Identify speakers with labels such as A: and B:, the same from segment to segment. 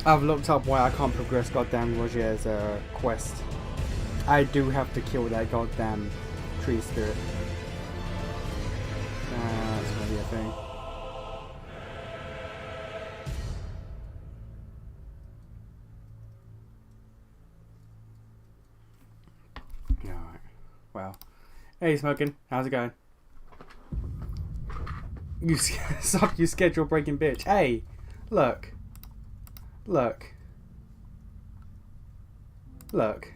A: I've looked up why I can't progress goddamn Roger's quest. I do have to kill that goddamn tree spirit. That's gonna be a thing. Alright. Well. Hey, Smoking. How's it going? You stop, you schedule breaking bitch. Hey, look. Look. Look.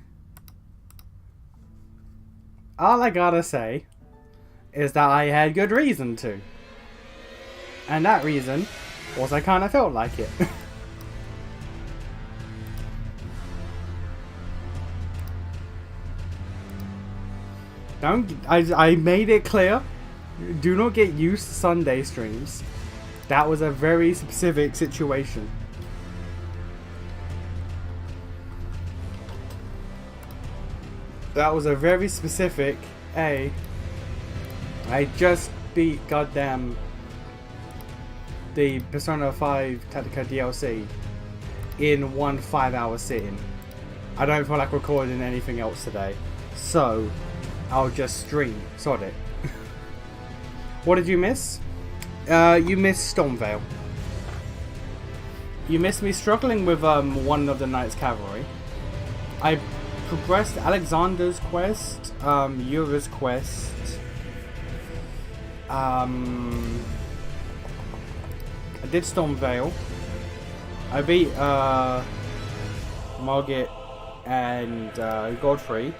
A: All I gotta say is that I had good reason to. And that reason was I kinda felt like it. I made it clear. Do not get used to Sunday streams. That was a very specific situation. That was a very specific. I just beat goddamn the Persona 5 Tactica DLC in one 5-hour sitting. I don't feel like recording anything else today, so I'll just stream. Sod it. What did you miss? You missed Stormvale. You missed me struggling with one of the Knights Cavalry. I progressed Alexander's quest, Yura's quest. I did Stormvale. I beat Margit and Godfrey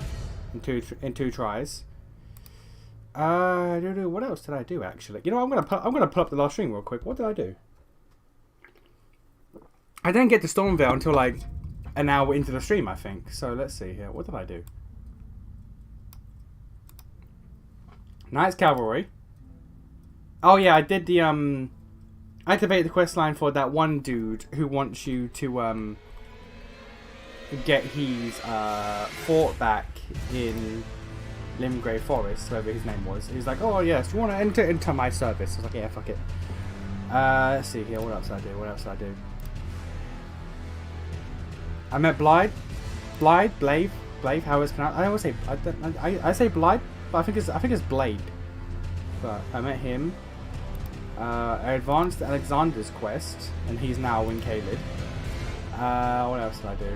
A: in two tries. What else did I do actually? You know, I'm gonna pull up the last stream real quick. What did I do? I didn't get to Stormvale until like an hour into the stream, I think. So let's see here. What did I do? Knights Cavalry. Oh yeah, I did the I activated the quest line for that one dude who wants you to get his fort back in Limgrave Forest, whatever his name was. He's like, oh yes, you want to enter into my service? I was like, yeah, fuck it. Let's see here. What else did I do? What else did I do? I met Blade. How it's pronounced? I always say I say Blade, but I think it's Blade. But I met him. I advanced Alexander's quest, and he's now in Caelid. What else did I do?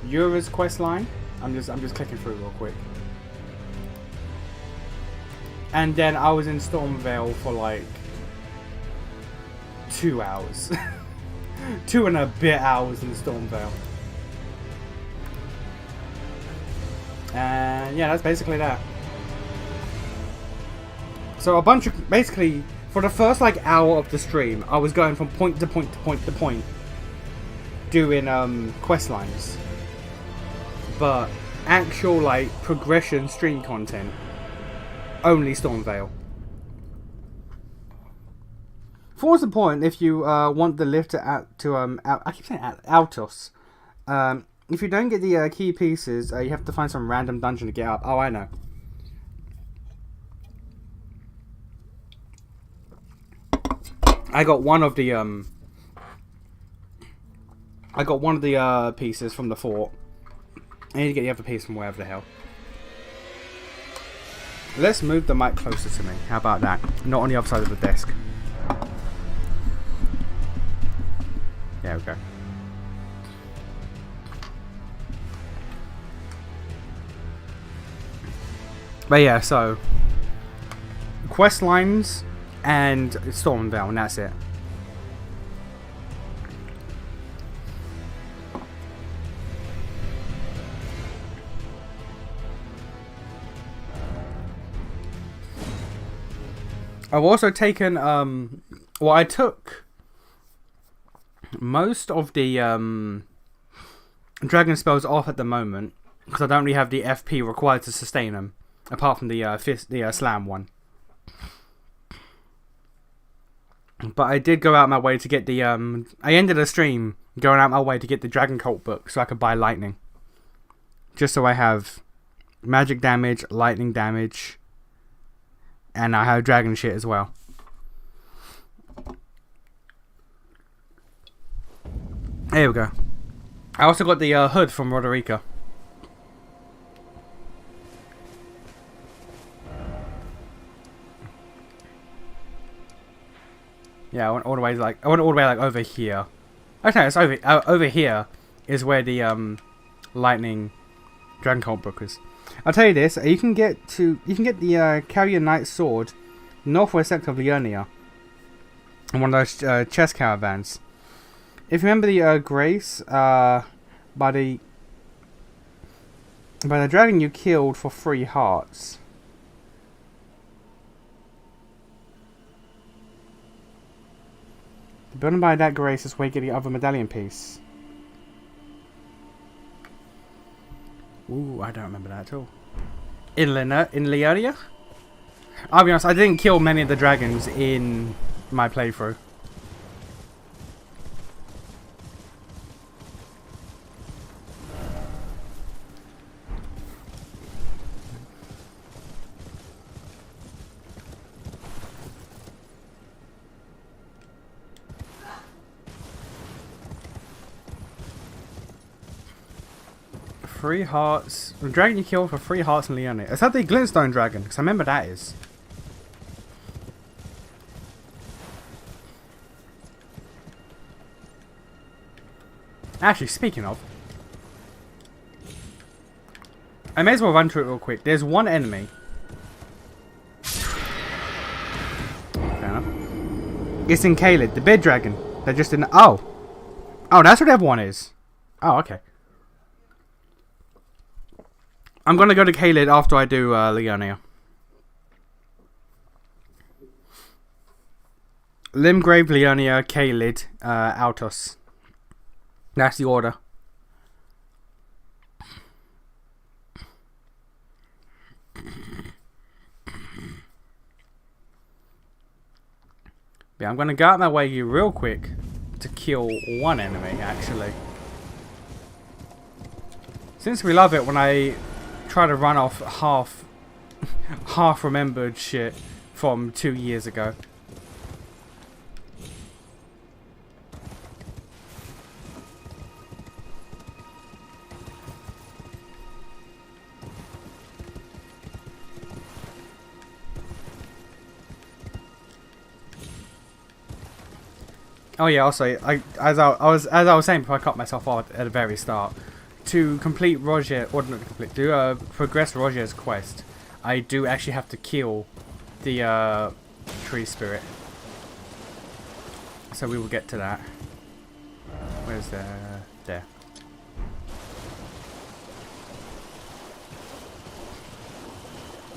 A: Yura's quest line. I'm just clicking through real quick. And then I was in Stormvale for like 2 hours. 2 and a bit hours in Stormvale. And yeah, that's basically that. So a bunch of, basically, for the first like hour of the stream, I was going from point to point to point to point, doing quest lines. But actual like progression stream content, only Stormvale. For the point, if you want the lift I keep saying Altos. If you don't get the key pieces, you have to find some random dungeon to get up. Oh, I know. I got one of the pieces from the fort. I need to get the other piece from wherever the hell. Let's move the mic closer to me. How about that? Not on the other side of the desk. There we go. But yeah, so quest lines and Stormvale, and that's it. I've also taken I took most of the dragon spells off at the moment because I don't really have the FP required to sustain them, apart from the slam one. But I did go out my way to get the I ended the stream going out my way to get the Dragon Cult book so I could buy lightning, just so I have magic damage, lightning damage, and I have dragon shit as well. There we go. I also got the hood from Roderica. Yeah, I went all the way like over here. Okay, it's over here is where the lightning dragon cult book is. I'll tell you this: you can get the Carrier Knight sword northwest sector of Liurnia in one of those chest caravans. If you remember the grace by the dragon you killed for 3 hearts. The building by that grace is where you get the other medallion piece. Ooh, I don't remember that at all. In Liurnia? I'll be honest, I didn't kill many of the dragons in my playthrough. Three hearts. The dragon you killed for 3 hearts in Liurnia. Is that the glintstone dragon? Because I remember that is. Actually, speaking of, I may as well run through it real quick. There's one enemy. Fair enough. It's in Caelid, the bed dragon. They're just in. Oh, that's what the other one is. Oh, okay. I'm gonna go to Caelid after I do Liurnia. Limgrave, Liurnia, Caelid, Altos. That's the order. Yeah, I'm gonna go out my way here real quick to kill one enemy, actually. Since we love it when I try to run off half remembered shit from 2 years ago. Oh yeah, also as I was saying before I cut myself off at the very start, to complete Roger, or not complete, to progress Roger's quest, I do actually have to kill the tree spirit. So we will get to that. Where's the there?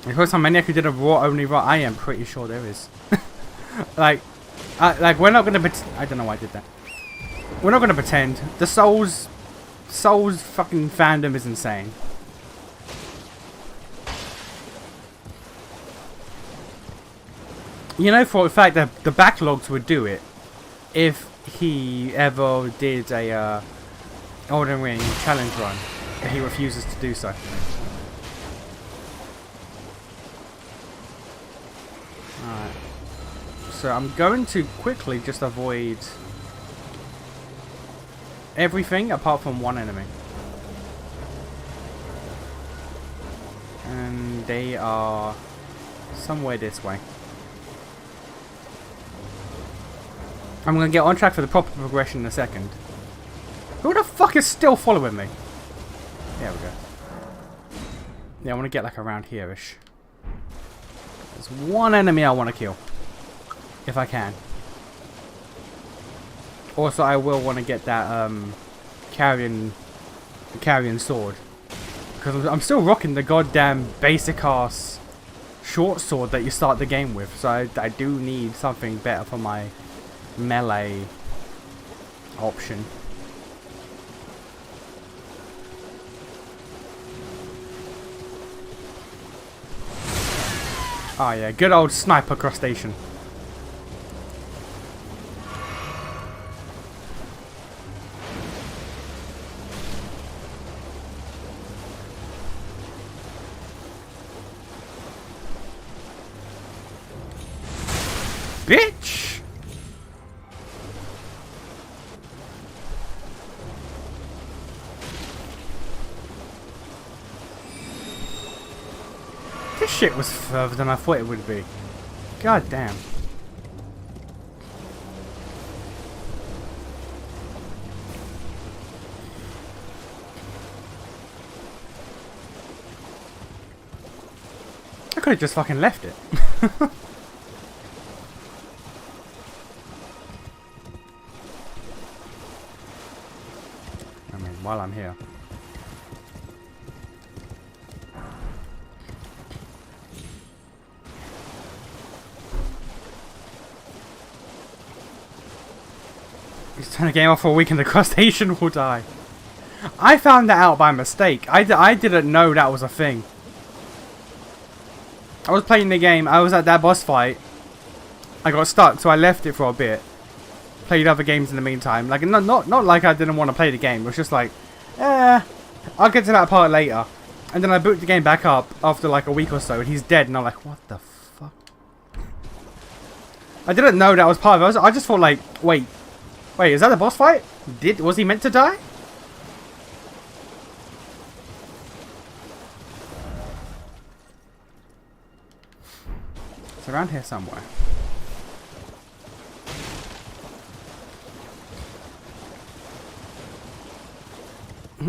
A: Of course, how many I could did a raw only raw? I am pretty sure there is. like we're not gonna. I don't know why I did that. We're not gonna pretend. The Souls fucking fandom is insane. You know for a fact that the backlogs would do it if he ever did a Elden Ring challenge run, but he refuses to do so. Alright. So I'm going to quickly just avoid everything apart from one enemy. And they are somewhere this way. I'm going to get on track for the proper progression in a second. Who the fuck is still following me? There we go. Yeah, I want to get like around here-ish. There's one enemy I want to kill. If I can. Also, I will want to get that carrion sword. Because I'm still rocking the goddamn basic ass short sword that you start the game with. So I do need something better for my melee option. Oh yeah, good old sniper crustacean. Bitch! This shit was further than I thought it would be. God damn. I could have just fucking left it. I mean, while I'm here. He's turn the game off for a week and the crustacean will die. I found that out by mistake. I didn't know that was a thing. I was playing the game, I was at that boss fight. I got stuck, so I left it for a bit. Played other games in the meantime. Like, not like I didn't want to play the game. It was just like, I'll get to that part later. And then I boot the game back up after like a week or so, and he's dead, and I'm like, what the fuck? I didn't know that was part of it. I just thought like, wait, is that a boss fight? Was he meant to die? It's around here somewhere.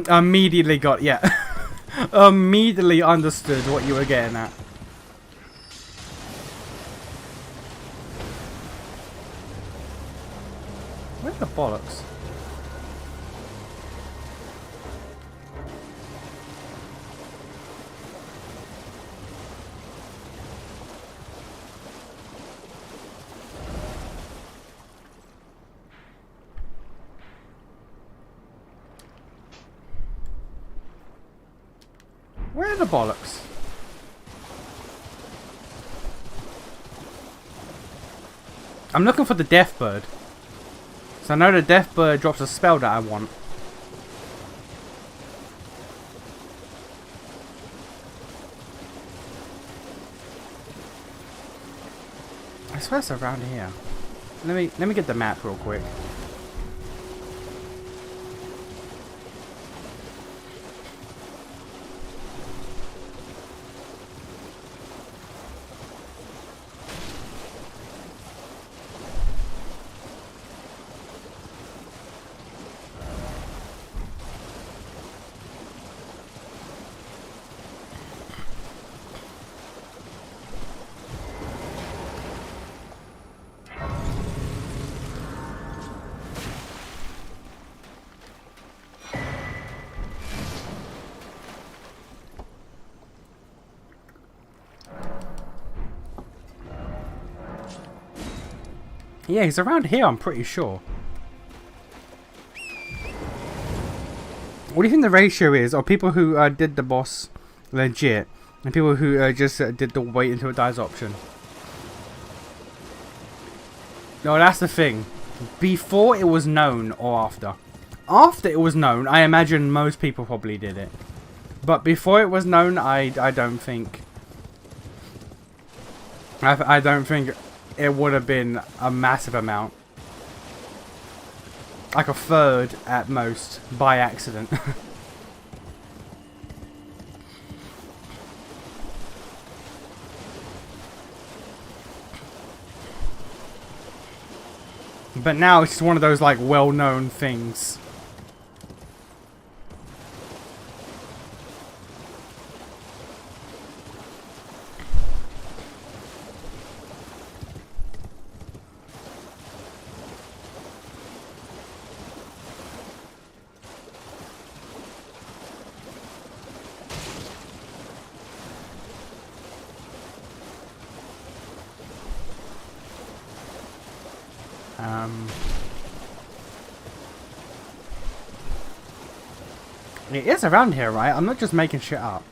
A: Immediately got, yeah. Immediately understood what you were getting at. Where the bollocks? Where are the bollocks? I'm looking for the death bird. So I know the death bird drops a spell that I want. I swear it's around here. Let me get the map real quick. Yeah, he's around here, I'm pretty sure. What do you think the ratio is of people who did the boss legit and people who just did the wait until it dies option? No, that's the thing. Before it was known or after? After it was known, I imagine most people probably did it. But before it was known, I don't think... I don't think it would have been a massive amount. Like a third at most, by accident. But now it's just one of those like well-known things. It is around here, right? I'm not just making shit up.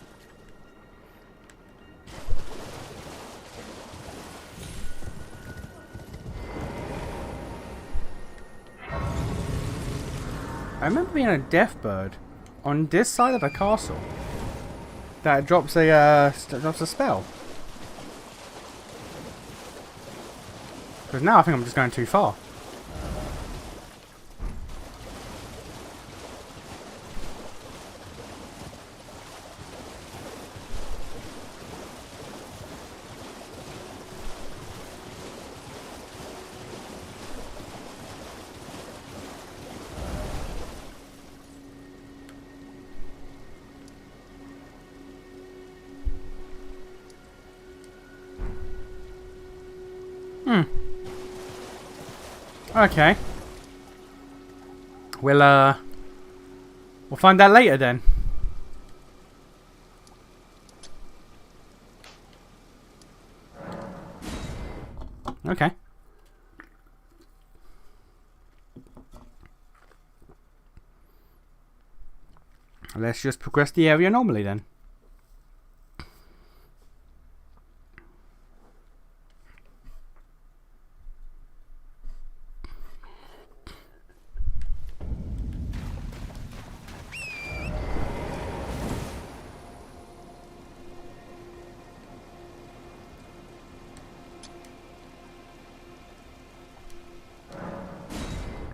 A: I remember being a death bird on this side of the castle that drops a spell. Because now I think I'm just going too far. Okay. We'll find out later then. Okay. Let's just progress the area normally then.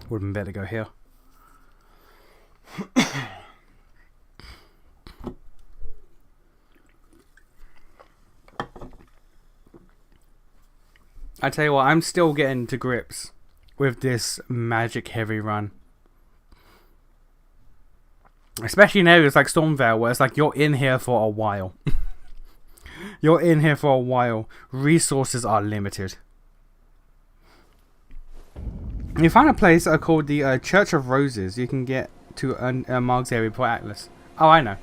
A: Would have been better to go here. I tell you what, I'm still getting to grips with this magic heavy run. Especially in areas like Stormvale, where it's like you're in here for a while. You're in here for a while. Resources are limited. You find a place called the Church of Roses. You can get to Marg's area before Atlas. Oh, I know.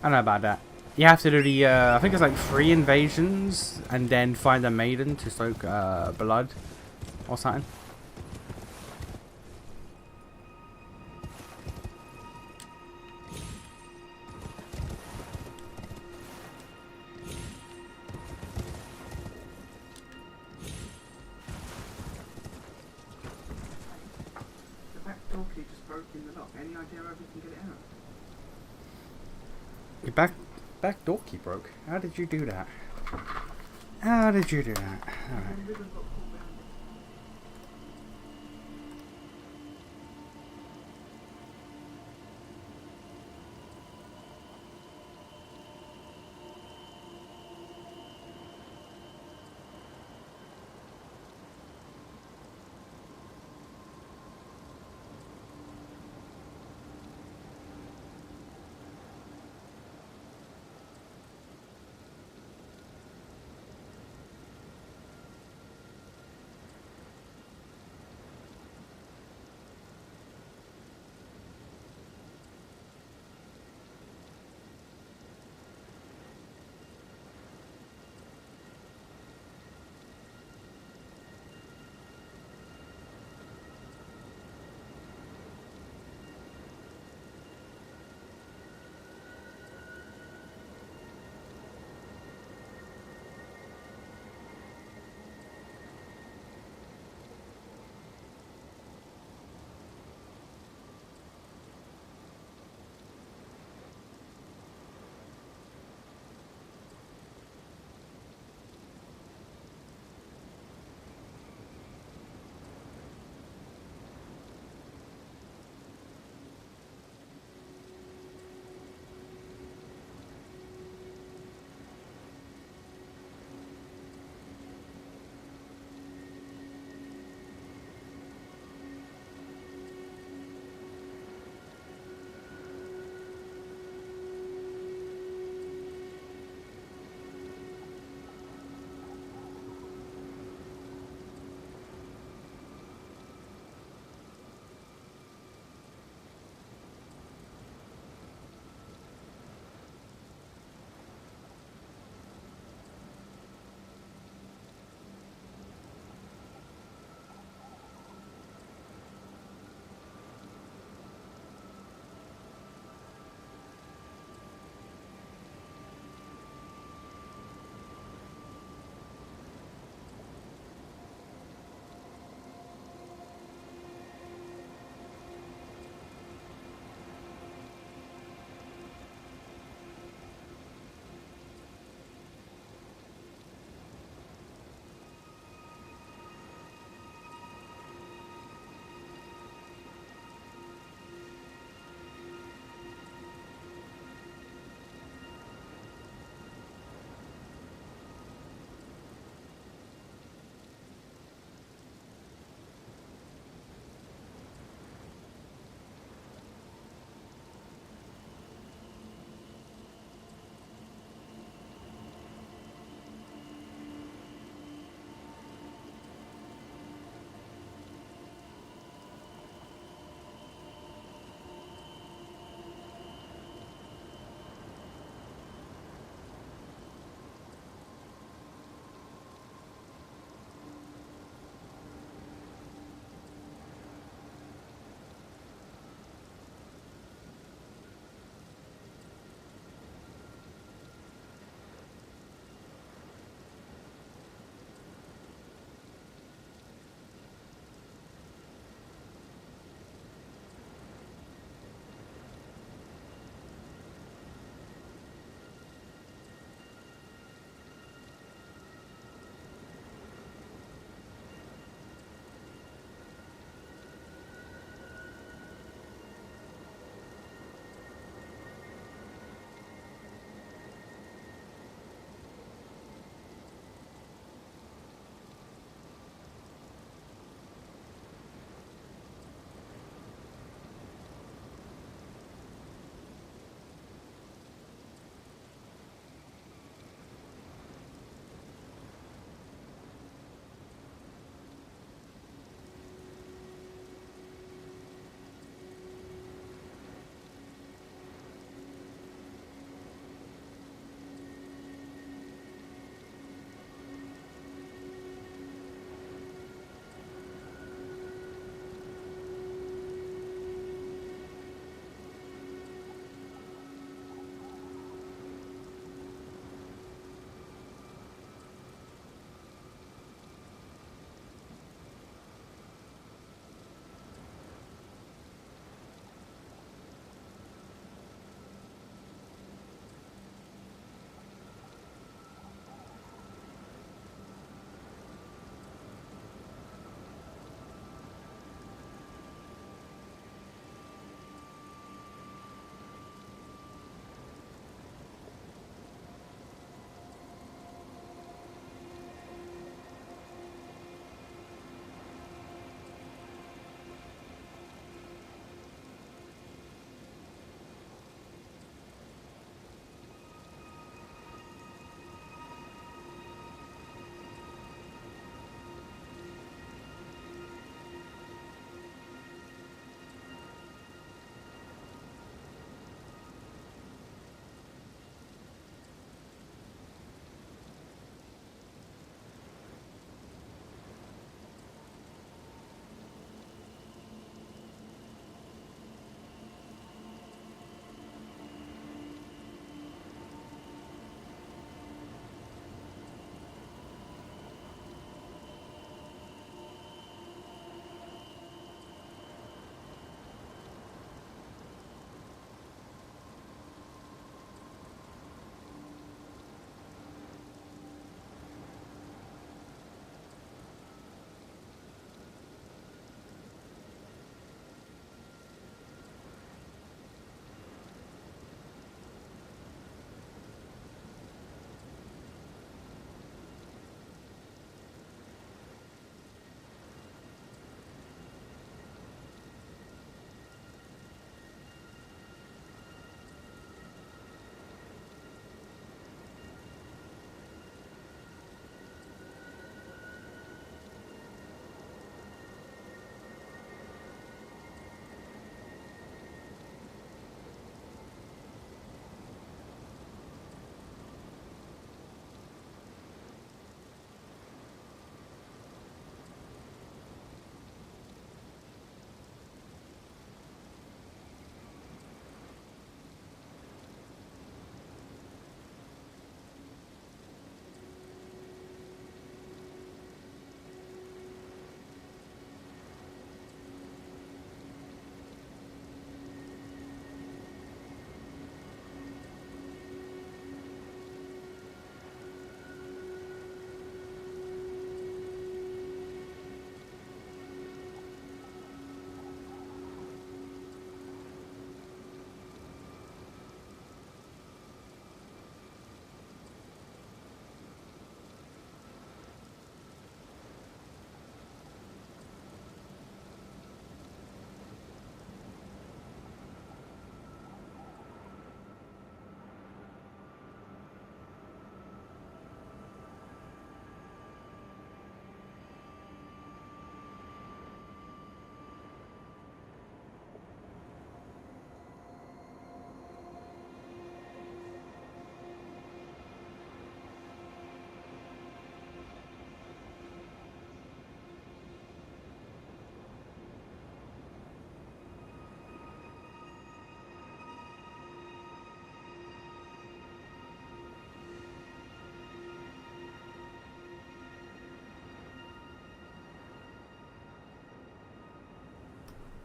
A: I know about that. You have to do the, I think it's like 3 invasions, and then find a maiden to soak blood or something. The back door key just broke in the lock. Any idea how we can get it out? Your back door key broke. How did you do that? How did you do that? Alright.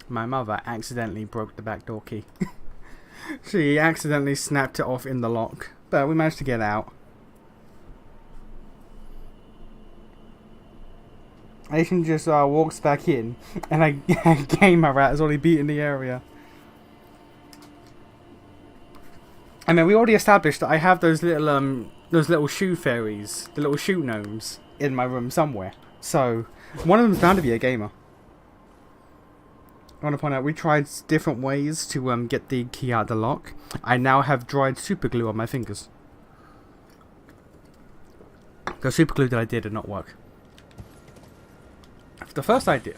A: my mother accidentally broke the back door key. She accidentally snapped it off in the lock, but we managed to get out. Asian just walks back in, and a gamer rat has already beaten the area. I mean, we already established that I have those little shoe fairies, the little shoe gnomes, in my room somewhere. So, one of them's bound to be a gamer. I want to point out, we tried different ways to get the key out of the lock. I now have dried super glue on my fingers. The super glue that I did not work. The first idea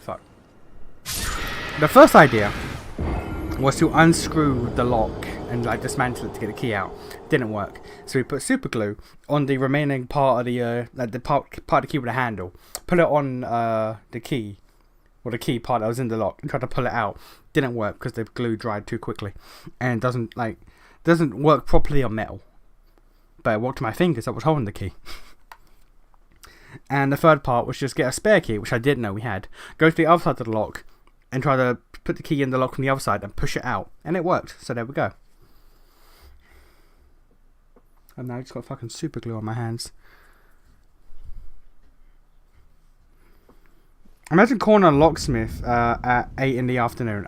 A: was to unscrew the lock and like dismantle it to get the key out. Didn't work. So we put super glue on the remaining part of the part of the key with a handle. Put it on the key, or the key part that was in the lock, and tried to pull it out. Didn't work because the glue dried too quickly, and doesn't work properly on metal. But it worked to my fingers that was holding the key. And the third part was just get a spare key, which I didn't know we had. Go to the other side of the lock and try to put the key in the lock from the other side and push it out. And it worked. So there we go. And now I just got fucking super glue on my hands. Imagine calling a locksmith at 8 in the afternoon.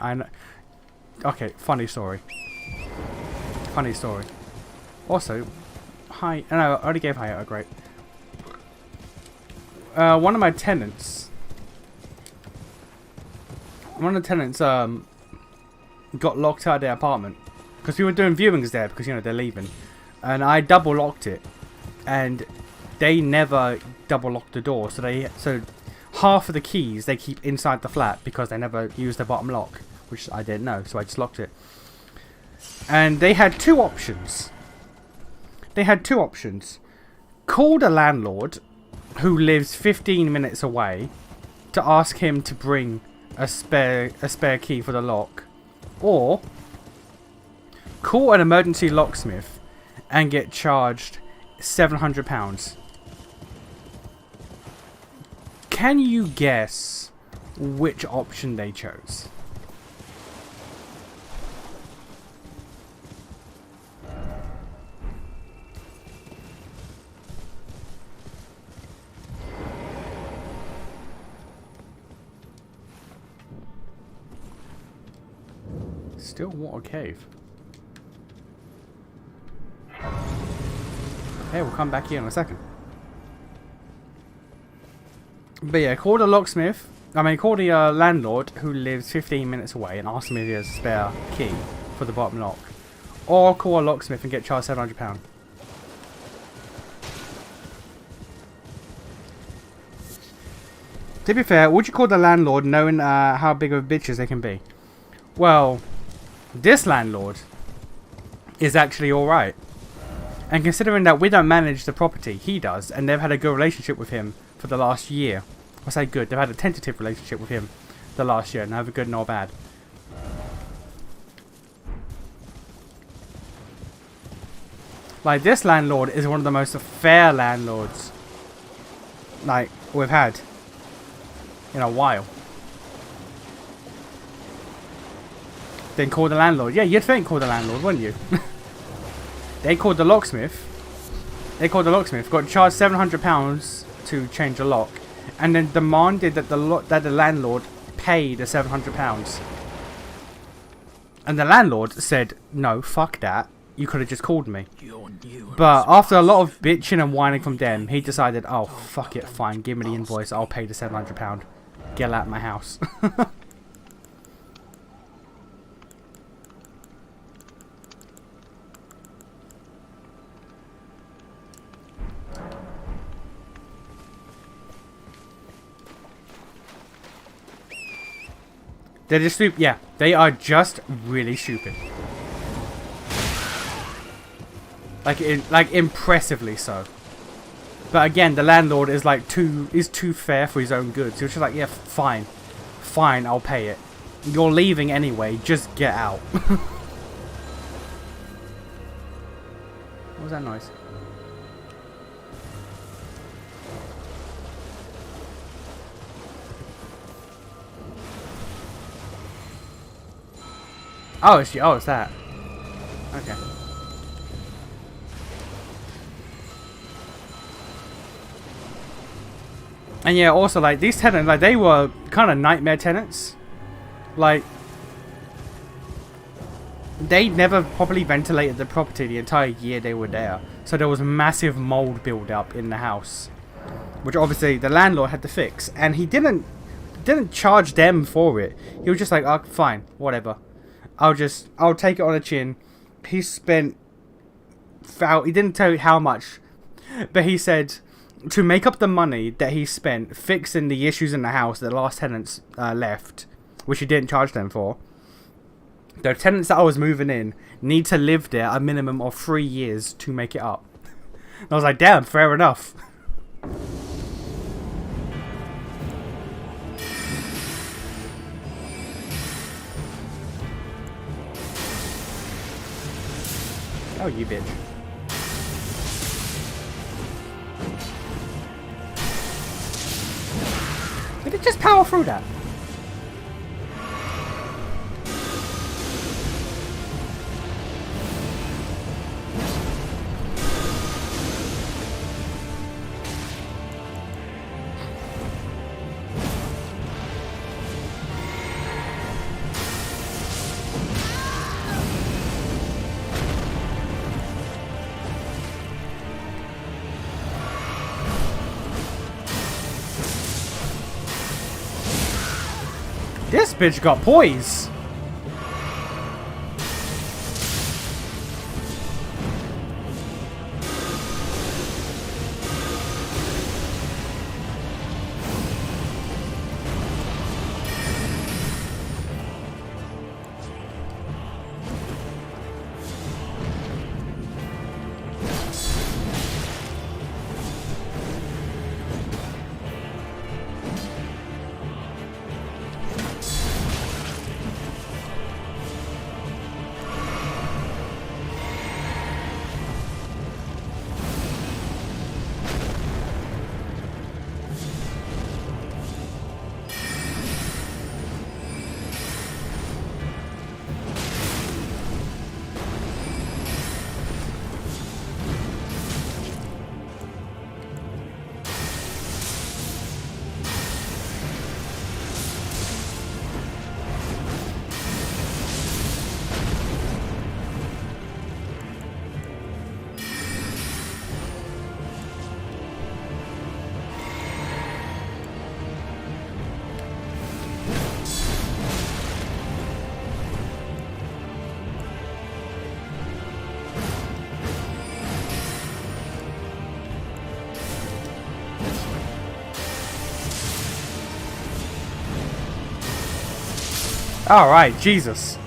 A: Okay, funny story. Funny story. Also, hi. No, I already gave hi. Oh, great. One of the tenants got locked out of their apartment because we were doing viewings there because, you know, they're leaving, and I double locked it, and they never double locked the door, so half of the keys they keep inside the flat because they never use the bottom lock, which I didn't know, so I just locked it. And they had two options. Call the landlord, who lives 15 minutes away, to ask him to bring a spare key for the lock, or call an emergency locksmith and get charged £700. Can you guess which option they chose? Still water cave. Okay, we'll come back here in a second. But yeah, call the locksmith. Call the landlord who lives 15 minutes away and ask him if he has a spare key for the bottom lock. Or call a locksmith and get charged £700. To be fair, would you call the landlord knowing how big of bitches they can be? Well, this landlord is actually alright. And considering that we don't manage the property, he does, and they've had a good relationship with him for the last year. I say good, they've had a tentative relationship with him the last year, neither good nor bad. Like, this landlord is one of the most fair landlords, like, we've had in a while. Then call the landlord. Yeah, you'd think call the landlord, wouldn't you? They called the locksmith. Got charged £700 to change a lock, and then demanded that the landlord pay the £700. And the landlord said, "No, fuck that. You could have just called me." But after a lot of bitching and whining from them, he decided, "Oh, fuck it, fine. Give me the invoice. I'll pay the £700. Get out of my house." They're just stupid. Yeah, they are just really stupid. Like impressively so. But again, the landlord is like too fair for his own good. So it's just like, yeah, fine, I'll pay it. You're leaving anyway. Just get out. What was that noise? Oh, it's that. Okay. And yeah, also like these tenants, like they were kind of nightmare tenants. Like they never properly ventilated the property the entire year they were there. So there was massive mold build up in the house, which obviously the landlord had to fix, and he didn't charge them for it. He was just like, oh, fine, whatever. I'll take it on the chin. He spent, he didn't tell you how much, but he said to make up the money that he spent fixing the issues in the house that the last tenants left, which he didn't charge them for. The tenants that I was moving in need to live there a minimum of 3 years to make it up. And I was like, damn, fair enough. Oh, you bitch. Did it just power through that? This bitch got poise. Alright, Jesus.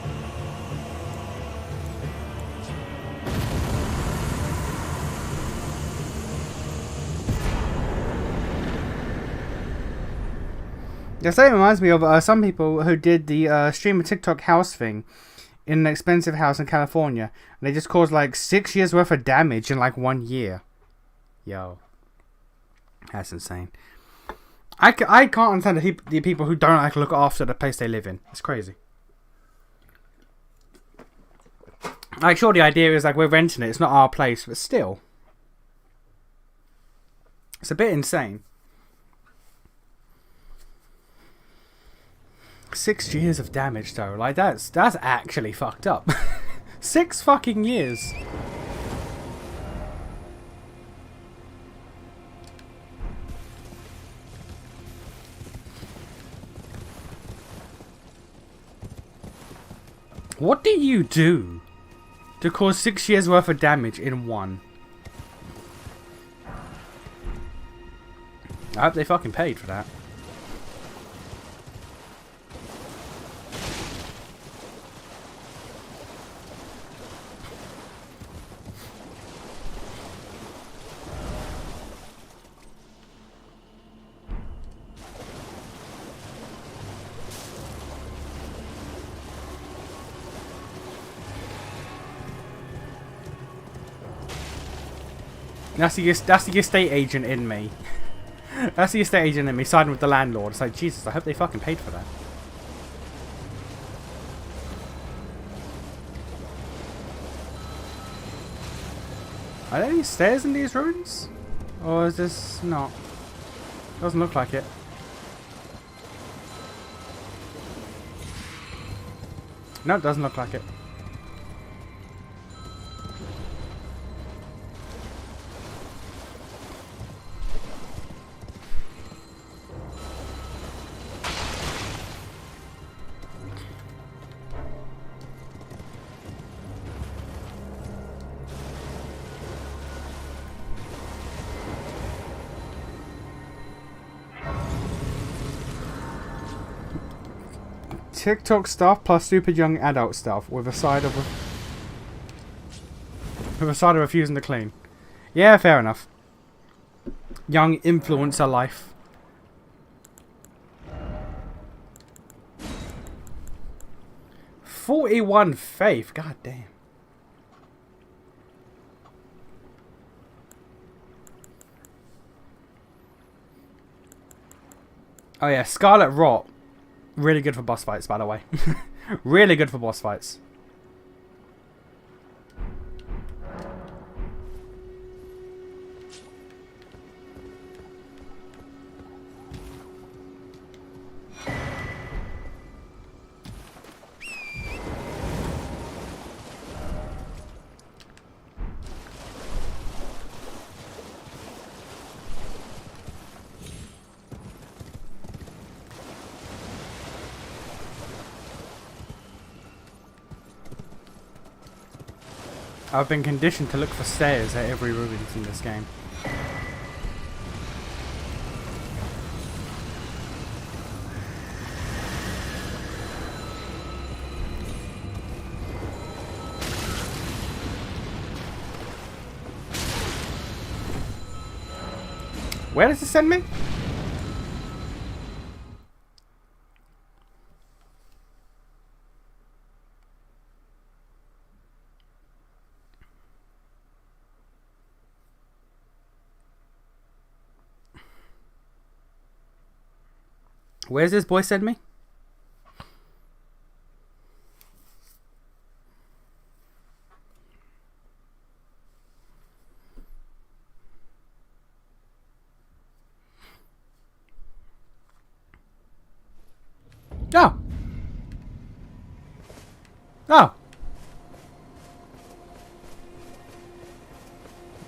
A: Yes, that reminds me of some people who did the stream a TikTok house thing in an expensive house in California. And they just caused like 6 years worth of damage in like 1 year. Yo. That's insane. I can't understand the people who don't like look after the place they live in. It's crazy. Like, sure, the idea is like we're renting it. It's not our place, but still. It's a bit insane. 6 years of damage, though. Like, that's actually fucked up. 6 fucking years. What do you do to cause 6 years worth of damage in one? I hope they fucking paid for that. That's the estate agent in me. That's the estate agent in me siding with the landlord. It's like, Jesus, I hope they fucking paid for that. Are there any stairs in these ruins? Or is this not? Doesn't look like it. No, it doesn't look like it. TikTok stuff plus super young adult stuff with a side of refusing to clean. Yeah, fair enough. Young influencer life. $41 faith. God damn. Oh yeah, Scarlet Rot. Really good for boss fights, by the way. Really good for boss fights. I've been conditioned to look for stairs at every ruins in this game. Where does it send me? Where's this boy send me? Oh. Oh.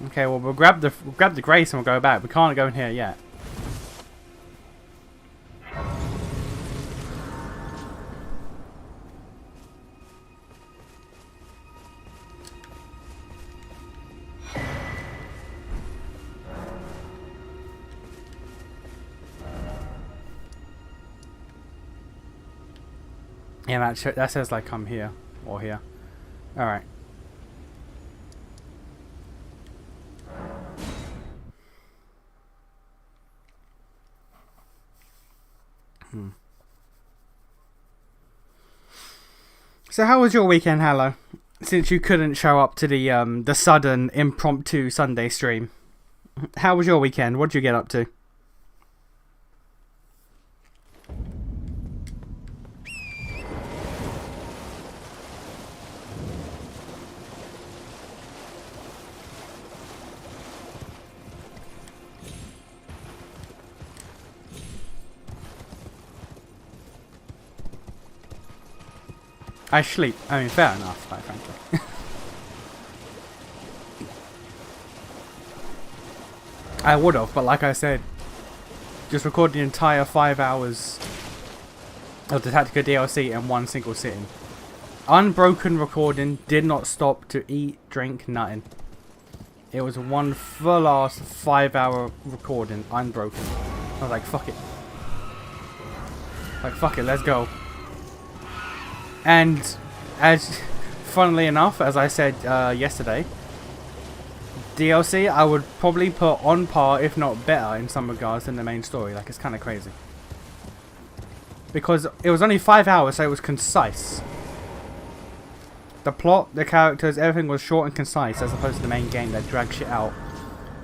A: Okay, well we'll grab the grace and we'll go back. We can't go in here yet. Yeah, that says like come here or here. All right. So how was your weekend, Hallow? Since you couldn't show up to the sudden impromptu Sunday stream, how was your weekend? What did you get up to? I sleep. I mean, fair enough, quite frankly. I would have, but like I said, just record the entire 5 hours of the Tactica DLC in one single sitting. Unbroken recording, did not stop to eat, drink, nothing. It was one full ass 5 hour recording, unbroken. I was like, fuck it. Like, fuck it, let's go. And as funnily enough, as I said yesterday, DLC I would probably put on par, if not better, in some regards than the main story. Like, it's kind of crazy. Because it was only 5 hours, so it was concise. The plot, the characters, everything was short and concise, as opposed to the main game that dragged shit out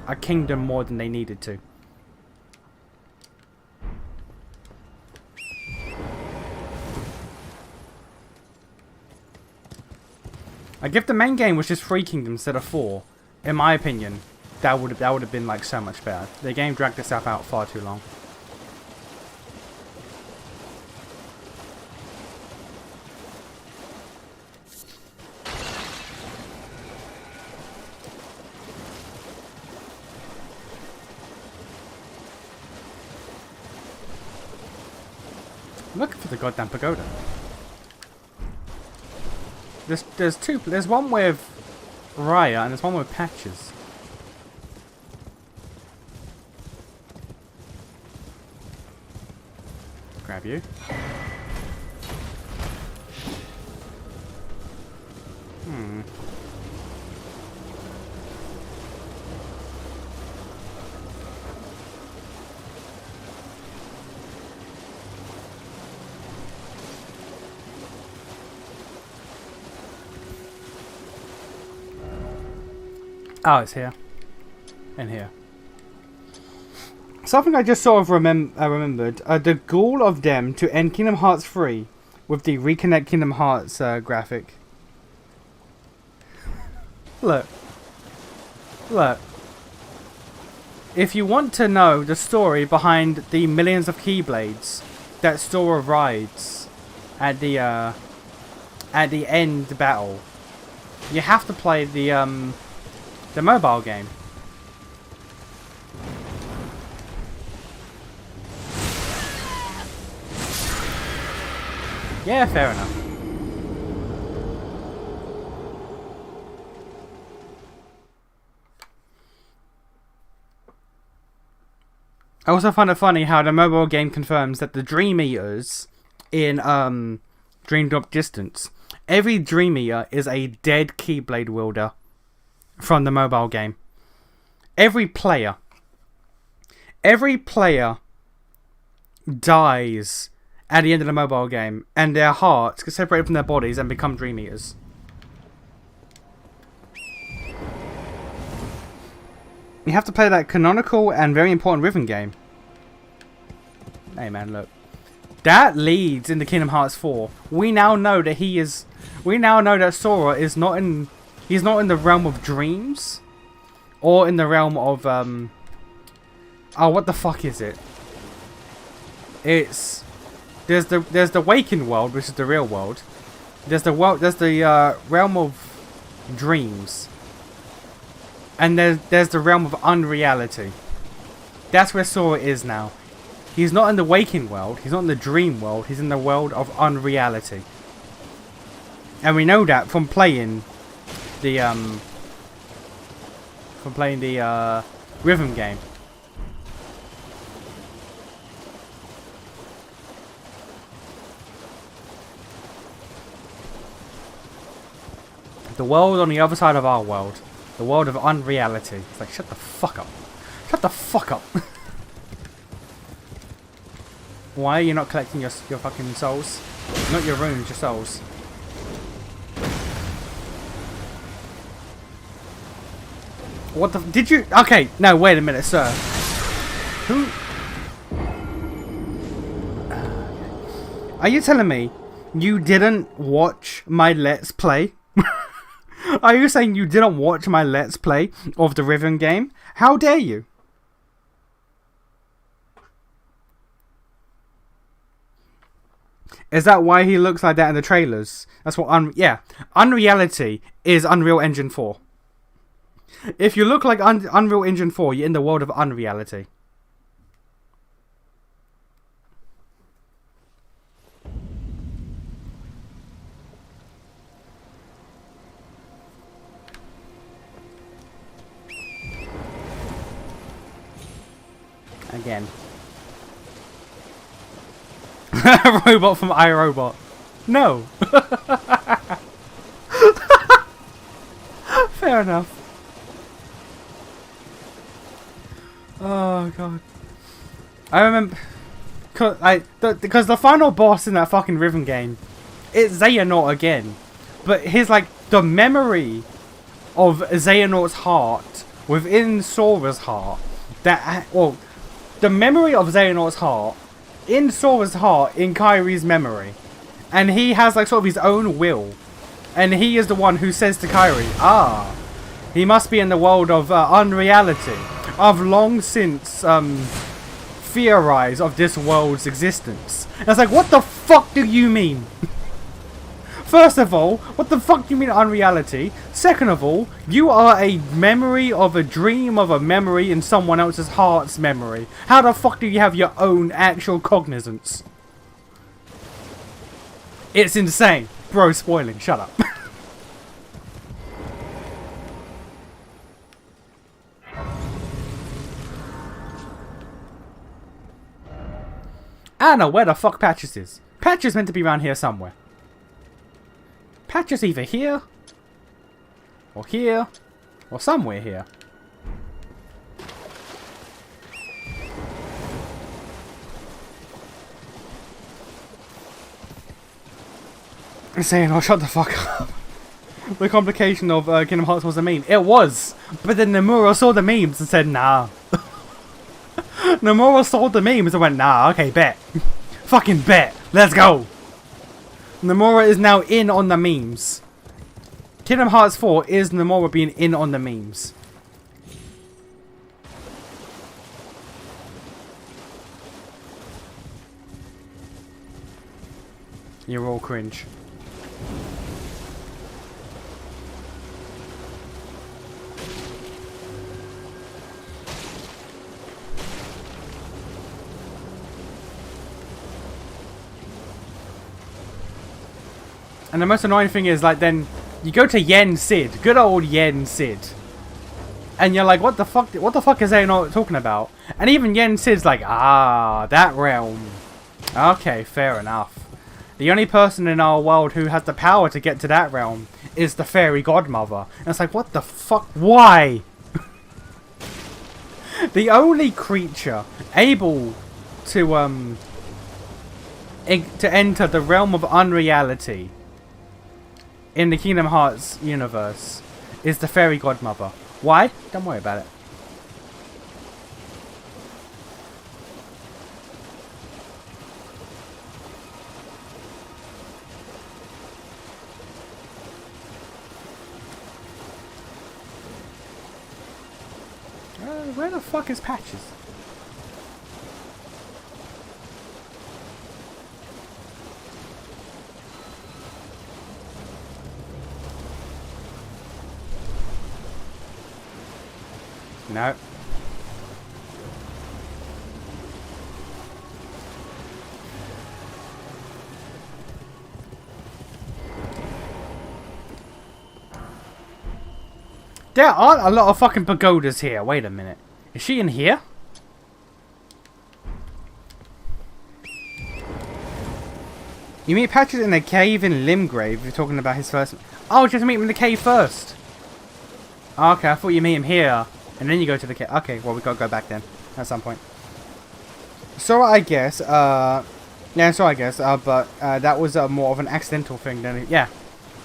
A: a kingdom more than they needed to. Like, if the main game was just 3 kingdoms instead of 4, In my opinion, that would have been like so much better. The game dragged itself out far too long. I'm looking for the goddamn pagoda. There's two. There's one with Raya and there's one with Patches. Grab you. Oh, it's here. In here. Something I just sort of remembered. The goal of them to end Kingdom Hearts 3 with the Reconnect Kingdom Hearts graphic. Look. Look. If you want to know the story behind the millions of Keyblades that Sora rides at the end battle, you have to play the mobile game. Yeah, fair enough. I also find it funny how the mobile game confirms that the Dream Eaters in Dream Drop Distance, every Dream Eater is a dead Keyblade wielder from the mobile game. Every player dies at the end of the mobile game, and their hearts get separated from their bodies and become Dream Eaters. You have to play that canonical and very important rhythm game. Hey man, look. That leads into Kingdom Hearts 4. We now know that we now know that Sora is not in... He's not in the realm of dreams. Or in the realm of, oh, what the fuck is it? It's... There's the waking world, which is the real world. There's the realm of dreams. And there's the realm of unreality. That's where Sora is now. He's not in the waking world. He's not in the dream world. He's in the world of unreality. And we know that from playing the rhythm game. The world on the other side of our world. The world of unreality. It's like, shut the fuck up. Shut the fuck up. Why are you not collecting your fucking souls? Not your runes, your souls. What the... Did you... Okay, no, wait a minute, sir. Who... Are you telling me you didn't watch my Let's Play? Are you saying you didn't watch my Let's Play of the rhythm game? How dare you? Is that why he looks like that in the trailers? That's what... yeah. Unreality is Unreal Engine 4. If you look like Unreal Engine 4, you're in the world of unreality. Again. Robot from iRobot. No. Fair enough. Oh god. I remember, because the final boss in that fucking rhythm game, it's Xehanort again, but his like the memory of Xehanort's heart within Sora's heart. The memory of Xehanort's heart in Sora's heart in Kyrie's memory, and he has like sort of his own will, and he is the one who says to Kyrie, He must be in the world of unreality. I've long since theorized of this world's existence. And it's like, what the fuck do you mean? First of all, what the fuck do you mean unreality? Second of all, you are a memory of a dream of a memory in someone else's heart's memory. How the fuck do you have your own actual cognizance? It's insane. Bro, spoiling. Shut up. I don't know where the fuck Patches is. Patches meant to be around here somewhere. Patches either here, or somewhere here. Saying, oh, shut the fuck up. The complication of Kingdom Hearts was a meme. It was, but then Nomura saw the memes and said, nah. Nomura saw the memes and went, nah, okay, bet. Fucking bet. Let's go. Nomura is now in on the memes. Kingdom Hearts 4 is Nomura being in on the memes. You're all cringe. And the most annoying thing is, like, then you go to Yen Sid, good old Yen Sid, and you're like, what the fuck is they not talking about? And even Yen Sid's like, ah, that realm. Okay, fair enough. The only person in our world who has the power to get to that realm is the fairy godmother. And it's like, what the fuck? Why? The only creature able to enter the realm of unreality in the Kingdom Hearts universe is the fairy godmother. Why? Don't worry about it. Where the fuck is Patches? No. There aren't a lot of fucking pagodas here. Wait a minute. Is she in here? You meet Patches in a cave in Limgrave. You're talking about his first... Oh, just meet him in the cave first. Okay, I thought you meet him here. And then you go to the cave. Okay, well, we gotta go back then. At some point. So I guess, yeah, so I guess, but that was more of an accidental thing than... Yeah.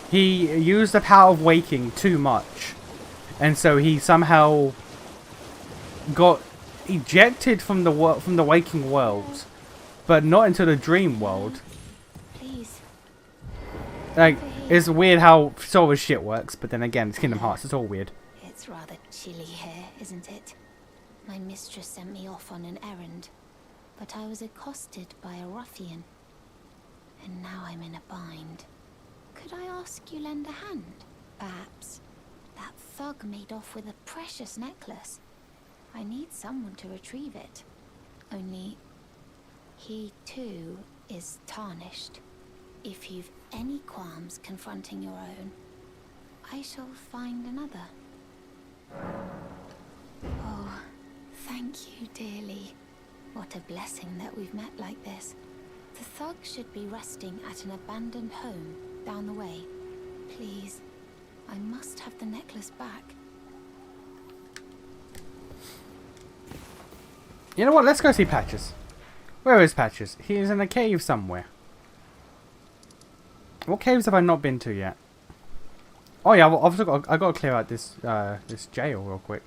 A: He used the power of waking too much. And so he somehow got ejected from the waking world, but not into the dream world.
B: Please.
A: Like, it's weird how sort of shit works, but then again, it's Kingdom Hearts, it's all weird.
B: It's rather chilly here, isn't it? My mistress sent me off on an errand, but I was accosted by a ruffian, and now I'm in a bind. Could I ask you lend a hand? Perhaps. That thug made off with a precious necklace. I need someone to retrieve it. Only, he too is tarnished. If you've any qualms confronting your own, I shall find another. Oh, thank you dearly. What a blessing that we've met like this. The thug should be resting at an abandoned home down the way. Please, I must have the necklace back.
A: You know what? Let's go see Patches. Where is Patches? He is in a cave somewhere. What caves have I not been to yet? Oh yeah, I got to clear out this this jail real quick.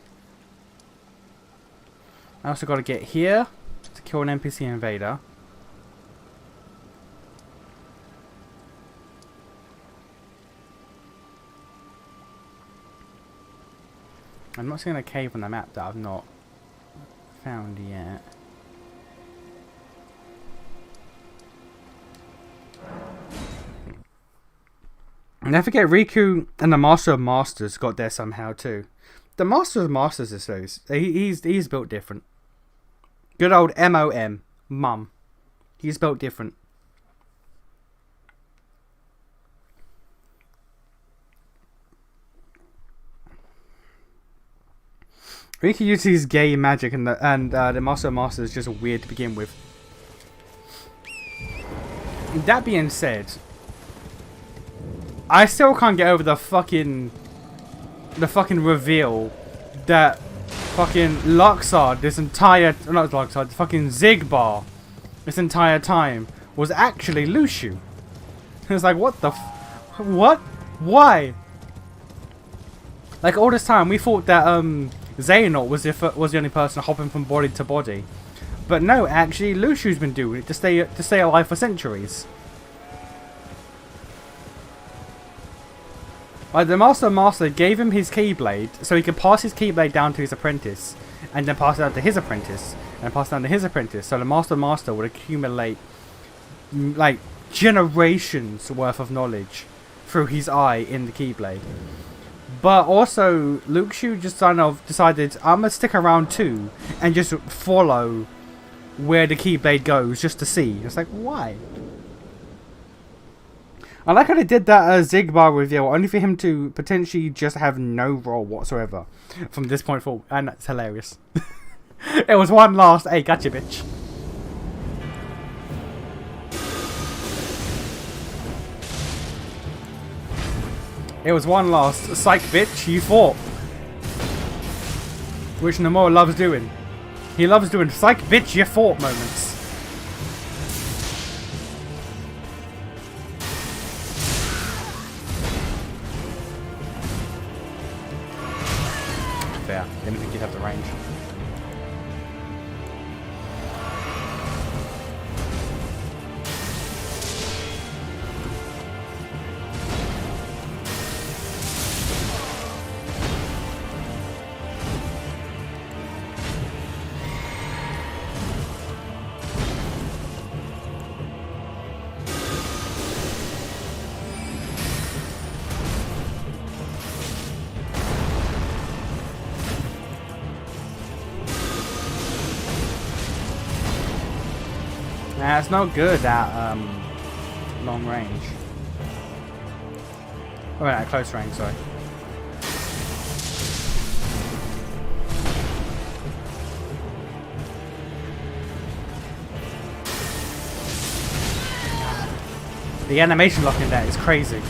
A: I also got to get here to kill an NPC invader. I'm not seeing a cave on the map that I've not found yet. And don't forget, Riku and the Master of Masters got there somehow too. The Master of Masters is those. He's built different. Good old MOM, Mum. He's built different. Riku uses his gay magic, and the Master of Masters is just weird to begin with. That being said, I still can't get over the fucking reveal that fucking Luxord, fucking Zigbar, this entire time was actually Luciu. It's like, what the what? Why? Like, all this time we thought that Xehanort was the only person hopping from body to body. But no, actually Luciu's been doing it to stay alive for centuries. Like, the Master gave him his Keyblade so he could pass his Keyblade down to his apprentice, and then pass it down to his apprentice, and pass it down to his apprentice. So the Master would accumulate like generations worth of knowledge through his eye in the Keyblade. But also, Luciu just kind of decided, I'm gonna stick around too and just follow where the Keyblade goes just to see. It's like, why? I like how they did that Zigbar reveal, only for him to potentially just have no role whatsoever from this point forward. And that's hilarious. It was one last, hey, gotcha, bitch. It was one last, psych, bitch, you fought. Which Nomura loves doing. He loves doing psych, bitch, you fought moments. Fair. Didn't think you'd have the range. Nah, it's not good at long range. Oh, at close range, sorry. The animation lock in that is crazy.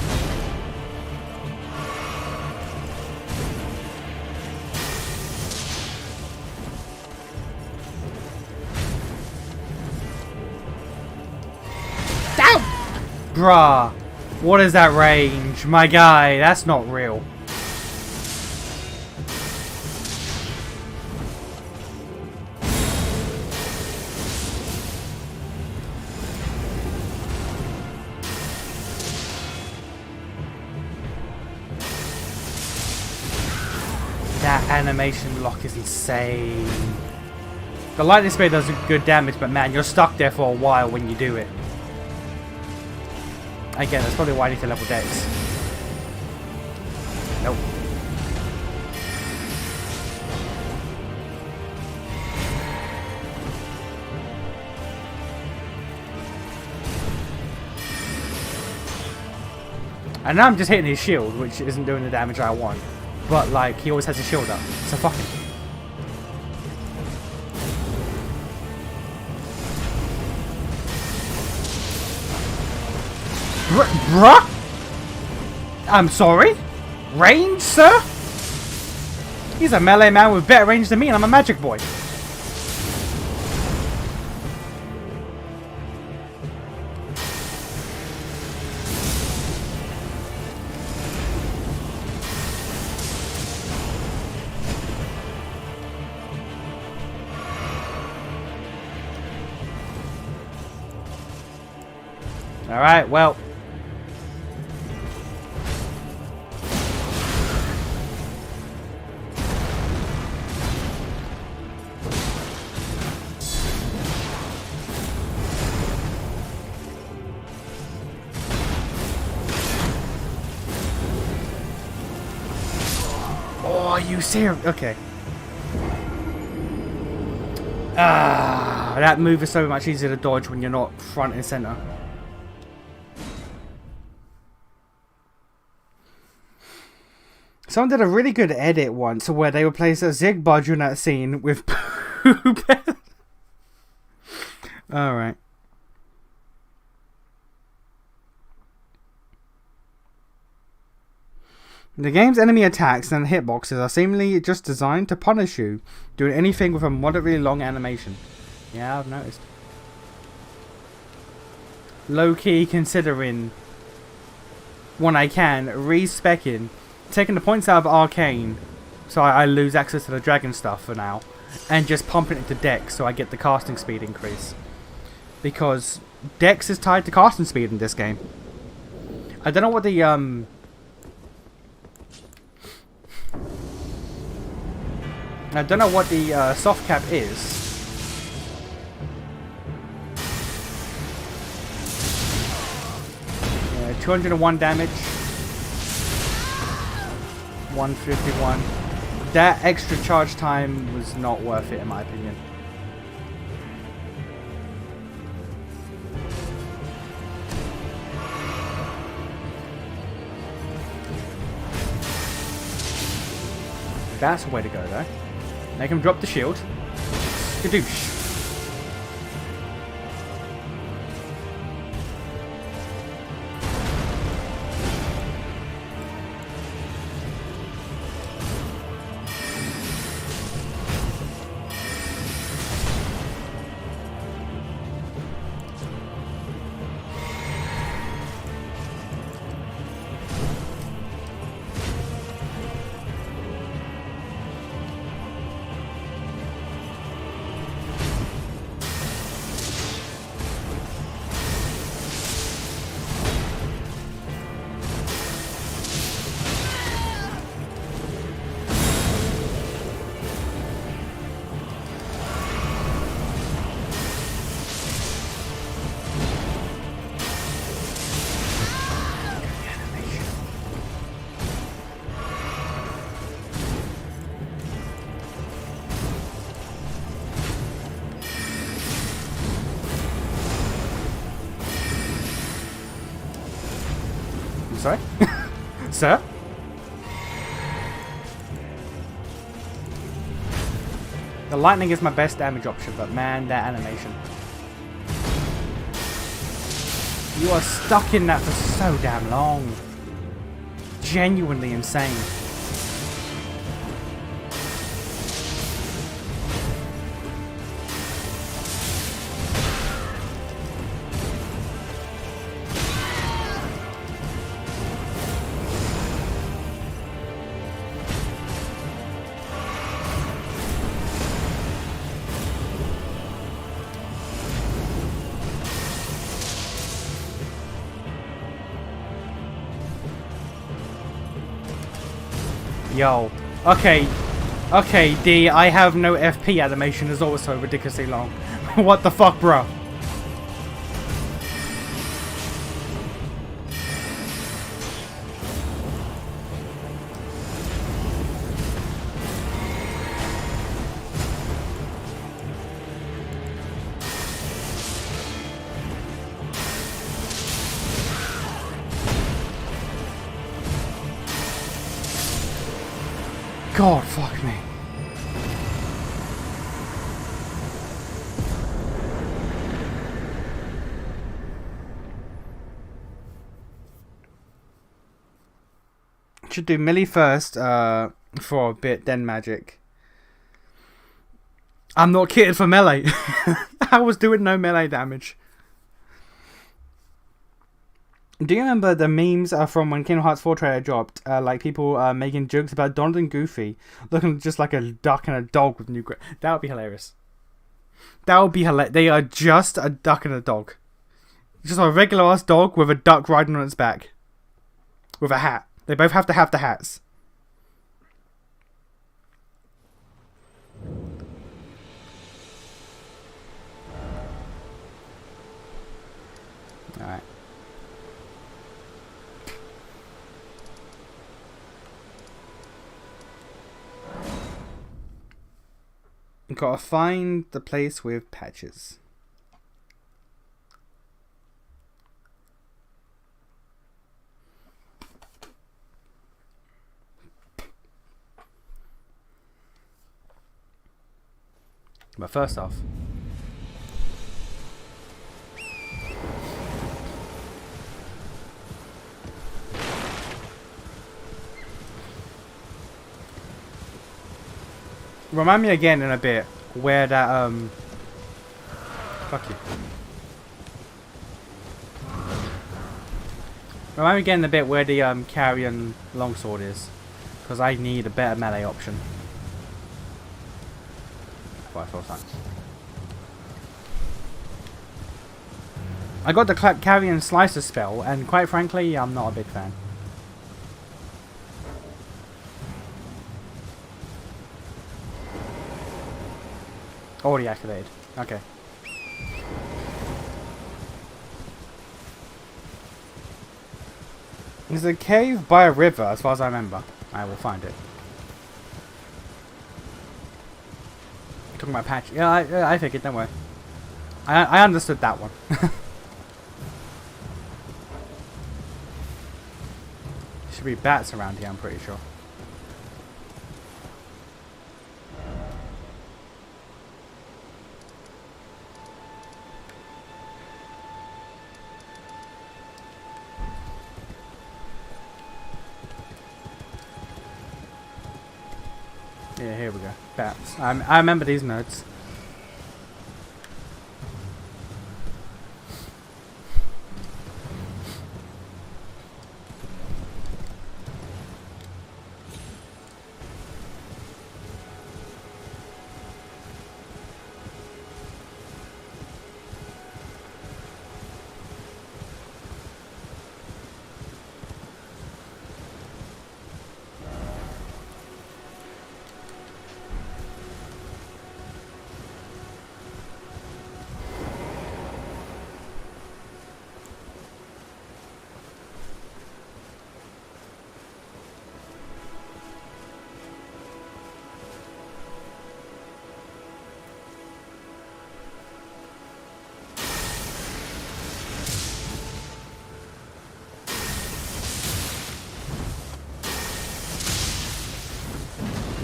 A: Bruh, what is that range? My guy, that's not real. That animation lock is insane. The lightning spear does good damage, but man, you're stuck there for a while when you do it. Again, that's probably why I need to level Dex. Nope. And now I'm just hitting his shield, which isn't doing the damage I want. But, like, he always has his shield up. So fuck him. Bruh? I'm sorry? Range, sir? He's a melee man with better range than me, and I'm a magic boy. Alright, well. are you serious? Okay. That move is so much easier to dodge when you're not front and center. Someone did a really good edit once where they replaced a Zig Budge in that scene with poop. Alright. The game's enemy attacks and hitboxes are seemingly just designed to punish you, doing anything with a moderately long animation. Yeah, I've noticed. Low-key considering, when I can, re-speccing, taking the points out of Arcane, so I lose access to the dragon stuff for now, and just pumping it to Dex so I get the casting speed increase. Because Dex is tied to casting speed in this game. I don't know what the soft cap is. Yeah, 201 damage. 151. That extra charge time was not worth it in my opinion. That's the way to go though. Make him drop the shield. Skadoosh. Sorry? Sir? The lightning is my best damage option, but man, that animation. You are stuck in that for so damn long. Genuinely insane. Yo. Okay. Okay, D, I have no FP animation is also ridiculously long. What the fuck, bro? God, fuck me. Should do melee first, for a bit, then magic. I'm not kitted for melee. I was doing no melee damage. Do you remember the memes from when Kingdom Hearts 4 trailer dropped? Like people making jokes about Donald and Goofy looking just like a duck and a dog with new. That would be hilarious. That would be hilarious. They are just a duck and a dog. Just a regular ass dog with a duck riding on its back. With a hat. They both have to have the hats. Alright. Gotta find the place with patches. But first off, remind me again in a bit where that fuck you. Remind me again in a bit where the carrion longsword is, because I need a better melee option. Well, I got the carrion slicer spell, and quite frankly, I'm not a big fan. Already activated. Okay. There's a cave by a river, as far as I remember. I will find it. Talking about patch. Yeah, I figured. Don't worry. I understood that one. Should be bats around here, I'm pretty sure. Yeah, here we go. Bats. I remember these notes.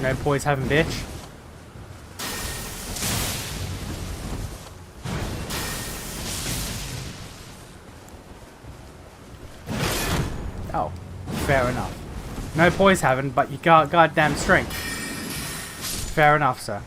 A: No poise having bitch. Oh, fair enough. No poise having, but you got goddamn strength. Fair enough, sir.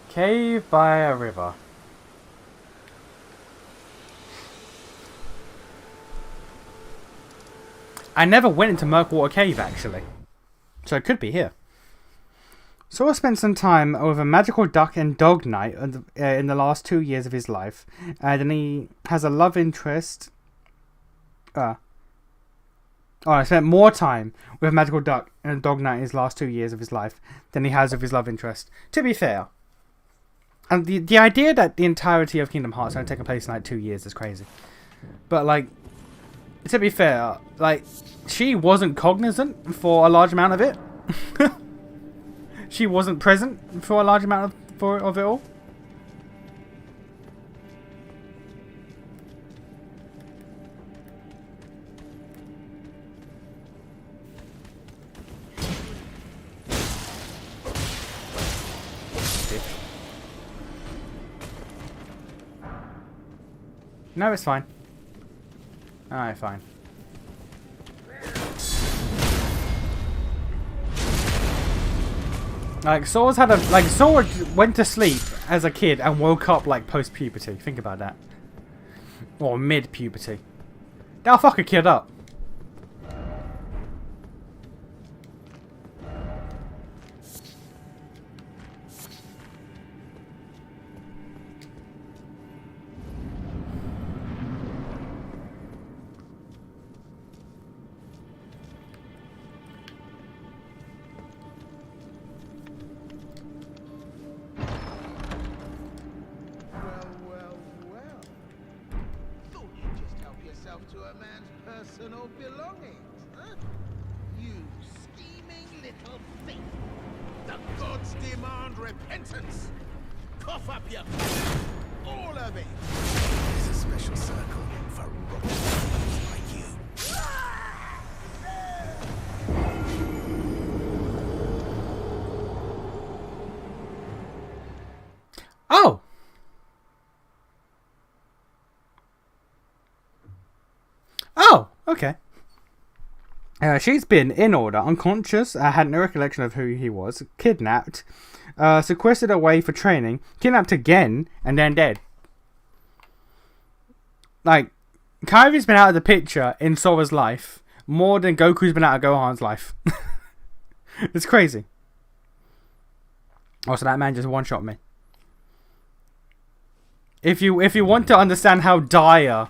A: Cave by a river. I never went into Murkwater Cave, actually. So it could be here. Sora spent some time with a magical duck and dog knight in the last 2 years of his life. And he has a love interest. I spent more time with a magical duck and a dog knight in his last 2 years of his life than he has with his love interest. To be fair. And the idea that the entirety of Kingdom Hearts only taking place in like 2 years is crazy. But like, to be fair, like, she wasn't cognizant for a large amount of it. She wasn't present for a large amount of it all. No, it's fine. Alright, fine. Like, Sora went to sleep as a kid and woke up like post-puberty. Think about that. Or mid-puberty. That'll fuck a kid up.
C: to a man's personal belongings, huh? You scheming little thief! The gods demand repentance! Cough up your... all of it! There's a special circle for rotten thieves like you.
A: Oh! Oh! Okay. She's been in order, unconscious, had no recollection of who he was, kidnapped, sequestered away for training, kidnapped again, and then dead. Like, Kyrie's been out of the picture in Sora's life more than Goku's been out of Gohan's life. It's crazy. Also, that man just one-shot me. If you want to understand how dire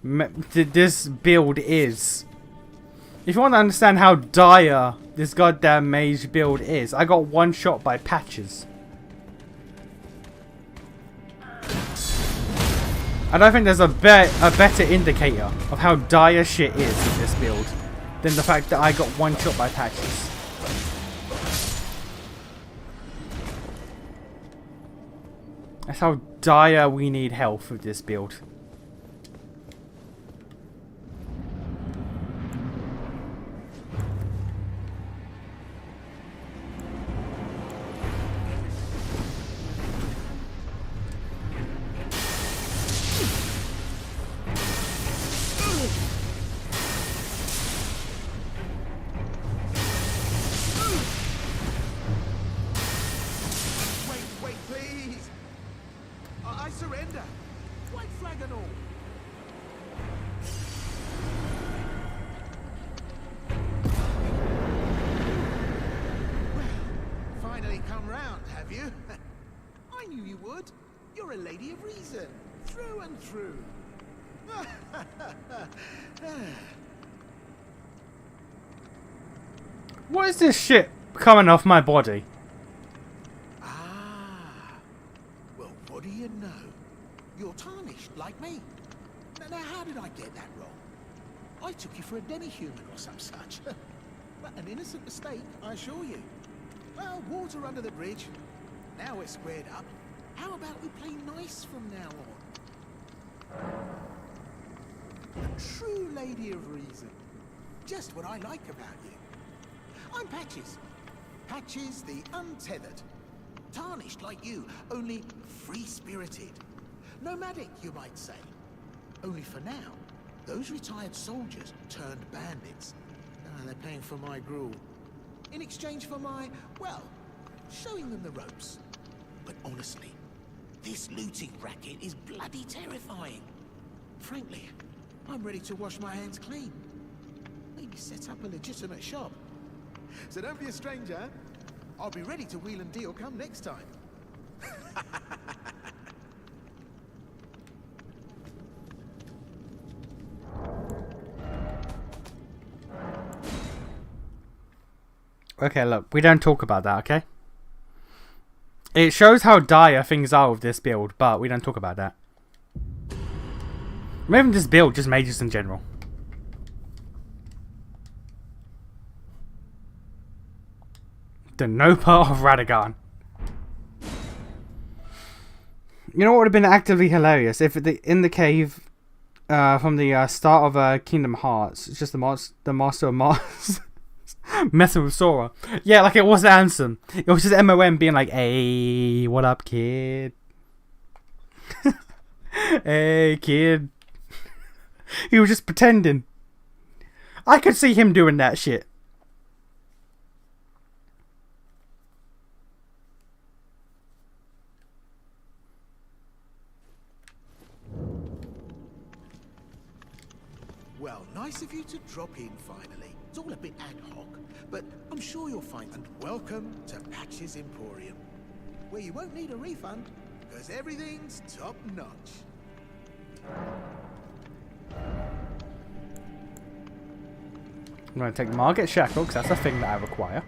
A: this build is, if you want to understand how dire this goddamn mage build is, I got one shot by Patches. I don't think there's a better indicator of how dire shit is with this build than the fact that I got one shot by Patches. That's how dire we need health with this build.
C: Wait, please! I surrender! White flag and all! Well, finally come round, have you? I knew you would. You're a lady of reason, through and through.
A: What is this shit coming off my body?
C: Ah, well, what do you know? You're tarnished, like me. Now, how did I get that wrong? I took you for a demi-human or some such. But an innocent mistake, I assure you. Well, water under the bridge. Now we're squared up. How about we play nice from now on? A true lady of reason. Just what I like about you. I'm Patches. Patches the untethered. Tarnished like you, only free-spirited. Nomadic, you might say. Only for now, those retired soldiers turned bandits. They're paying for my gruel. In exchange for my, well, showing them the ropes. But honestly, this looting racket is bloody terrifying. Frankly, I'm ready to wash my hands clean. Maybe set up a legitimate shop. So don't be a stranger. I'll be ready to wheel and deal come next time.
A: Okay, look, we don't talk about that, okay? It shows how dire things are with this build, but we don't talk about that. Not even this build, just mages in general. The Nopa of Radagon. You know what would have been actively hilarious if in the cave from the start of Kingdom Hearts, it's just the Master of Mars messing with Sora. Yeah, like it was Ansem. It was just MOM being like, "Hey, what up, kid? Hey, kid." He was just pretending. I could see him doing that shit.
C: Well, nice of you to drop in finally. It's all a bit ad hoc, but I'm sure you'll find. And welcome to Patches Emporium, where you won't need a refund, because everything's top notch.
A: I'm going to take Margit Shackle, because that's the thing that I require.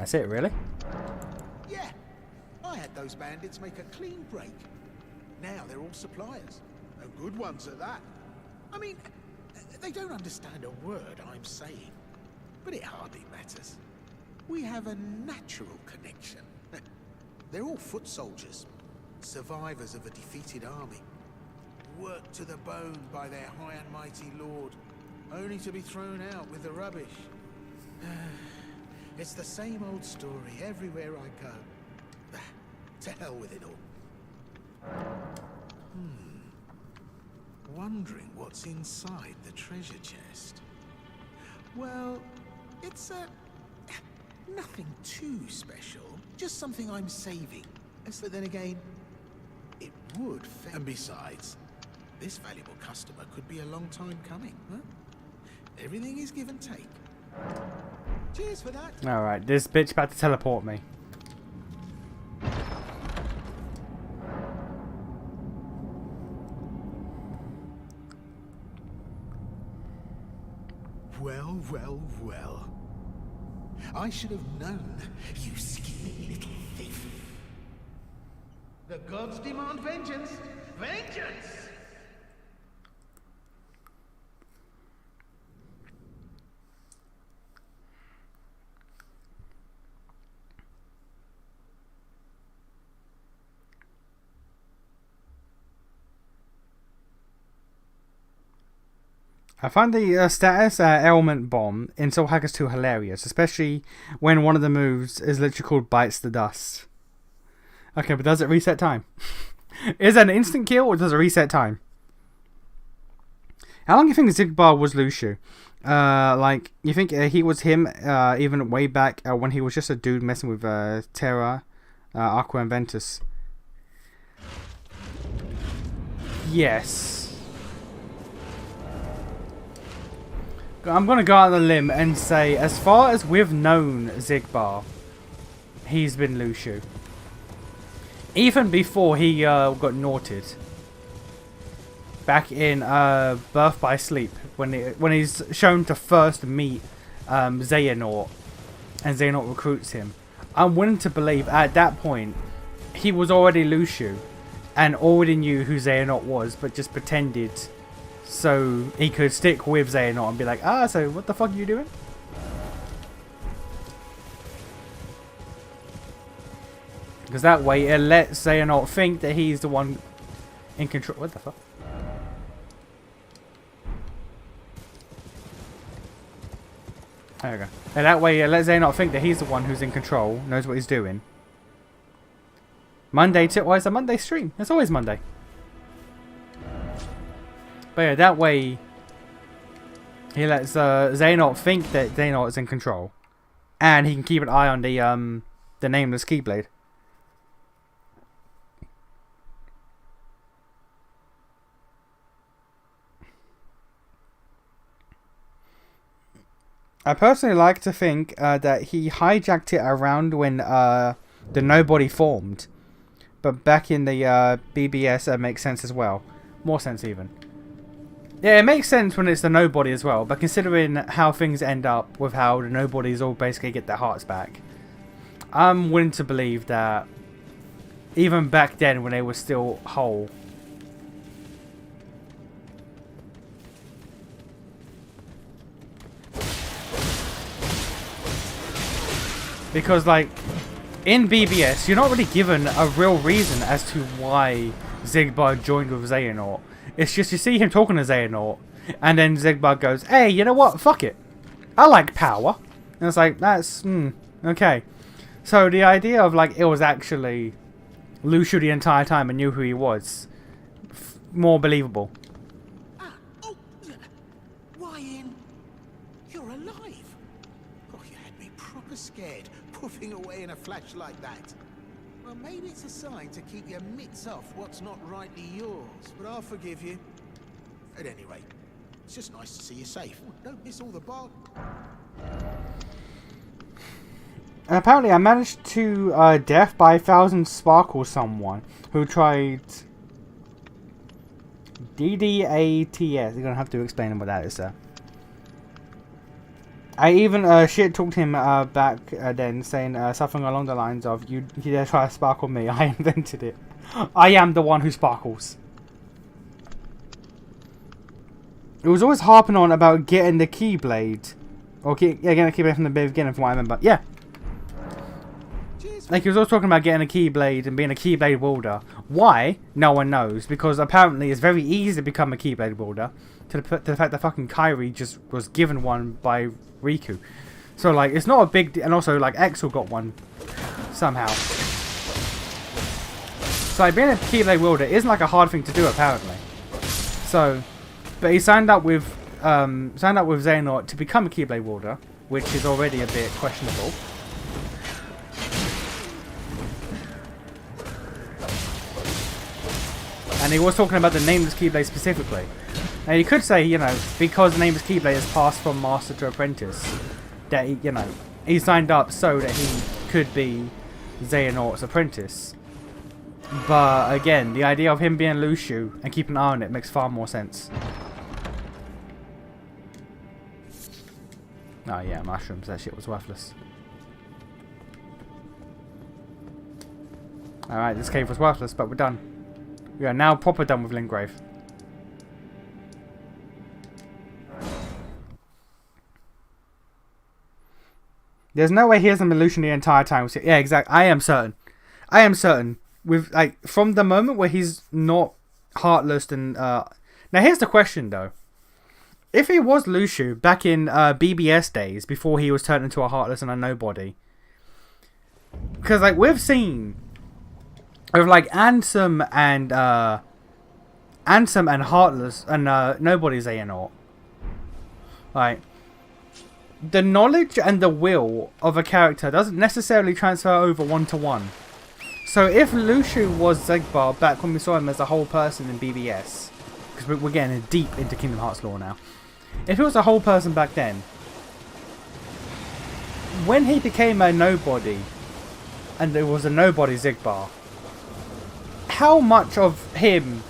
A: That's it, really?
C: Yeah, I had those bandits make a clean break. Now they're all suppliers, and good ones at that. I mean, they don't understand a word I'm saying, but it hardly matters. We have a natural connection. They're all foot soldiers, survivors of a defeated army, worked to the bone by their high and mighty lord, only to be thrown out with the rubbish. It's the same old story everywhere I go. To hell with it all. Wondering what's inside the treasure chest. Well, it's nothing too special, just something I'm saving. So then again, it would and besides, this valuable customer could be a long time coming, huh? Everything is give and take. Cheers for that.
A: Alright, this bitch about to teleport me.
C: Well, well, well. I should have known, you skinny little thief. The gods demand vengeance. Vengeance!
A: I find the status ailment bomb in Soul Hackers 2 hilarious, especially when one of the moves is literally called Bites the Dust. Okay, but does it reset time? Is that an instant kill or does it reset time? How long do you think Zigbar was Lucio? Like, you think he was him even way back when he was just a dude messing with Terra, Aqua, and Ventus? Yes. I'm going to go out on a limb and say, as far as we've known Zigbar, he's been Lucio. Even before he got naughted. Back in Birth by Sleep, when he's shown to first meet Xehanort, and Xehanort recruits him. I'm willing to believe at that point, he was already Lucio, and already knew who Xehanort was, but just pretended so he could stick with Xehanort and be like, so what the fuck are you doing? Because that way it lets Xehanort think that he's the one in control. What the fuck? There we go. And that way it lets Xehanort think that he's the one who's in control, knows what he's doing. Monday too. Why is a Monday stream? It's always Monday. But yeah, that way he lets Xehanort think that Xehanort is in control, and he can keep an eye on the nameless Keyblade. I personally like to think that he hijacked it around when the Nobody formed, but back in the BBS it makes sense as well, more sense even. Yeah, it makes sense when it's the Nobody as well, but considering how things end up with how the Nobodies all basically get their hearts back, I'm willing to believe that even back then when they were still whole, because like in BBS you're not really given a real reason as to why Zigbar joined with Xehanort. It's just you see him talking to Xehanort, and then Zigbar goes, hey, you know what? Fuck it. I like power. And it's like, that's, okay. So the idea of like, it was actually Lucio the entire time and knew who he was, more believable.
C: Ryan, you're alive. Oh, you had me proper scared, puffing away in a flash like that. Well, maybe it's a sign to keep your mitts off what's not rightly yours, but I'll forgive you. At any rate, it's just nice to see you safe. Don't miss all the bar.
A: And apparently I managed to death by 1,000 Sparkle someone who tried DDATS. You're going to have to explain what that is, sir. I even shit talked him back then, saying something along the lines of, "You dare try to sparkle me? I invented it. I am the one who sparkles." It was always harping on about getting the Keyblade, or getting the Keyblade from the beginning, from what I remember. Yeah. Like, he was always talking about getting a Keyblade and being a Keyblade wielder. Why? No one knows. Because apparently it's very easy to become a Keyblade wielder. To the fact that fucking Kairi just was given one by Riku. So, like, it's not a big... And also, like, Exel got one. Somehow. So, like, being a Keyblade wielder isn't, like, a hard thing to do, apparently. So... But he signed up with Xehanort to become a Keyblade wielder. Which is already a bit questionable. And he was talking about the nameless Keyblade specifically. Now you could say, you know, because the nameless Keyblade is passed from master to apprentice, that he, you know, he signed up so that he could be Xehanort's apprentice. But again, the idea of him being Lucio and keeping an eye on it makes far more sense. Oh yeah, mushrooms, that shit was worthless. Alright, this cave was worthless, but we're done. We are now proper done with Lingrave. There's no way he hasn't been Lucian the entire time. Yeah, exactly. I am certain. I am certain. With, like, from the moment where he's not heartless and... Now, here's the question, though. If he was Lucio back in BBS days, before he was turned into a heartless and a nobody... Because, like, we've seen... With, like, Ansem and Heartless and Nobody Xehanort. Like, the knowledge and the will of a character doesn't necessarily transfer over one-to-one. So if Lucio was Xegbar back when we saw him as a whole person in BBS, because we're getting deep into Kingdom Hearts lore now. If he was a whole person back then, when he became a nobody, and there was a nobody Xegbar, how much of him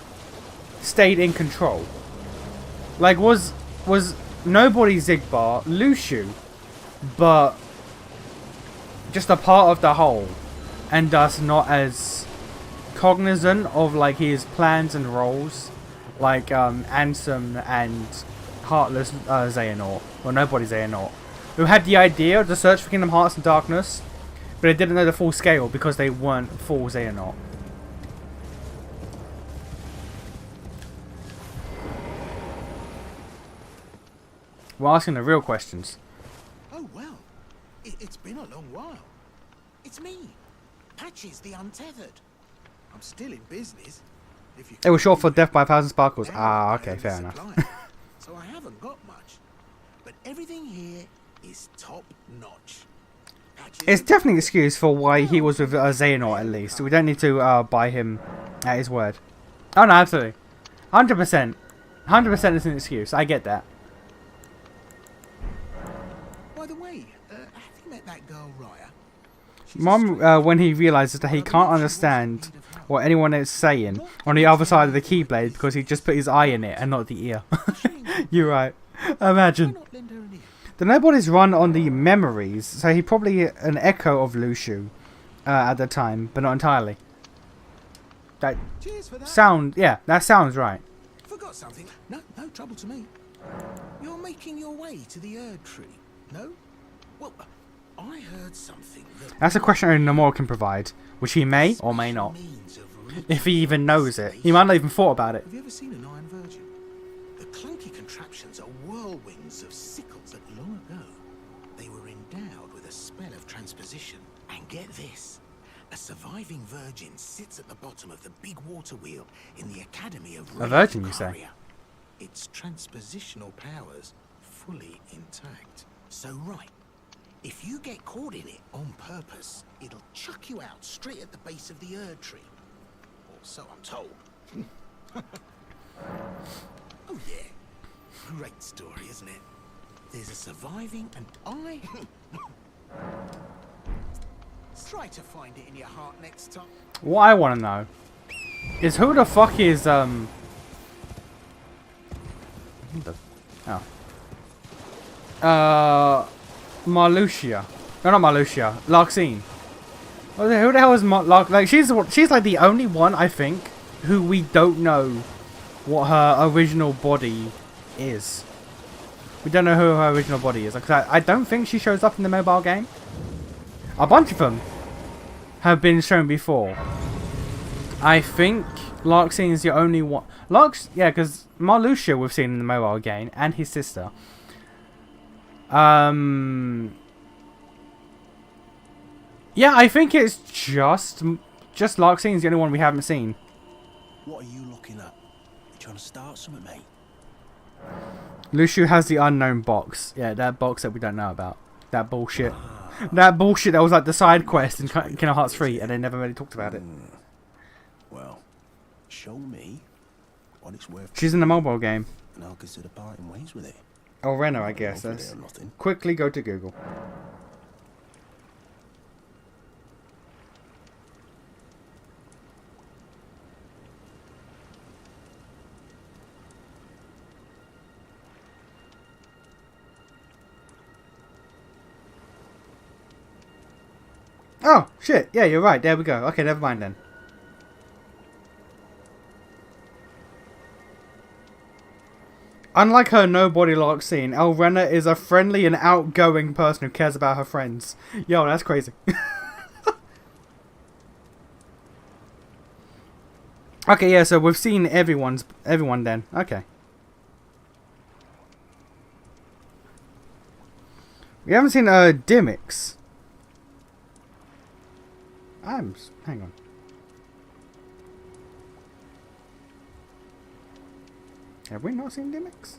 A: stayed in control? Like, was nobody Xegbar Lucio, but just a part of the whole, and thus not as cognizant of, like, his plans and roles, like Ansem and Heartless Xehanort, or Nobody Xehanort, who had the idea to search for Kingdom Hearts in darkness, but they didn't know the full scale because they weren't full Xehanort. We're asking the real questions.
C: Oh, well. It's been a long while. It's me. Patches the Untethered. I'm still in business. If you
A: It was short for Death by 1,000 Sparkles. Ah, okay, fair enough.
C: So I haven't got much. But everything here is top notch.
A: It's definitely an excuse for why he was with Xehanort, at least. We don't need to buy him at his word. Oh, no, absolutely. 100%. 100% is an excuse. I get that.
C: By the way, have you met that girl, Raya?
A: Mom, when he realizes that he can't understand what anyone is saying on the other side of the Keyblade because he just put his eye in it and not the ear. You're right. Imagine. The Nobody's run on the memories, so he probably an echo of Lucio at the time, but not entirely. That sound, yeah, that sounds right.
C: Forgot something. No trouble to me. You're making your way to the Erd Tree. No? Well, I heard something that...
A: That's a question only Nomura can provide, which he may or may not. If he even knows it. He might not even thought about it.
C: Have you ever seen an Iron Virgin? The clunky contraptions are whirlwinds of sickles that long ago they were endowed with a spell of transposition. And get this, a surviving virgin sits at the bottom of the big water wheel in the Academy of...
A: A virgin, you say?
C: Its transpositional powers fully intact. So right, if you get caught in it on purpose, it'll chuck you out straight at the base of the Erd Tree. Or so I'm told. Oh yeah, great story, isn't it? There's a surviving and I... Try to find it in your heart next time.
A: What I want to know is who the fuck is, Marluxia. No, not Marluxia. Larxene. Who the hell is like she's like the only one I think who we don't know what her original body is. We don't know who her original body is. Like, I don't think she shows up in the mobile game. A bunch of them have been shown before. I think Larxene is the only one. Yeah, because Marluxia we've seen in the mobile game, and his sister. Yeah, I think it's just Larxene is the only one we haven't seen.
D: What are you looking at? You trying to start something, mate?
A: Lucio has the unknown box. Yeah, that box that we don't know about. That bullshit. That bullshit that was like the side quest in Kingdom Hearts 3, and they never really talked about it.
D: Well, show me what it's worth.
A: She's in the mobile game.
D: And I'll consider parting ways with it.
A: Oh, Renner, I guess. Quickly go to Google. Oh, shit. Yeah, you're right. There we go. Okay, never mind then. Unlike her nobody Larxene, Elrena is a friendly and outgoing person who cares about her friends. Yo, that's crazy. Okay, yeah, so we've seen everyone then. Okay. We haven't seen Dimmix. Hang on. Have we not seen Dimmix?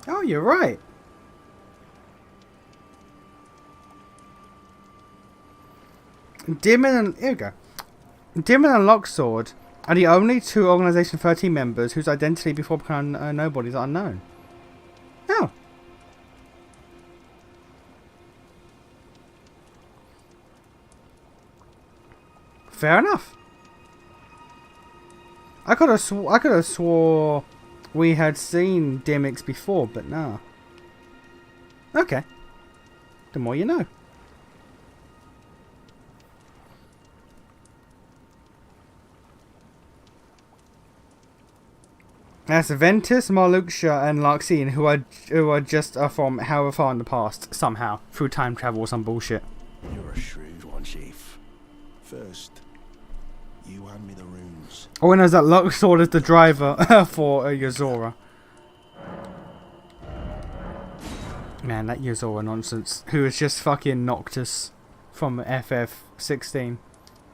A: Oh, you're right. Here we go. Dimon and Locksword are the only two Organization 13 members whose identity before becoming nobodies are unknown. Oh. Fair enough. I could have swore we had seen Dimmix before, but no. Okay. The more you know. That's Ventus, Marluxia, and Larxene, who are just from however far in the past, somehow, through time travel or some bullshit.
D: You're a shrewd one, Chief. First, you hand me the runes.
A: All I know is that Locksword is the driver for Yozora. Man, that Yozora nonsense. Who is just fucking Noctis from FF16.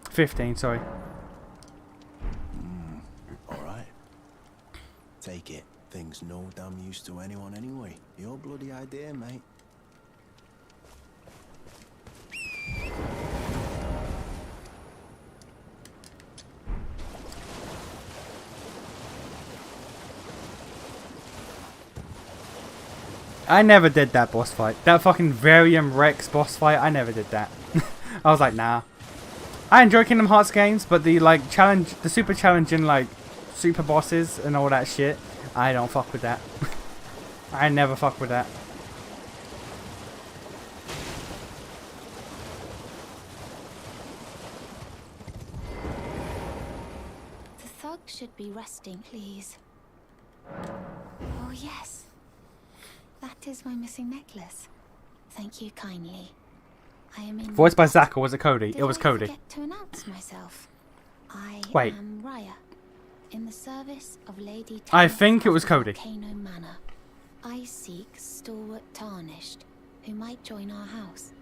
A: 15, sorry.
D: Alright. Take it. Thing's no damn use to anyone anyway. Your bloody idea, mate.
A: I never did that boss fight. That fucking Varium Rex boss fight, I never did that. I was like, nah. I enjoy Kingdom Hearts games, but the like challenge, the super challenging like super bosses and all that shit, I don't fuck with that. I never fuck with that.
B: The thug should be resting, please. Oh, yes. That is my missing necklace. Thank you kindly. I am in.
A: Voiced by Zach, or was it Cody? It was Cody.
B: Forget to announce myself. I
A: Wait.
B: am Raya, in the service of Lady.
A: I think it was Cody.
B: Volcano Manor. I seek stalwart tarnished, who might join our house.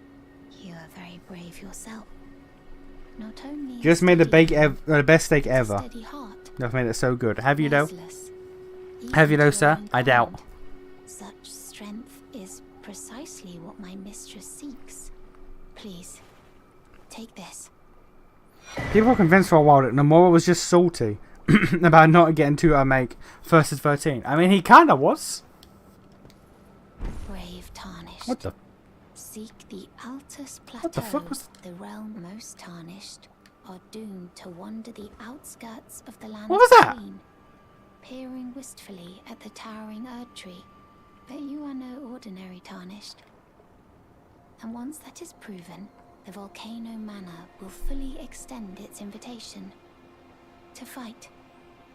B: You are very brave yourself. Not only
A: Just made the best steak
B: a
A: ever.
B: steady heart.
A: They've made it so good. Have you though?
B: Merciless,
A: Have you
B: even
A: though,
B: to
A: sir?
B: her own
A: I doubt.
B: kind. Such strength is precisely what my mistress seeks. Please, take this.
A: People were convinced for a while that Nomura was just salty about not getting to make first as 13. I mean, he kind of was.
B: Brave Tarnished.
A: What the?
B: Seek the Altus Plateau.
A: What the fuck was?
B: The realm most tarnished are doomed to wander the outskirts of the land
A: What was that?
B: between, peering wistfully at the towering Erd tree. But you are no ordinary Tarnished. And once that is proven, the Volcano Manor will fully extend its invitation to fight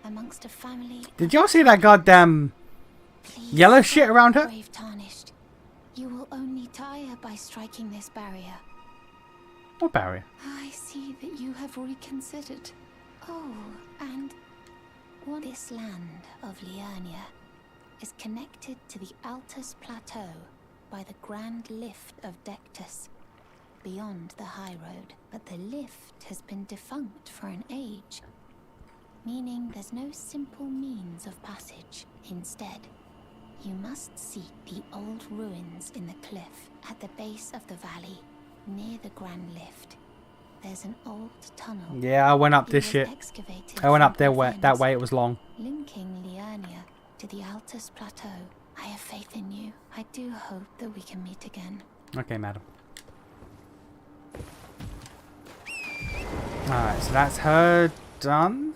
B: amongst a family.
A: Did y'all see that goddamn
B: Please
A: yellow shit around her?
B: brave Tarnished. You will only tire by striking this barrier.
A: What barrier?
B: I see that you have reconsidered. Oh, and this land of Liurnia is connected to the Altus Plateau by the Grand Lift of Dectus, beyond the high road. But the lift has been defunct for an age, meaning there's no simple means of passage. Instead, you must seek the old ruins in the cliff at the base of the valley, near the Grand Lift. There's an old tunnel.
A: Yeah, I went up this shit. I went up there that way. It was long.
B: Linking Liurnia to the Altus Plateau. I have faith in you. I do hope that we can meet again.
A: Okay, madam. Alright, so that's her done.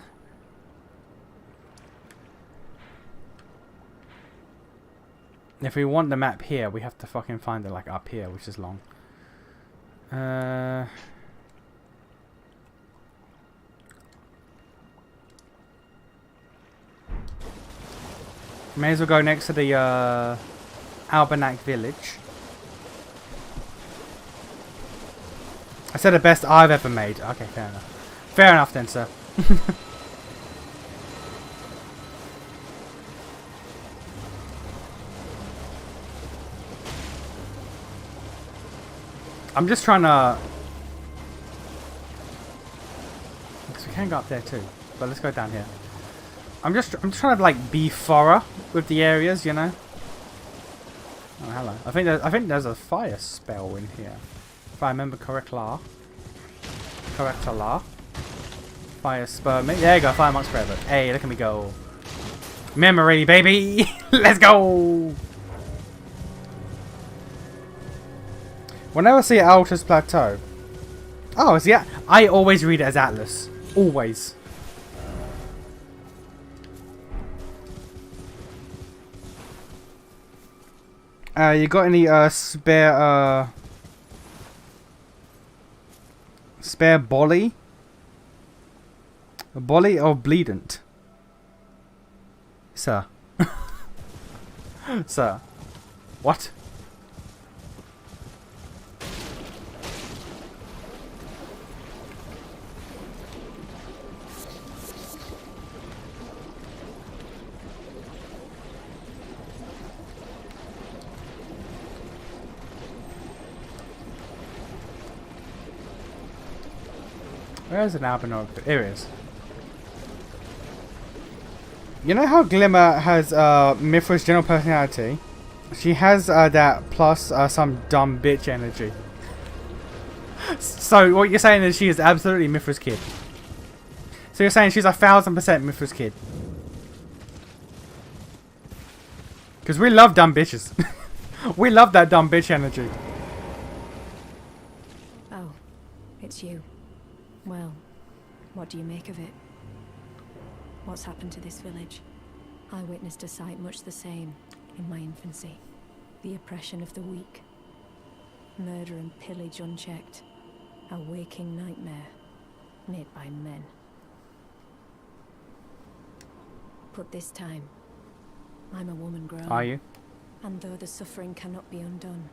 A: If we want the map here, we have to fucking find it like up here, which is long. May as well go next to the Albernac village. I said the best I've ever made. Okay, fair enough. Fair enough then, sir. I'm just trying to... Because we can go up there too. But let's go down here. I'm just trying to like be thorough with the areas, you know. Oh, hello. I think there's a fire spell in here, if I remember correctly. Fire spur me. There you go. Fire monks forever. Hey, look at me go. Memory, baby. Let's go. Whenever I see Altus Plateau. Oh, it's yeah. I always read it as Atlas. Always. You got any spare bolly? Bolly or bleedant? Sir. Sir. What? Where's an albino? Here it is. You know how Glimmer has Mithra's general personality? She has that plus some dumb bitch energy. So what you're saying is she is absolutely Mithra's kid. So you're saying she's 1000% Mithra's kid. Because we love dumb bitches. We love that dumb bitch energy.
E: Oh, it's you. Well, what do you make of it? What's happened to this village? I witnessed a sight much the same in my infancy. The oppression of the weak. Murder and pillage unchecked. A waking nightmare, made by men. But this time, I'm a woman grown.
A: Are you?
E: And though the suffering cannot be undone,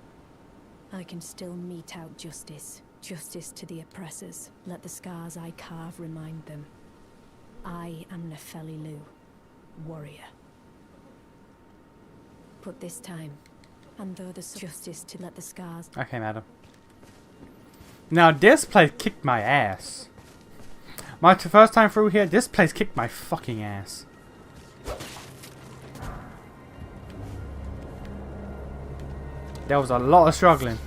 E: I can still mete out justice. Justice to the oppressors. Let the scars I carve remind them. I am Nefeli Lu, warrior. But this time, and though the justice to let the scars...
A: Okay, madam. Now this place kicked my ass. My first time through here, this place kicked my fucking ass. There was a lot of struggling.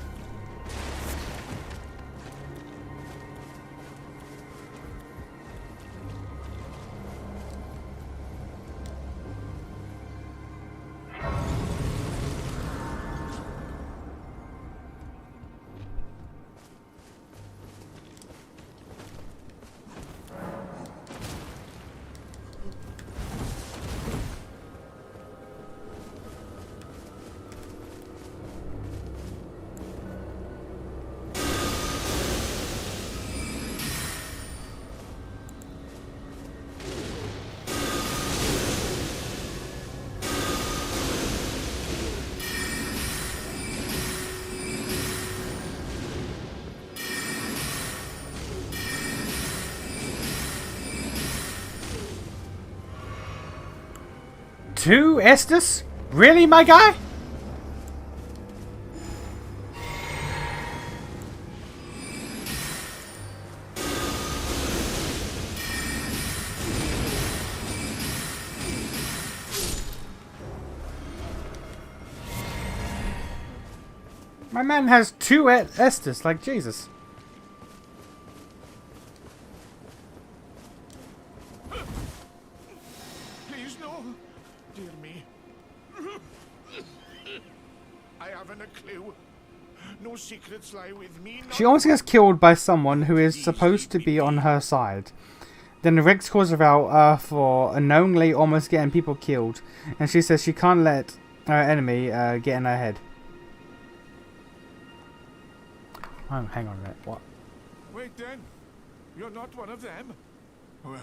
A: Two Estus? Really, my guy? My man has two Estus, like Jesus.
C: Please, no. Dear me. I haven't a clue. No secrets lie with me.
A: She almost gets killed by someone who is supposed to be on her side. Then Rex calls her out for unknowingly almost getting people killed. And she says she can't let her enemy get in her head. Oh, hang on a minute. What?
C: Wait then. You're not one of them. Well,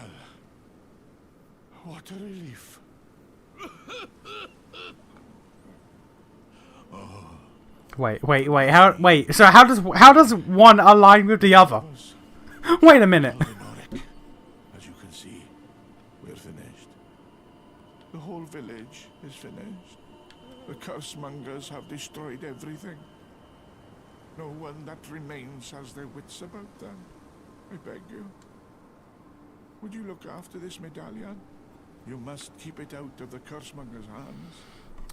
C: what a relief.
A: Wait. So how does one align with the other? Wait a minute.
C: As you can see, we're finished. The whole village is finished. The cursemongers have destroyed everything. No one that remains has their wits about them. I beg you. Would you look after this medallion? You must keep it out of the cursemongers' hands.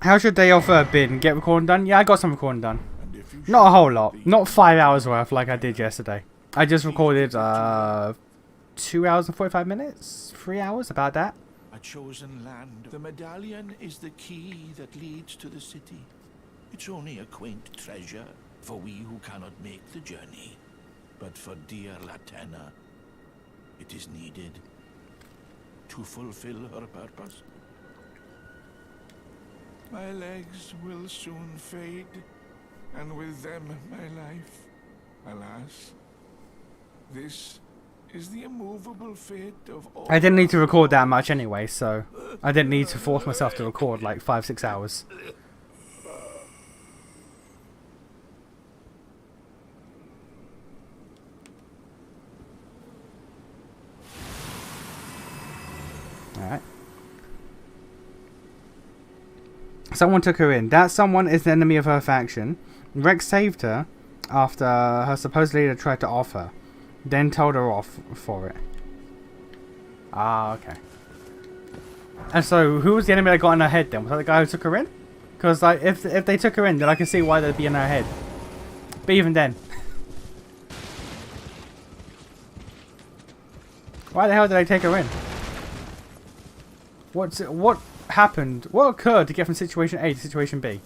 A: How's your day off been? Get recording done? Yeah, I got some recording done.
C: And if you
A: Not a whole
C: should
A: lot.
C: leave
A: Not 5 hours worth like I did yesterday. I just recorded 2 hours and 45 minutes? 3 hours? About that.
C: a chosen land. The medallion is the key that leads to the city. It's only a quaint treasure for we who cannot make the journey. But for dear Latenna, it is needed to fulfill her purpose. My legs will soon fade, and with them my life. Alas, this is the immovable fate of all.
A: I didn't need to record that much anyway, so I didn't need to force myself to record like 5-6 hours. Alright. Someone took her in. That someone is an enemy of her faction. Rex saved her after her supposed leader tried to off her, then told her off for it. Ah, okay. And so, who was the enemy that got in her head then? Was that the guy who took her in? Because like, if they took her in, then I can see why they'd be in her head. But even then, why the hell did they take her in? What happened? What occurred to get from situation A to situation B?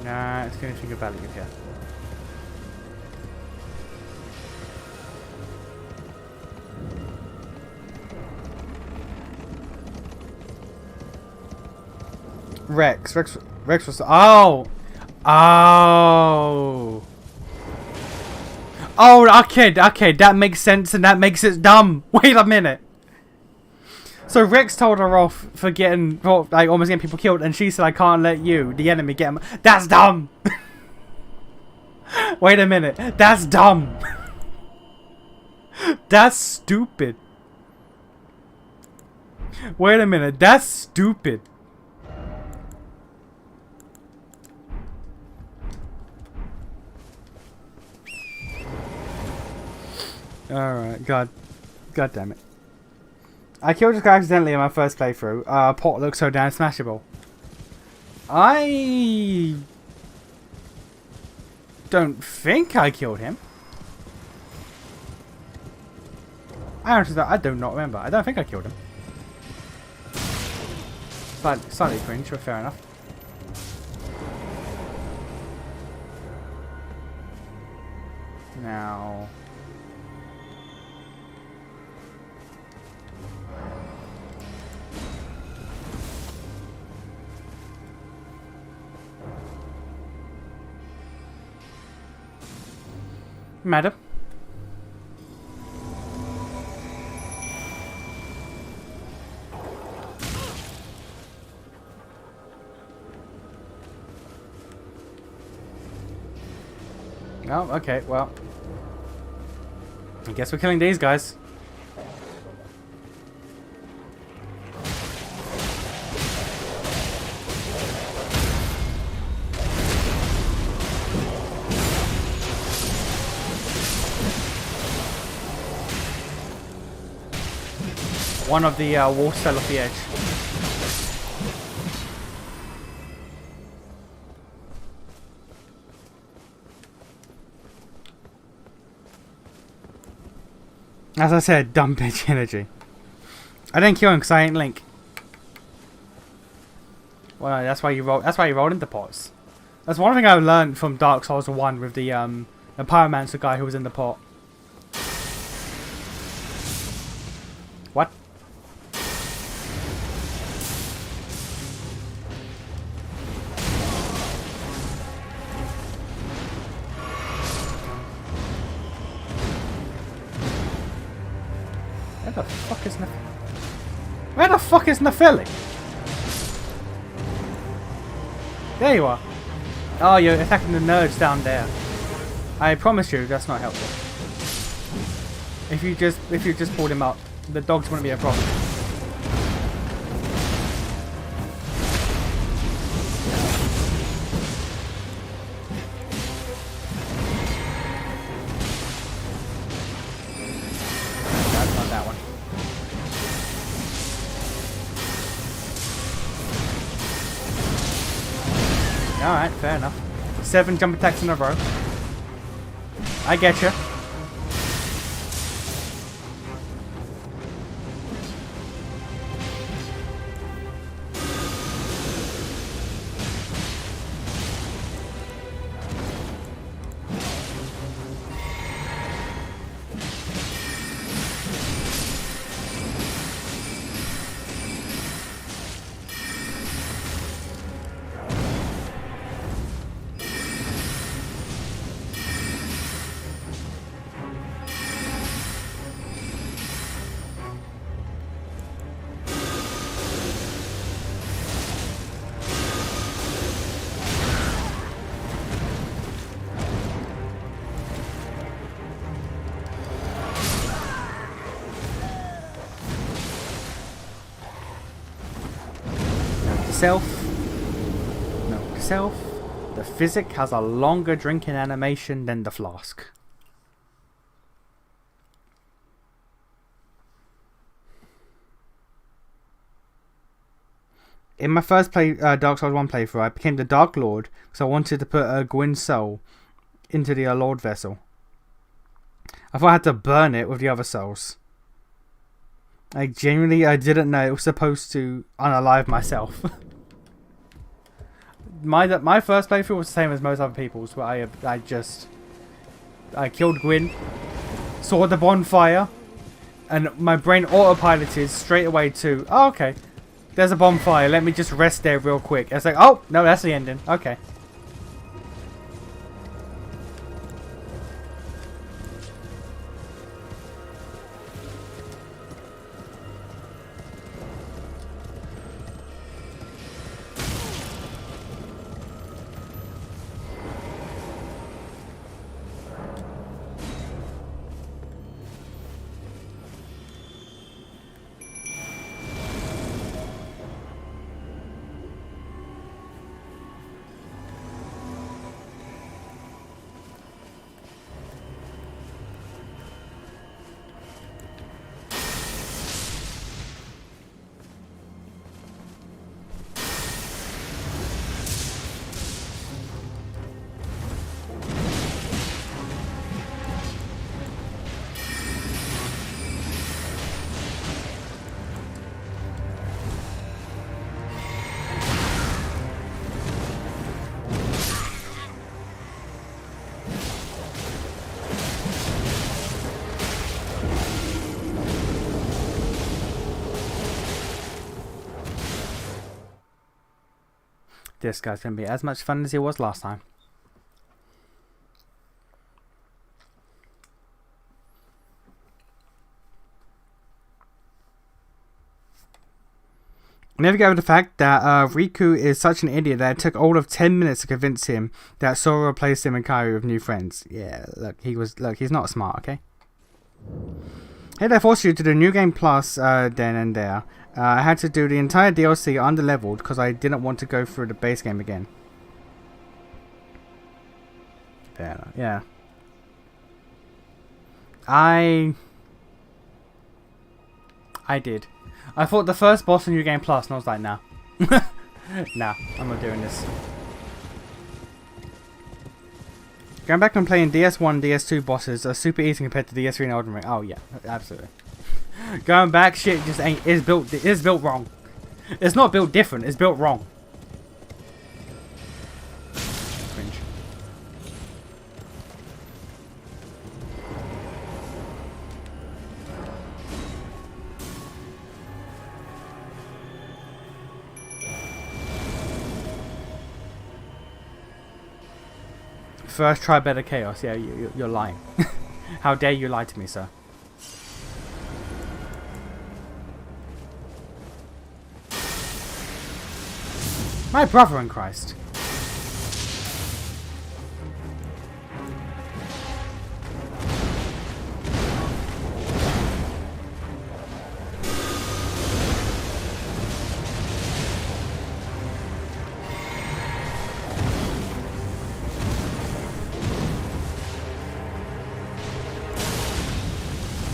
A: Nah, it's going to think about it here. Rex was... Oh! Oh, okay, that makes sense and that makes it dumb. Wait a minute. So Rex told her off for getting, like, almost getting people killed, and she said, I can't let you, the enemy, get him. That's dumb! Wait a minute. That's dumb. That's stupid. Wait a minute. That's stupid. Alright, God damn it. I killed this guy accidentally in my first playthrough. Pot looks so damn smashable. I don't think I killed him. I do not remember. I don't think I killed him. Slightly cringe, but fair enough. Now... Madam? Oh, okay, well. I guess we're killing these guys. One of the wolves fell off the edge. As I said, dumb bitch energy. I didn't kill him because I ain't Link. Well, that's why you roll. That's why you rolled into pots. That's one thing I learned from Dark Souls 1 with the pyromancer guy who was in the pot. What? Where the fuck is Nephili? There you are. Oh, you're attacking the nerds down there. I promise you, that's not helpful. If you just pulled him up, the dogs wouldn't be a problem. That's not that one. Alright, fair enough. 7 jump attacks in a row. I get you. The physic has a longer drinking animation than the flask. In my first Dark Souls 1 playthrough, I became the Dark Lord because I wanted to put Gwyn's soul into the Lord vessel. I thought I had to burn it with the other souls. I didn't know it was supposed to unalive myself. My first playthrough was the same as most other people's, but I killed Gwyn, saw the bonfire, and my brain autopiloted straight away to, oh, okay, there's a bonfire, let me just rest there real quick. It's like, oh, no, that's the ending. Okay. This guy's gonna be as much fun as he was last time. Never get over the fact that Riku is such an idiot that it took all of 10 minutes to convince him that Sora replaced him and Kairi with new friends. Yeah, look, he's not smart, okay? Hey, they forced you to do New Game Plus then and there. I had to do the entire DLC under-leveled because I didn't want to go through the base game again. Yeah. I did. I thought the first boss in New Game Plus, and I was like, nah. Nah, I'm not doing this. Going back and playing DS1, DS2 bosses are super easy compared to DS3 and Elden Ring. Oh yeah, absolutely. Going back, shit just ain't is built wrong. It's not built different, it's built wrong. Cringe. First try better chaos. Yeah, you're lying. How dare you lie to me, sir? My brother in Christ.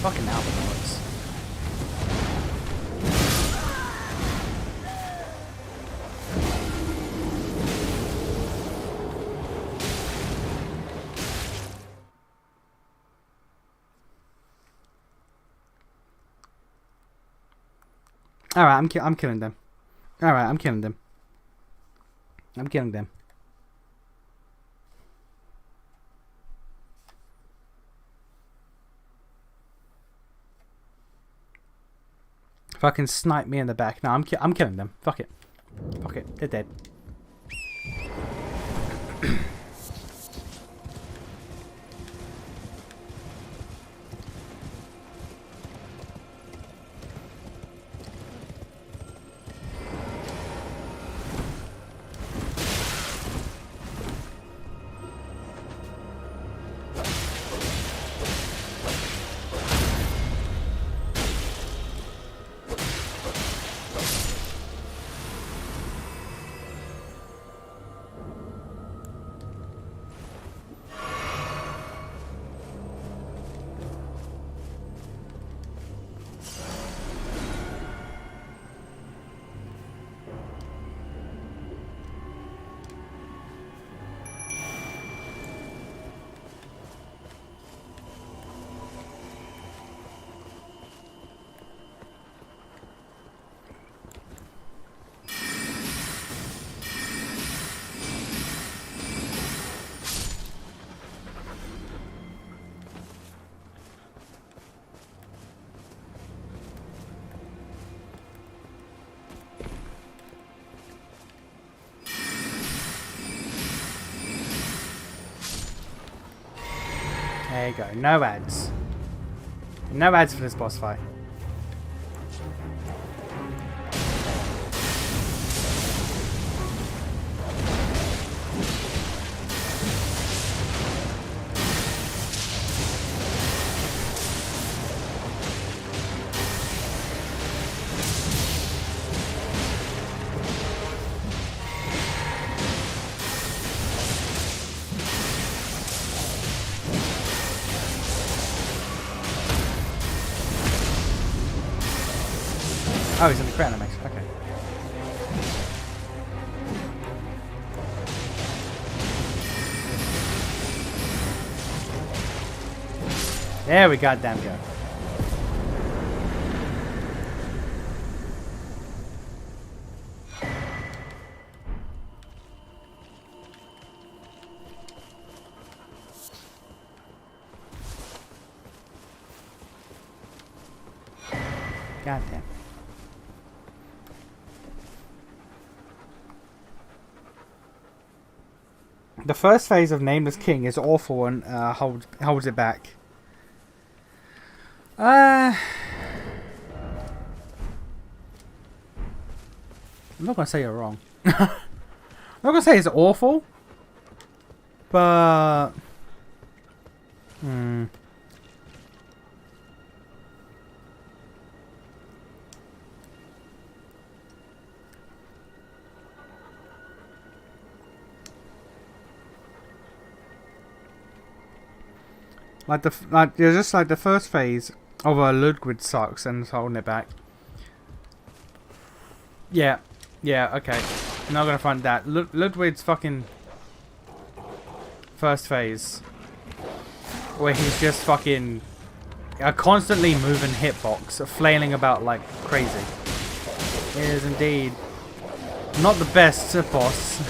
A: Fucking albatross. Alright, I'm killing them. Alright, I'm killing them. I'm killing them. Fucking snipe me in the back. No, I'm killing them. Fuck it. Fuck it. They're dead. There you go. No ads. No ads for this boss fight. Oh, he's in the crit animation. Okay. There we goddamn go. Goddamn. The first phase of Nameless King is awful and holds it back. I'm not gonna say you're wrong. I'm not gonna say it's awful, but you're just like the first phase of Ludwig sucks and it's holding it back. Yeah, okay. I'm not gonna find that. Ludwig's fucking first phase, where he's just fucking a constantly moving hitbox, flailing about like crazy, is indeed not the best boss.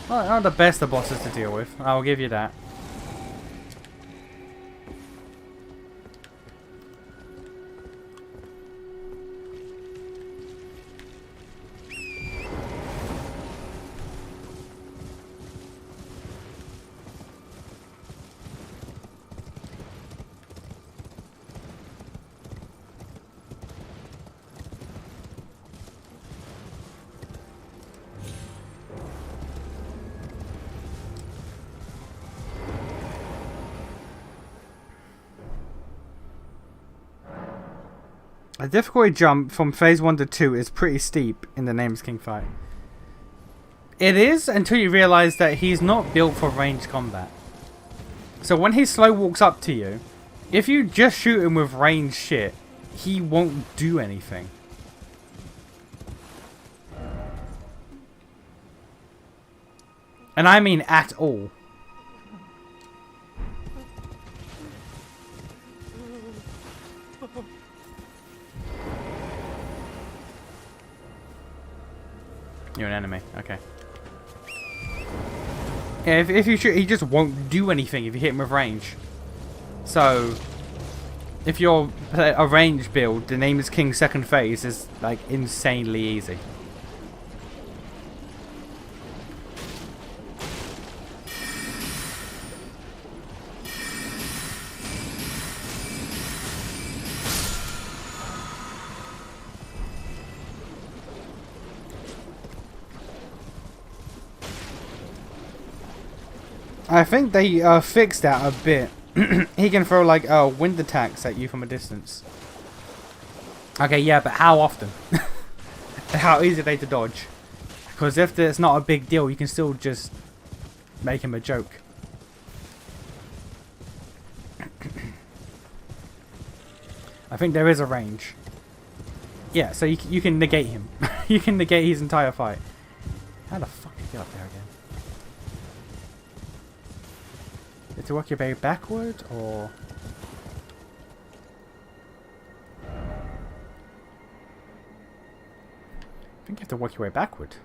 A: Well, not the best of bosses to deal with, I'll give you that. The difficulty jump from phase 1 to 2 is pretty steep in the Nameless King fight. It is until you realise that he's not built for ranged combat. So when he slow walks up to you, if you just shoot him with ranged shit, he won't do anything. And I mean at all. You're an enemy, okay. Yeah, if you shoot, he just won't do anything if you hit him with range. So, if you're a range build, the Nameless King second phase is like insanely easy. I think they fixed that a bit. He can throw like wind attacks at you from a distance. Okay, yeah, but how often? How easy are they to dodge? Because if it's not a big deal, you can still just make him a joke. I think there is a range. Yeah, so you can negate him. You can negate his entire fight. How the fuck did you get up there again? Did you work your way backward, or...? I think you have to work your way backward.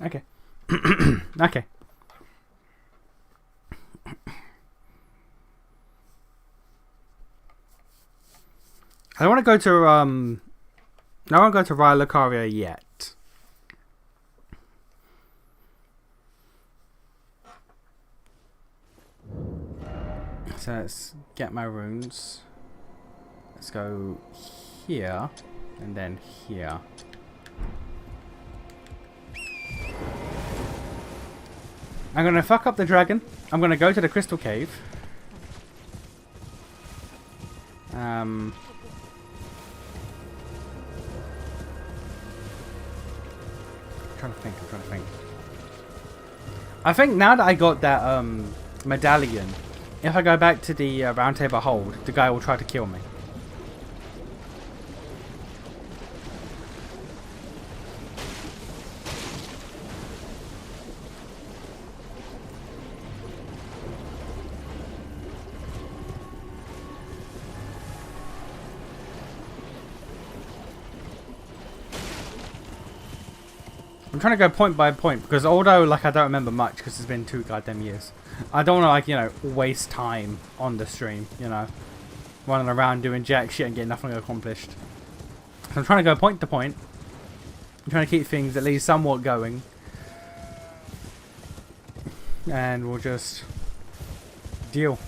A: Okay. Okay. I don't want to go to I don't want to go to Raya Lucaria yet. So let's get my runes. Let's go here and then here. I'm gonna fuck up the dragon. I'm gonna go to the crystal cave. I'm trying to think. I think now that I got that medallion, if I go back to the round table hold, the guy will try to kill me. trying to go point by point because although like I don't remember much because it's been 2 goddamn years, I don't want to like, you know, waste time on the stream, you know, running around doing jack shit and getting nothing accomplished. So I'm trying to go point to point. I'm trying to keep things at least somewhat going, and we'll just deal.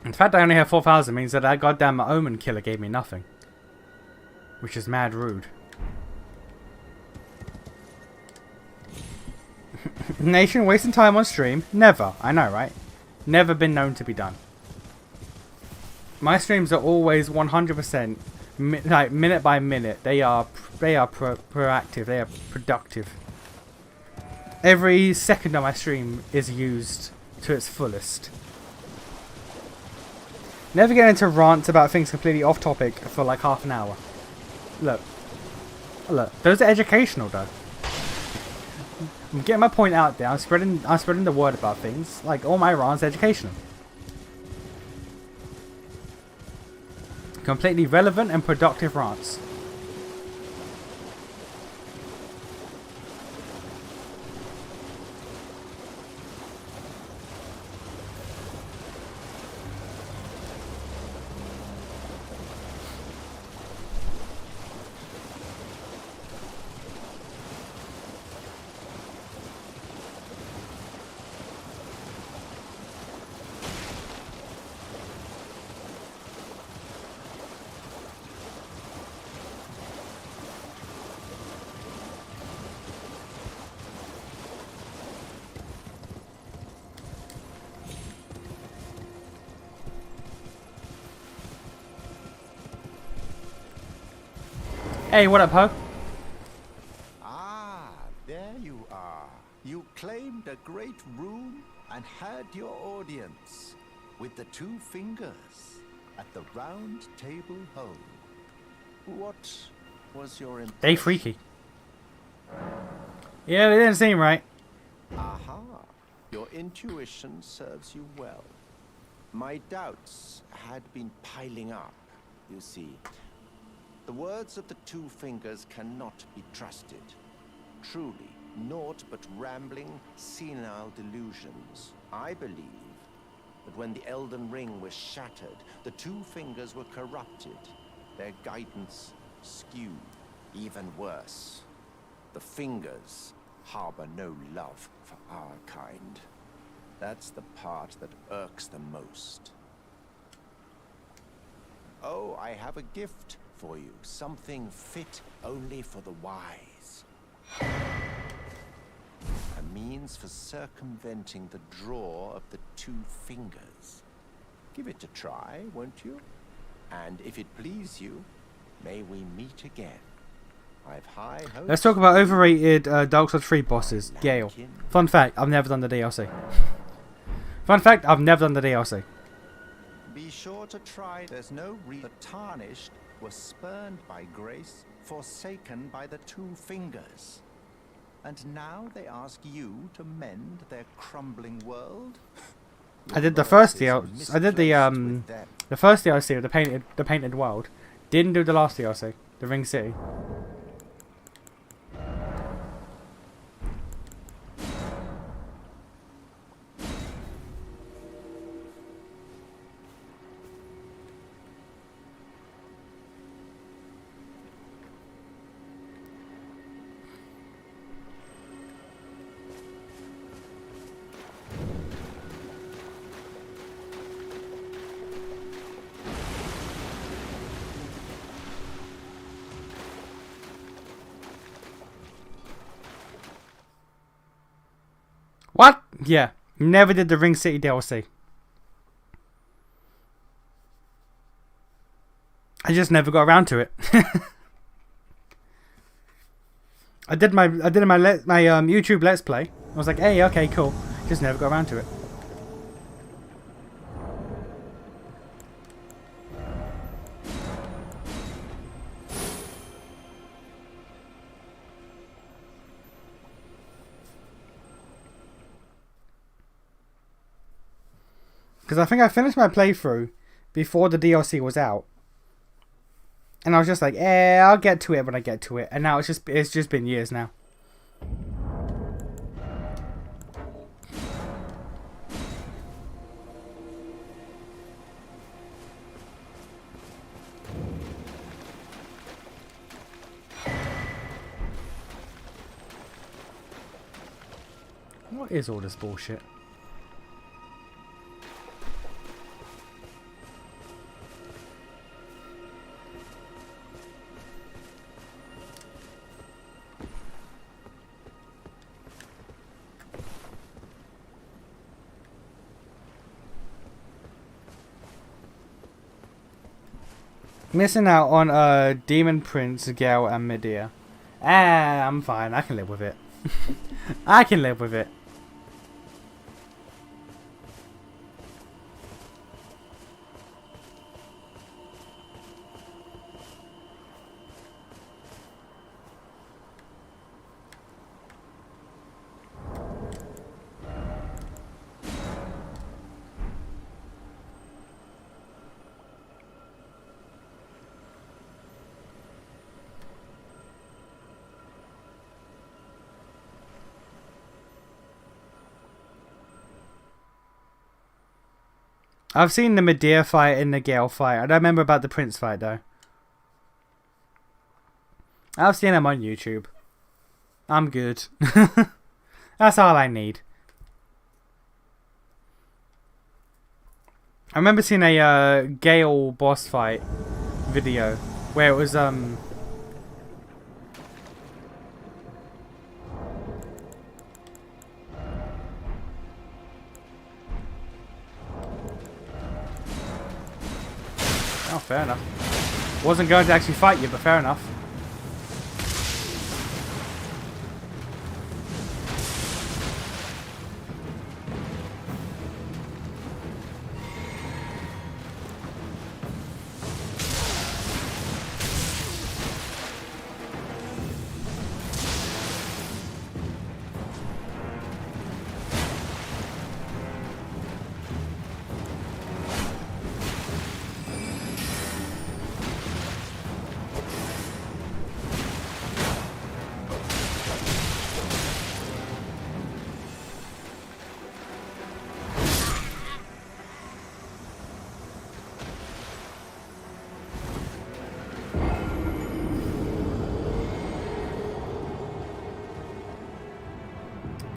A: The fact I only have 4,000 means that that goddamn Omen killer gave me nothing. Which is mad rude. Nation wasting time on stream? Never. I know, right? Never been known to be done. My streams are always 100% like minute by minute. They are proactive. They are productive. Every second of my stream is used to its fullest. Never get into rants about things completely off topic for like half an hour. Look, those are educational though. I'm getting my point out there. I'm spreading the word about things. Like all my rants are educational. Completely relevant and productive rants. Hey, what up, Ho?
D: Ah, there you are. You claimed a great room and had your audience with the 2 fingers at the round table home. What was your impression?
A: They freaky. Yeah, they didn't seem right.
D: Aha, your intuition serves you well. My doubts had been piling up, you see. The words of the 2 fingers cannot be trusted. Truly, naught but rambling, senile delusions. I believe that when the Elden Ring was shattered, the 2 fingers were corrupted, their guidance skewed. Even worse, the fingers harbor no love for our kind. That's the part that irks them most. Oh, I have a gift for you, something fit only for the wise. A means for circumventing the draw of the 2 fingers. Give it a try, won't you? And if it please you, may we meet again. I've high hopes.
A: Let's talk about overrated Dark Souls 3 bosses. Gale. Fun fact, I've never done the DLC. Fun fact, I've never done the DLC.
D: Be sure to try. There's no reason. The tarnished were spurned by grace, forsaken by the 2 fingers. And now they ask you to mend their crumbling world?
A: I did the first DLC. I did the first DLC of the painted world. Didn't do the last DLC, the Ring City. What? Yeah. Never did the Ring City DLC. I just never got around to it. I did my YouTube Let's Play. I was like, hey, okay, cool. Just never got around to it. Because I think I finished my playthrough before the DLC was out. And I was just like, I'll get to it when I get to it. And now it's just been years now. What is all this bullshit? Missing out on Demon Prince, Gale, and Medea. I'm fine. I can live with it. I can live with it. I've seen the Medea fight and the Gale fight. I don't remember about the Prince fight though. I've seen them on YouTube. I'm good. That's all I need. I remember seeing a Gale boss fight video where it was oh, fair enough. Wasn't going to actually fight you, but fair enough.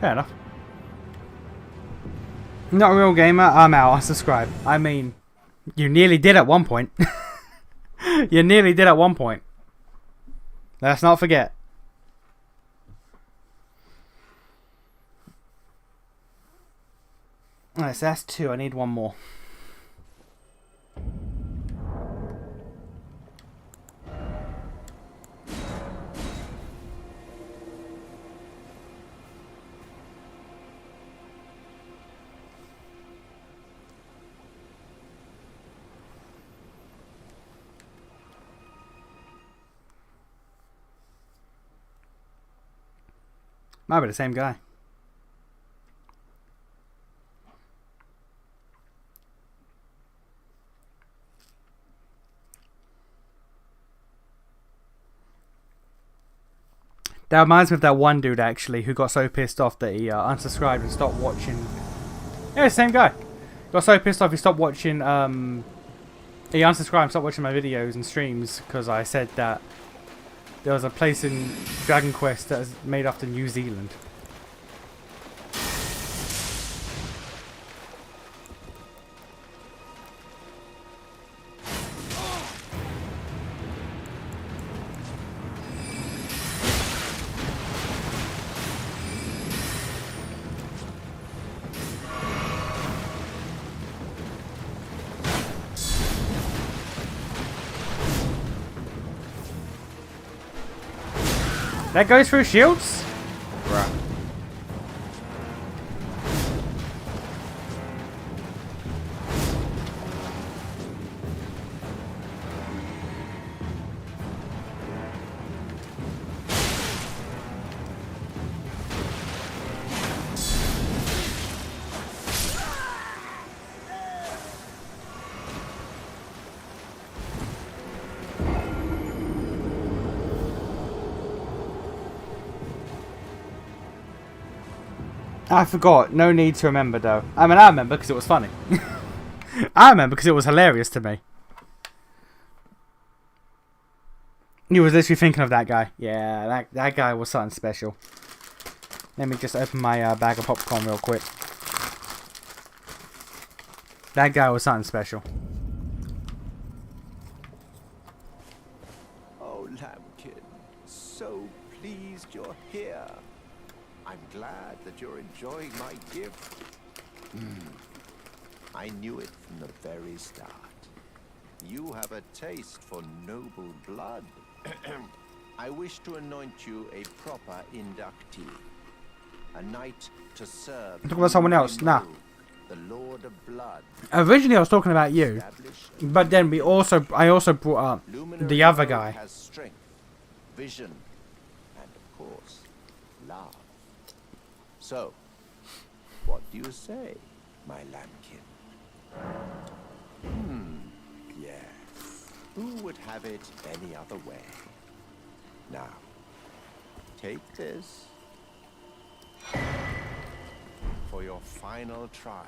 A: Fair enough. Not a real gamer, I'm out, I subscribe. I mean, you nearly did at one point. You nearly did at one point. Let's not forget. Alright, so that's 2, I need one more. Might be the same guy. That reminds me of that one dude actually who got so pissed off that he unsubscribed and stopped watching. Yeah, same guy. Got so pissed off he stopped watching. He unsubscribed and stopped watching my videos and streams because I said that there was a place in Dragon Quest that is made after New Zealand. That goes through shields? Bruh. I forgot. No need to remember though. I mean, I remember because it was funny. I remember because it was hilarious to me. You was literally thinking of that guy. Yeah, that guy was something special. Let me just open my bag of popcorn real quick. That guy was something special.
D: Oh, Lambkin, so pleased you're here. I'm glad that you're enjoying my gift. I knew it from the very start. You have a taste for noble blood. I wish to anoint you a proper inductee. A knight to serve.
A: Talk about someone else. Nah.
D: The Lord of Blood.
A: Originally, I was talking about you, but then I also brought up the other guy.
D: Has strength, vision, and of course, love. So, what do you say, my lambkin? Yes. Who would have it any other way? Now, take this for your final trial.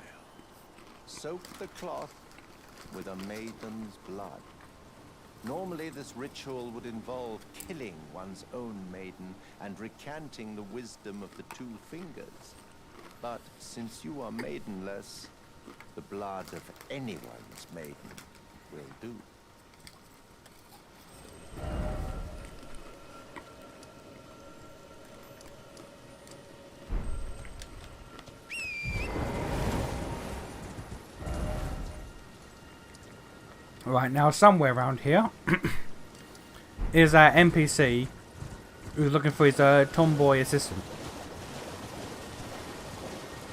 D: Soak the cloth with a maiden's blood. Normally, this ritual would involve killing one's own maiden and recanting the wisdom of the two fingers. But since you are maidenless, the blood of anyone's maiden will do.
A: Right, now somewhere around here is our NPC who's looking for his tomboy assistant.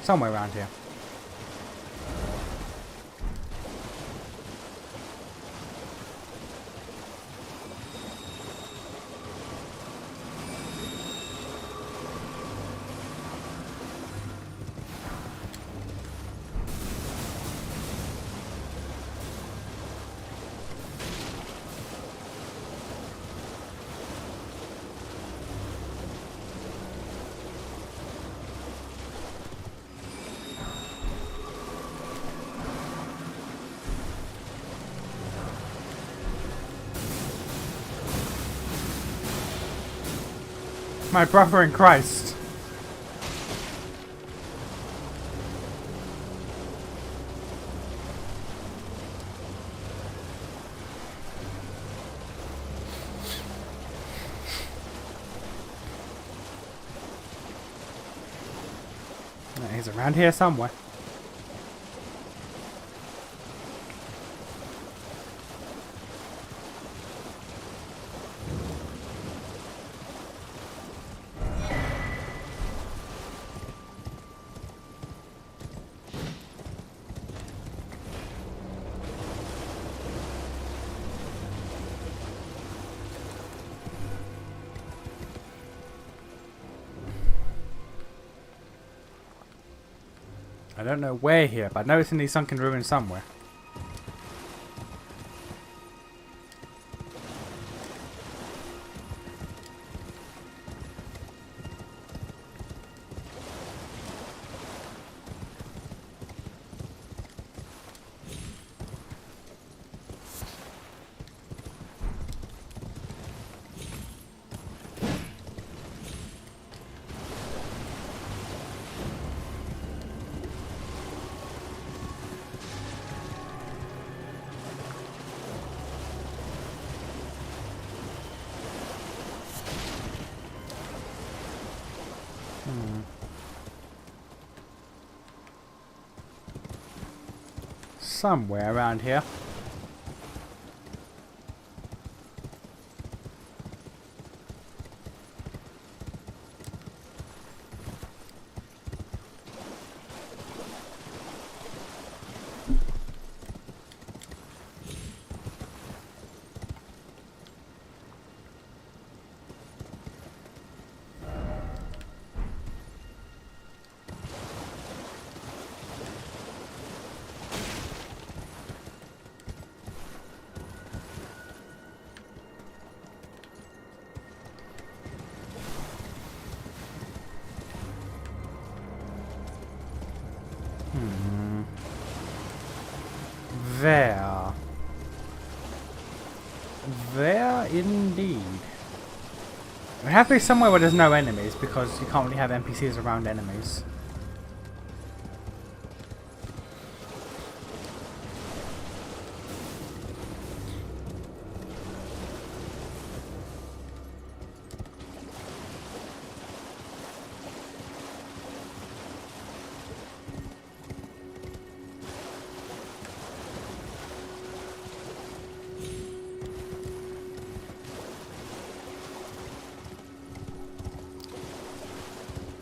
A: Somewhere around here. My brother in Christ. He's around here somewhere. I don't know where here, but I know it's in these sunken ruins somewhere. Somewhere around here. There. There indeed. It would have to be somewhere where there's no enemies because you can't really have NPCs around enemies.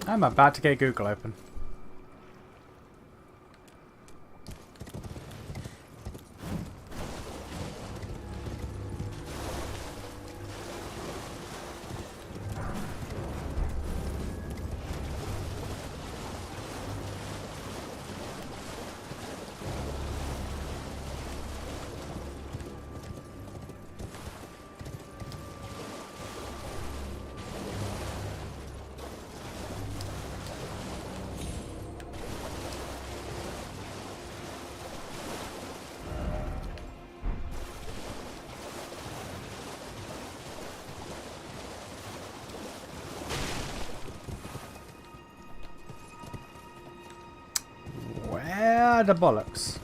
A: I'm about to get Google open. Where the bollocks?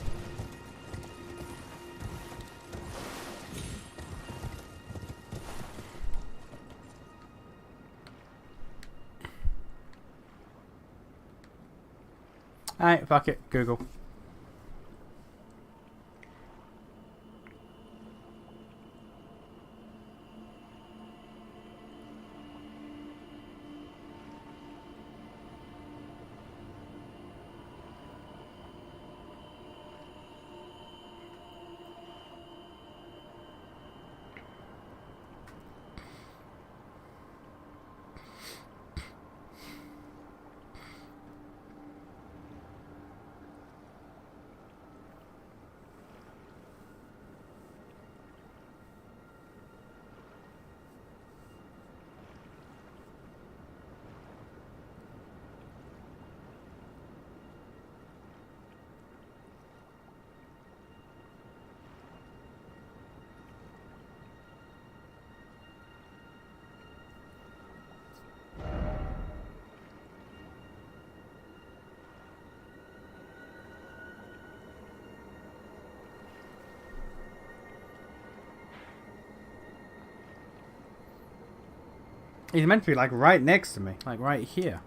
A: Alright, fuck it, Google. He's meant to be like right next to me, like right here.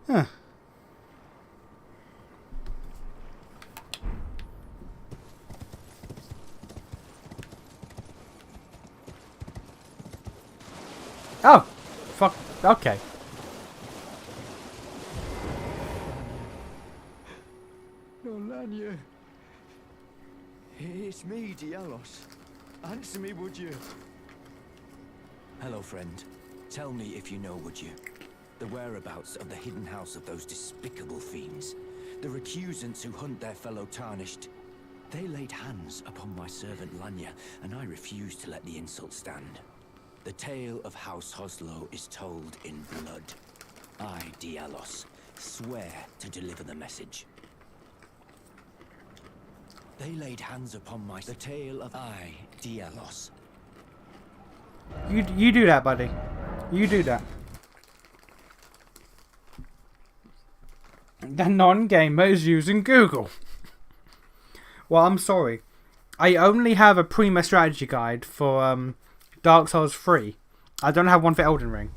A: Huh. Oh, fuck. Okay.
F: Lanya. It's me, Dialos. Answer me, would you?
G: Hello, friend. Tell me if you know, would you? The whereabouts of the hidden house of those despicable fiends. The recusants who hunt their fellow tarnished. They laid hands upon my servant Lanya, and I refused to let the insult stand. The tale of House Hoslo is told in blood. I, Dialos, swear to deliver the message. They laid hands upon my... The tale of I, Dialos.
A: You do that, buddy. You do that. The non-gamer is using Google. Well, I'm sorry. I only have a Prima strategy guide for Dark Souls 3. I don't have one for Elden Ring.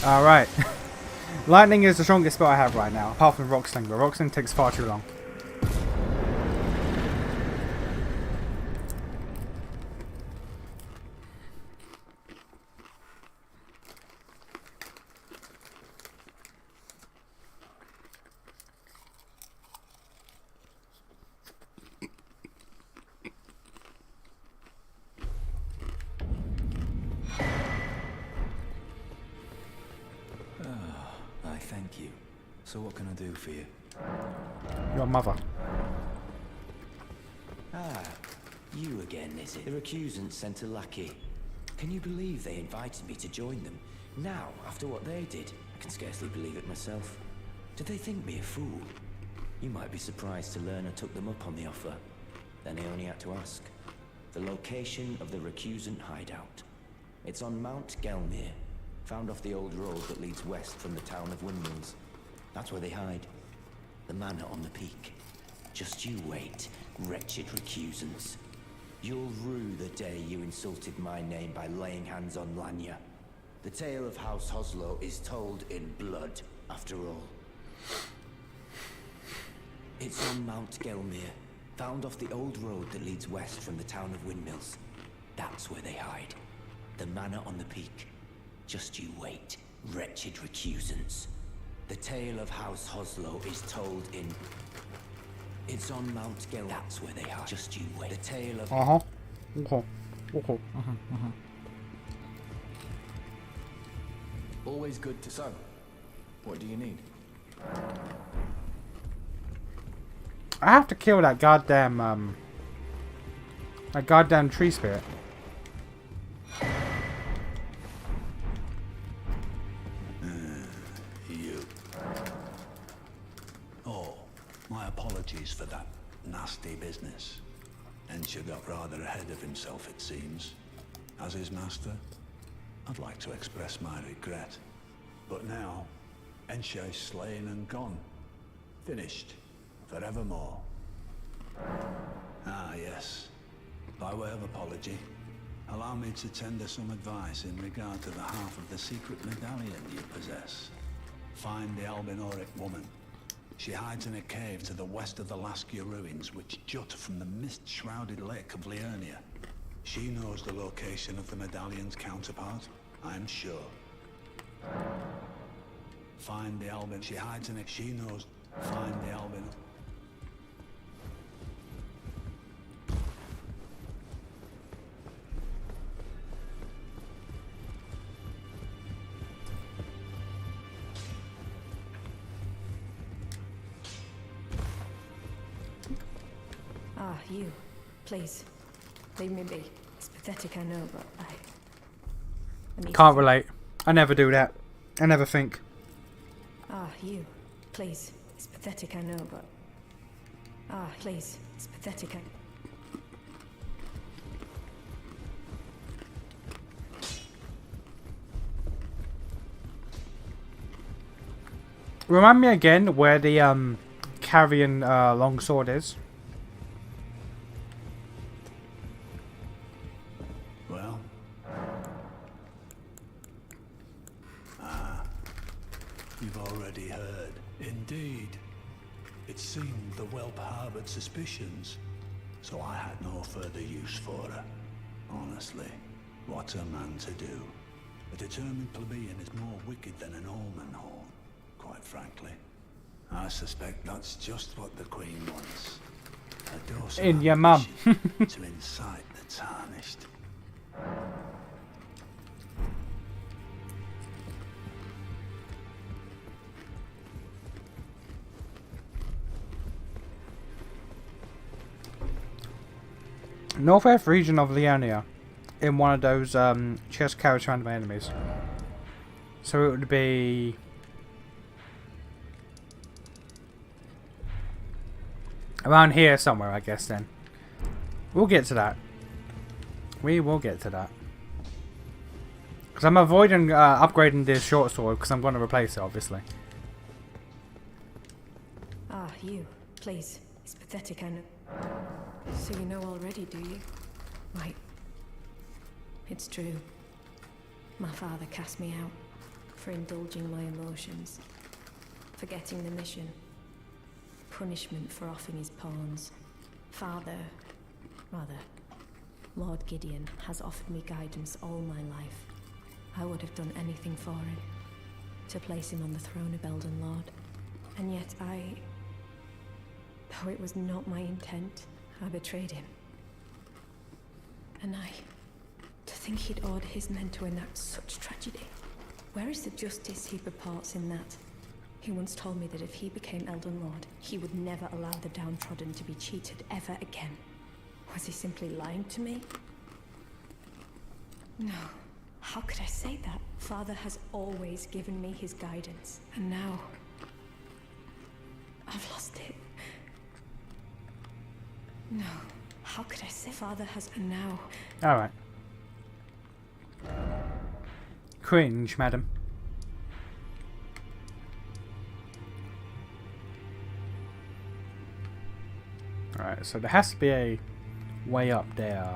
A: Alright. Lightning is the strongest spell I have right now, apart from Rocksling, but Rocksling takes far too long.
G: I thank you. So what can I do for you?
A: Your mother.
G: Ah, you again, is it? The recusants sent a lackey. Can you believe they invited me to join them? Now, after what they did, I can scarcely believe it myself. Did they think me a fool? You might be surprised to learn I took them up on the offer. Then I only had to ask. The location of the recusant hideout. It's on Mount Gelmir, found off the old road that leads west from the town of Windmills. That's where they hide. The manor on the peak. Just you wait, wretched recusants. You'll rue the day you insulted my name by laying hands on Lanya. The tale of House Hoslow is told in blood, after all. It's on Mount Gelmir, found off the old road that leads west from the town of Windmills. That's where they hide. The manor on the peak. Just you wait, wretched recusants. The tale of House Hoslow is told in... It's on Mount Gelmir. That's where they hide. Just you wait. The tale of...
F: Always good to so. What do you need?
A: I have to kill that goddamn tree spirit.
H: You. Oh, my apologies for that nasty business. Ensha got rather ahead of himself, it seems. As his master, I'd like to express my regret. But now, Ensha is slain and gone. Finished. Forevermore. Ah, yes. By way of apology, allow me to tender some advice in regard to the half of the secret medallion you possess. Find the Albinoric woman. She hides in a cave to the west of the Laskia ruins, which jut from the mist-shrouded lake of Liurnia. She knows the location of the medallion's counterpart, I'm sure. Find the Albin. She hides in it. She knows. Find the Albin.
E: Ah, you. Please. Leave me be. It's pathetic, I know, but I need
A: Can't relate. I never do that. I never think.
E: Ah, you. Please. It's pathetic, I know, but... Ah, please. It's pathetic,
A: Remind me again where the carrion longsword is.
H: Well. You've already heard. Indeed. It seemed the whelp harbored suspicions, so I had no further use for her. Honestly, what's a man to do? A determined plebeian is more wicked than an almond horn, quite frankly. I suspect that's just what the Queen wants. A dose of
A: In your mum.
H: ambition to incite the tarnished.
A: Northwest region of Liurnia, in one of those chest carriers surrounded by enemies. So it would be around here somewhere, I guess. Then we'll get to that. We will get to that. Because I'm avoiding upgrading this short sword because I'm going to replace it, obviously.
E: Ah, you. Please. It's pathetic, I know. So you know already, do you? Right. It's true. My father cast me out. for indulging my emotions, forgetting the mission, punishment for offing his pawns. Lord Gideon has offered me guidance all my life. I would have done anything for him, to place him on the throne of Elden Lord. And yet though it was not my intent, I betrayed him. And to think he'd order his men to enact such tragedy. Where is the justice he purports in that? He once told me that if he became Elden Lord, he would never allow the downtrodden to be cheated ever again. Was he simply lying to me? No. How could I say that? Father has always given me his guidance, and now I've lost it. No. How could I say Father has, and now...
A: Alright. Cringe, madam. Alright, so there has to be a way up there.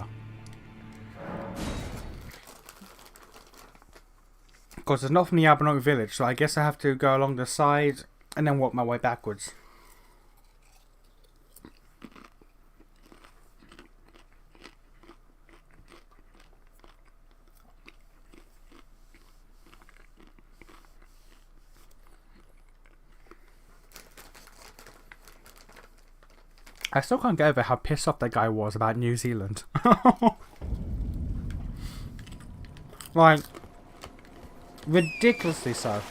A: Because it's not from the Abenok village, so I guess I have to go along the side and then walk my way backwards. I still can't get over how pissed off that guy was about New Zealand. Like, ridiculously so.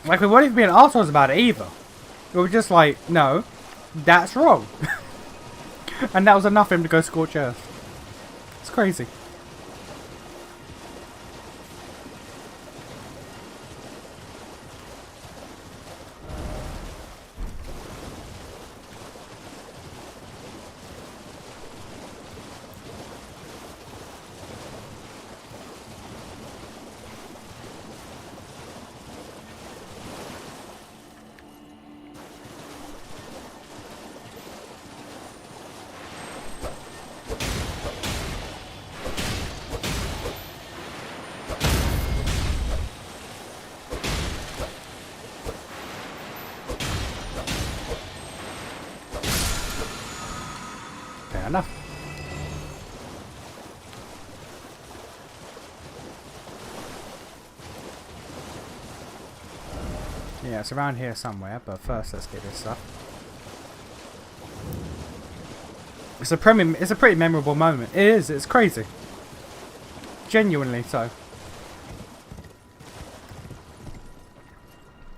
A: Like, we weren't even being assholes about it either. We were just like, no, that's wrong. And that was enough for him to go scorch earth. It's crazy. Fair enough. Yeah, it's around here somewhere, but first let's get this stuff. It's a pretty memorable moment. It is, it's crazy. Genuinely so.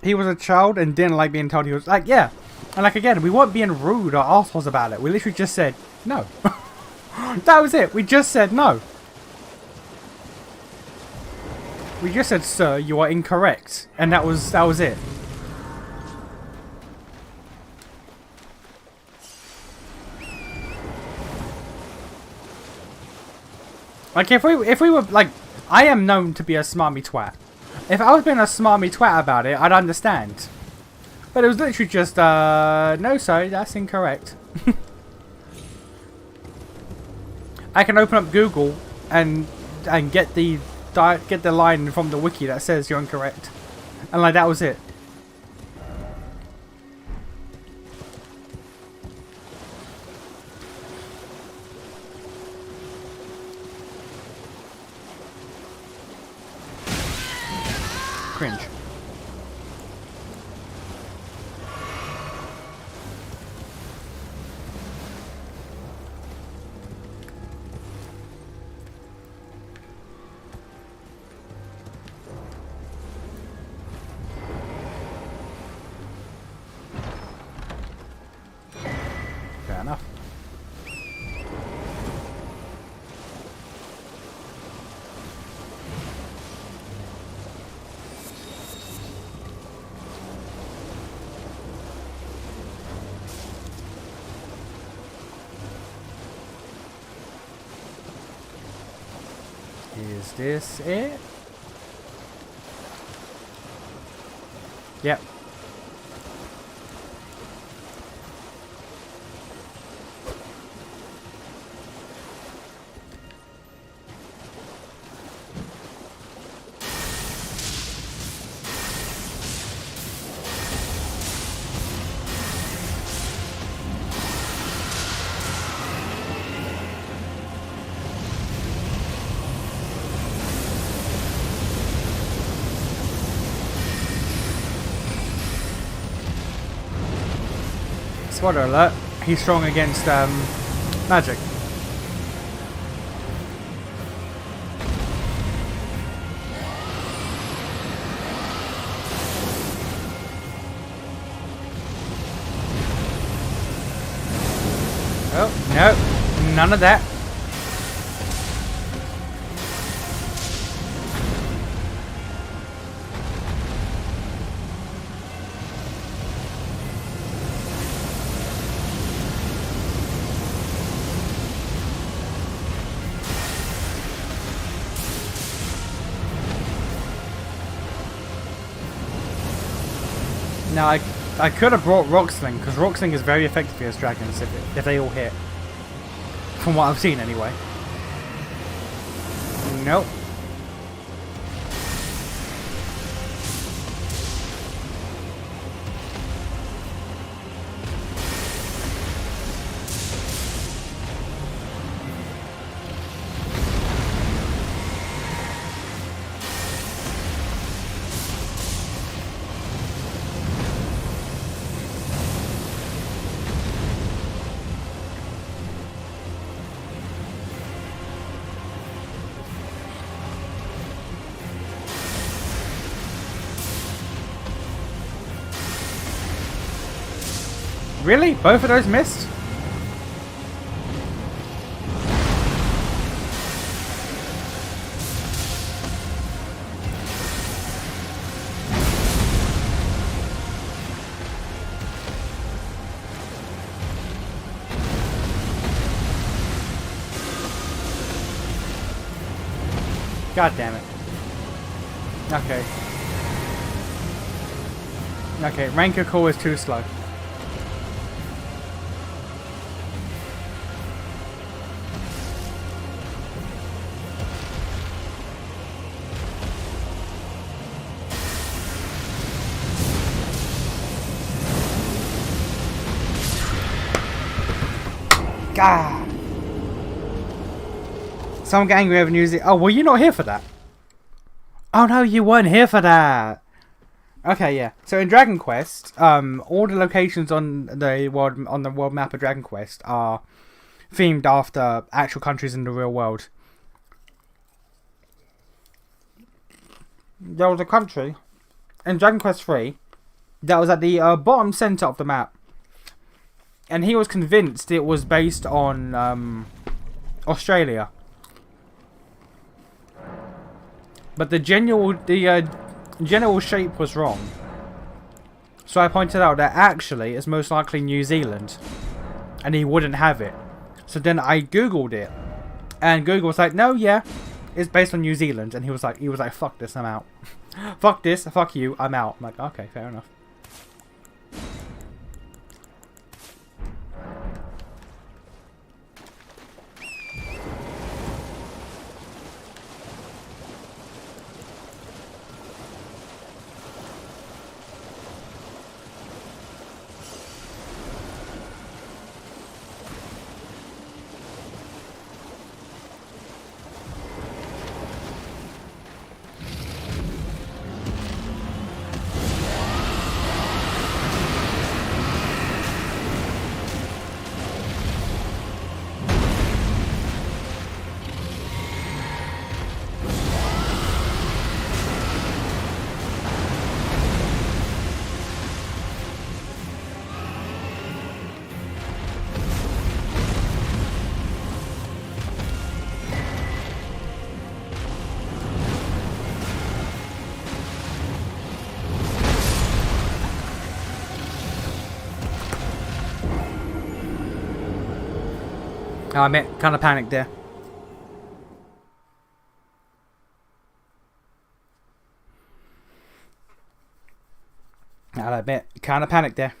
A: He was a child and didn't like being told he was like, yeah. And like again, we weren't being rude or assholes about it. We literally just said no. That was it. We just said no. We just said, sir, you are incorrect. And that was it. Like if we were like, I am known to be a smarmy twat. If I was being a smarmy twat about it, I'd understand. But it was literally just, no, sorry, that's incorrect. I can open up Google and get the line from the wiki that says you're incorrect, and like that was it. Cringe. Fair enough. Is this it? Yep. Spoiler alert, he's strong against magic. Oh, no, none of that. Now I could have brought Rocksling, because Rocksling is very effective against dragons if they all hit. From what I've seen anyway. Nope. Really? Both of those missed? God damn it. Okay. Okay, Ranker Core is too slow. God. Someone get angry over music. Oh, were you not here for that? Oh no, you weren't here for that. Okay, yeah. So in Dragon Quest, all the locations on the world map of Dragon Quest are themed after actual countries in the real world. There was a country in Dragon Quest 3 that was at the bottom center of the map. And he was convinced it was based on Australia. But the general shape was wrong. So I pointed out that actually it's most likely New Zealand. And he wouldn't have it. So then I Googled it. And Google was like, no, yeah, it's based on New Zealand. And he was like, fuck this, I'm out. Fuck this, fuck you, I'm out. I'm like, okay, fair enough. I admit, kind of panicked there. I'll admit, kind of panicked there.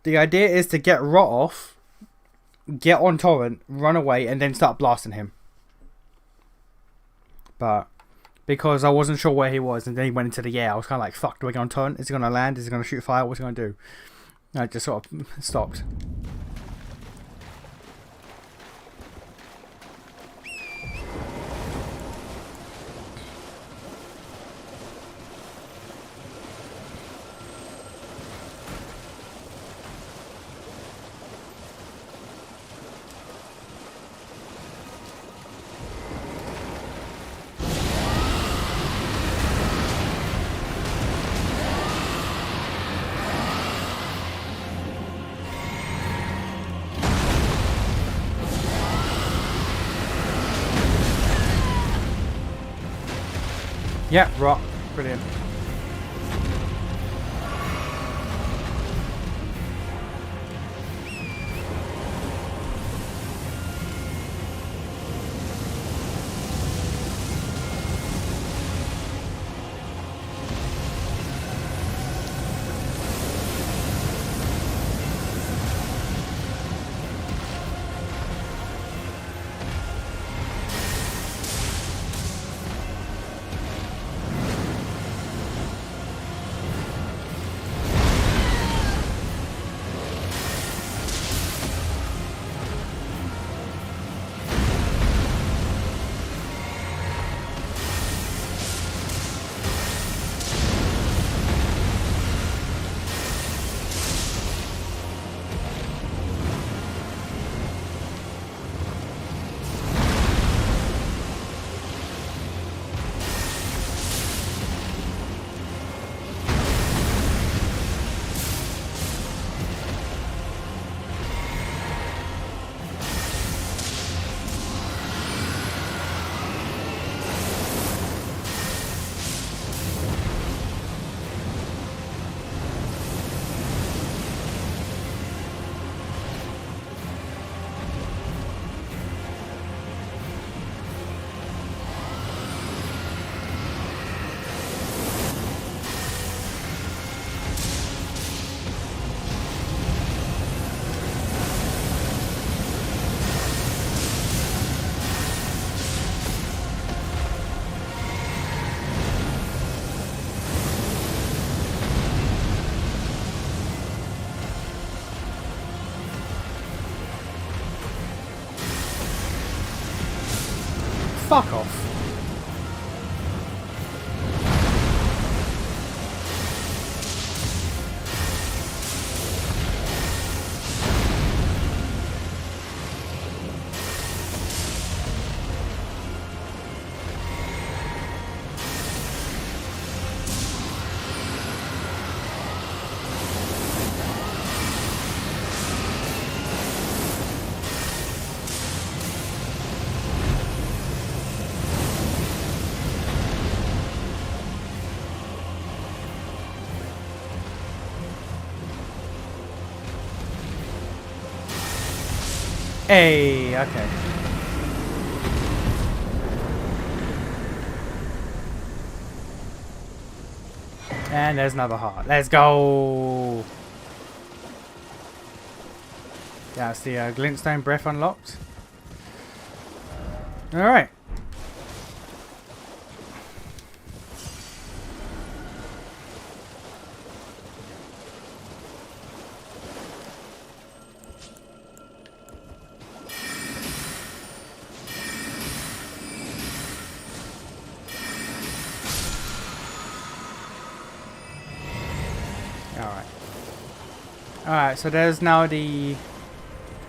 A: The idea is to get Rot off, get on Torrent, run away, and then start blasting him. But because I wasn't sure where he was, and then he went into the air, I was kind of like, fuck, do I go on Torrent? Is he going to land? Is he going to shoot fire? What's he going to do? And I just sort of stopped. Yeah, rock. Brilliant. Fuck off. Hey, okay. And there's another heart. Let's go. That's the glintstone breath unlocked. Alright. Alright. Alright, so there's now the...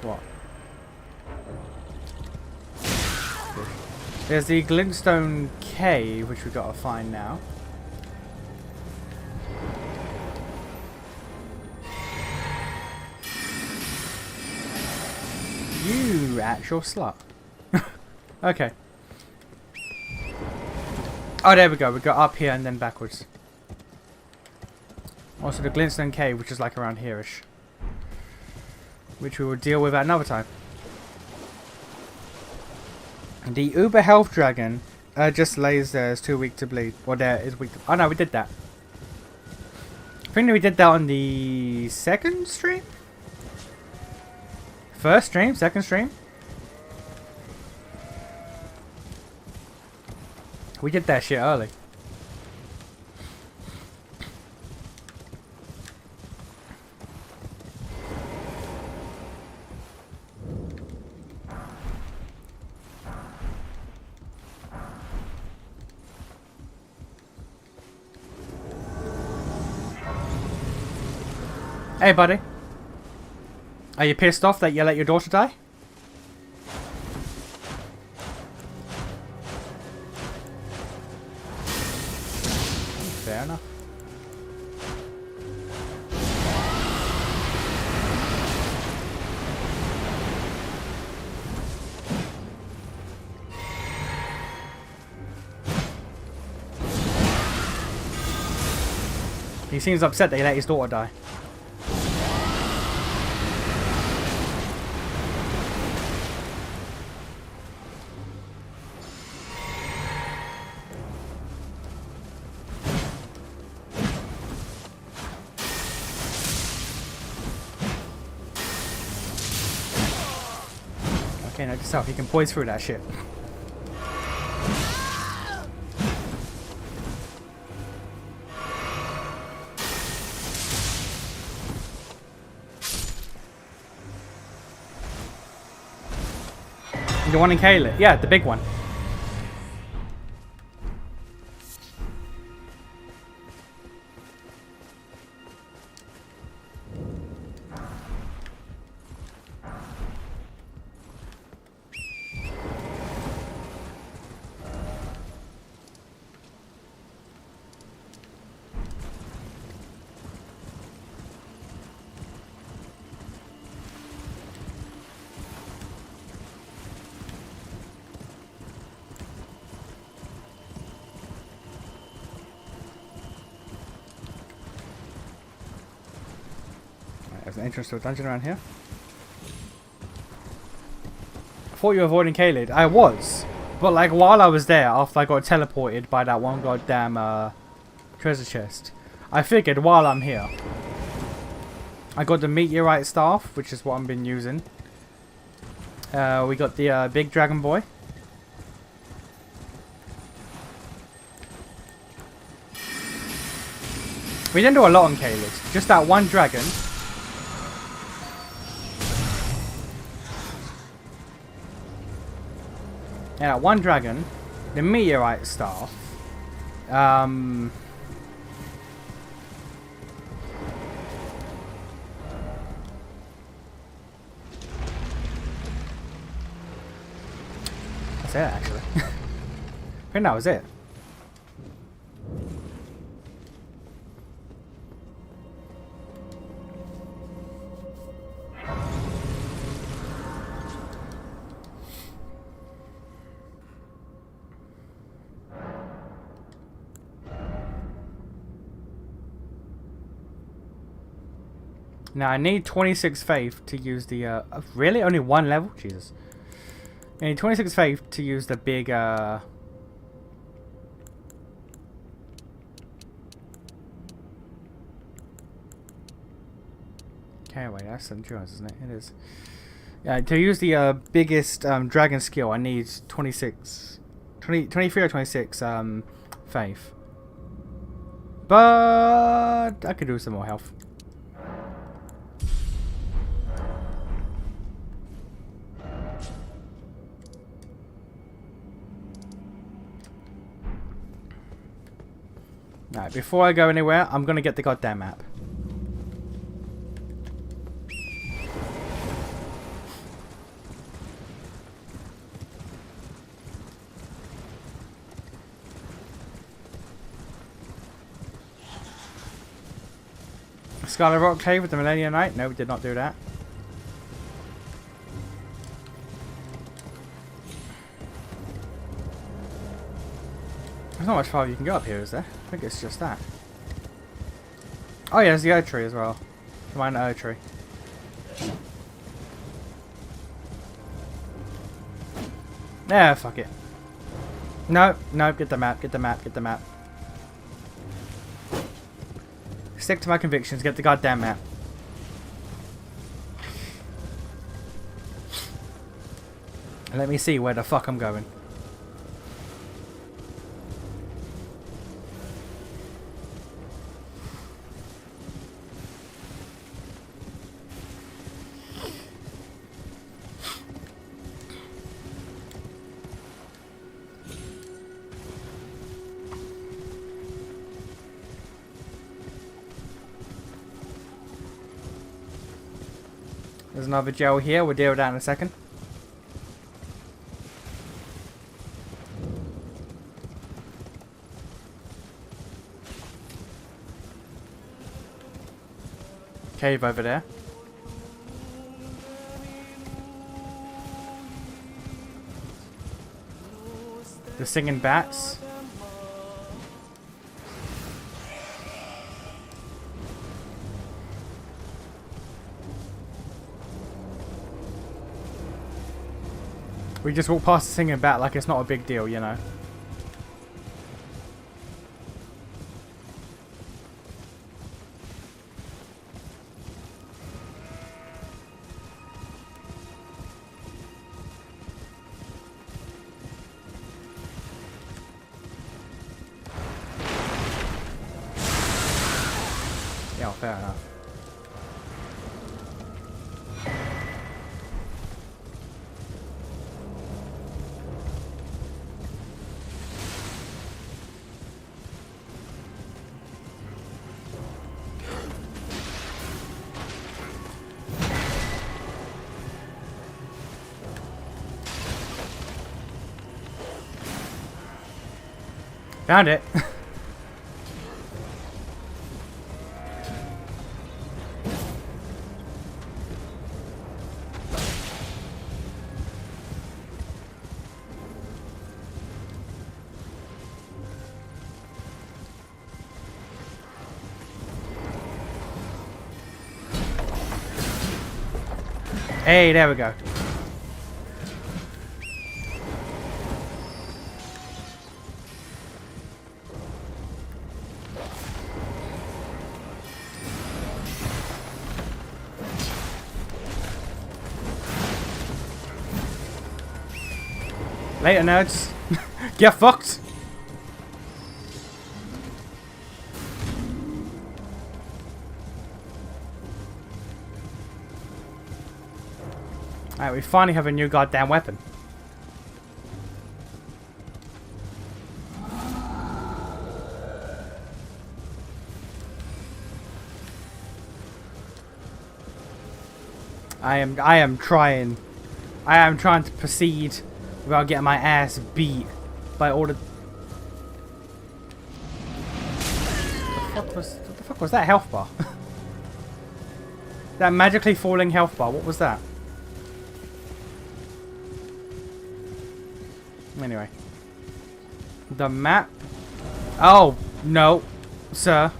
A: what? There's the glintstone cave, which we've got to find now. You actual slut. Okay. Oh, there we go. We got up here and then backwards. Also the glintstone cave, which is like around here-ish. Which we will deal with at another time. The Uber Health Dragon just lays there, is too weak to bleed. Or there is weak to... oh no, we did that. I think we did that on the second stream? First stream? Second stream? We did that shit early. Hey, buddy. Are you pissed off that you let your daughter die? Fair enough. He seems upset that he let his daughter die. Okay, note yourself, he can poise through that shit. The one in Caleb? Yeah, the big one. There's an entrance to a dungeon around here. I thought you were avoiding Caleb. I was. But like while I was there, after I got teleported by that one goddamn treasure chest, I figured while I'm here, I got the meteorite staff, which is what I've been using. We got the big dragon boy. We didn't do a lot on Caleb. Just that one dragon. Yeah, one dragon, the meteorite staff, that's it actually. I think that was it. Now I need 26 faith to use the really only one level? Jesus. I need 26 faith to use the big okay, wait, that's St. John's, isn't it? It is. Yeah, to use the biggest dragon skill I need 23 or 26 faith. But I could do some more health. Alright, before I go anywhere, I'm gonna get the goddamn map. Scarlet Rock Cave with the Millennium Knight? No, we did not do that. There's not much farther you can go up here, is there? I think it's just that. Oh yeah, there's the Erd Tree as well. Come on, Erd Tree. Yeah, fuck it. No, no, get the map, get the map, get the map. Stick to my convictions, get the goddamn map. And let me see where the fuck I'm going. There's another gel here, we'll deal with that in a second. Cave over there. The singing bats. We just walk past the singing bat like it's not a big deal, you know. Yeah, fair enough. Found it. Hey, there we go. Later, nerds. Get fucked. Alright, we finally have a new goddamn weapon. I am trying to proceed without getting my ass beat by all the... What the fuck was that health bar? That magically falling health bar, what was that? Anyway. The map... Oh, no, sir.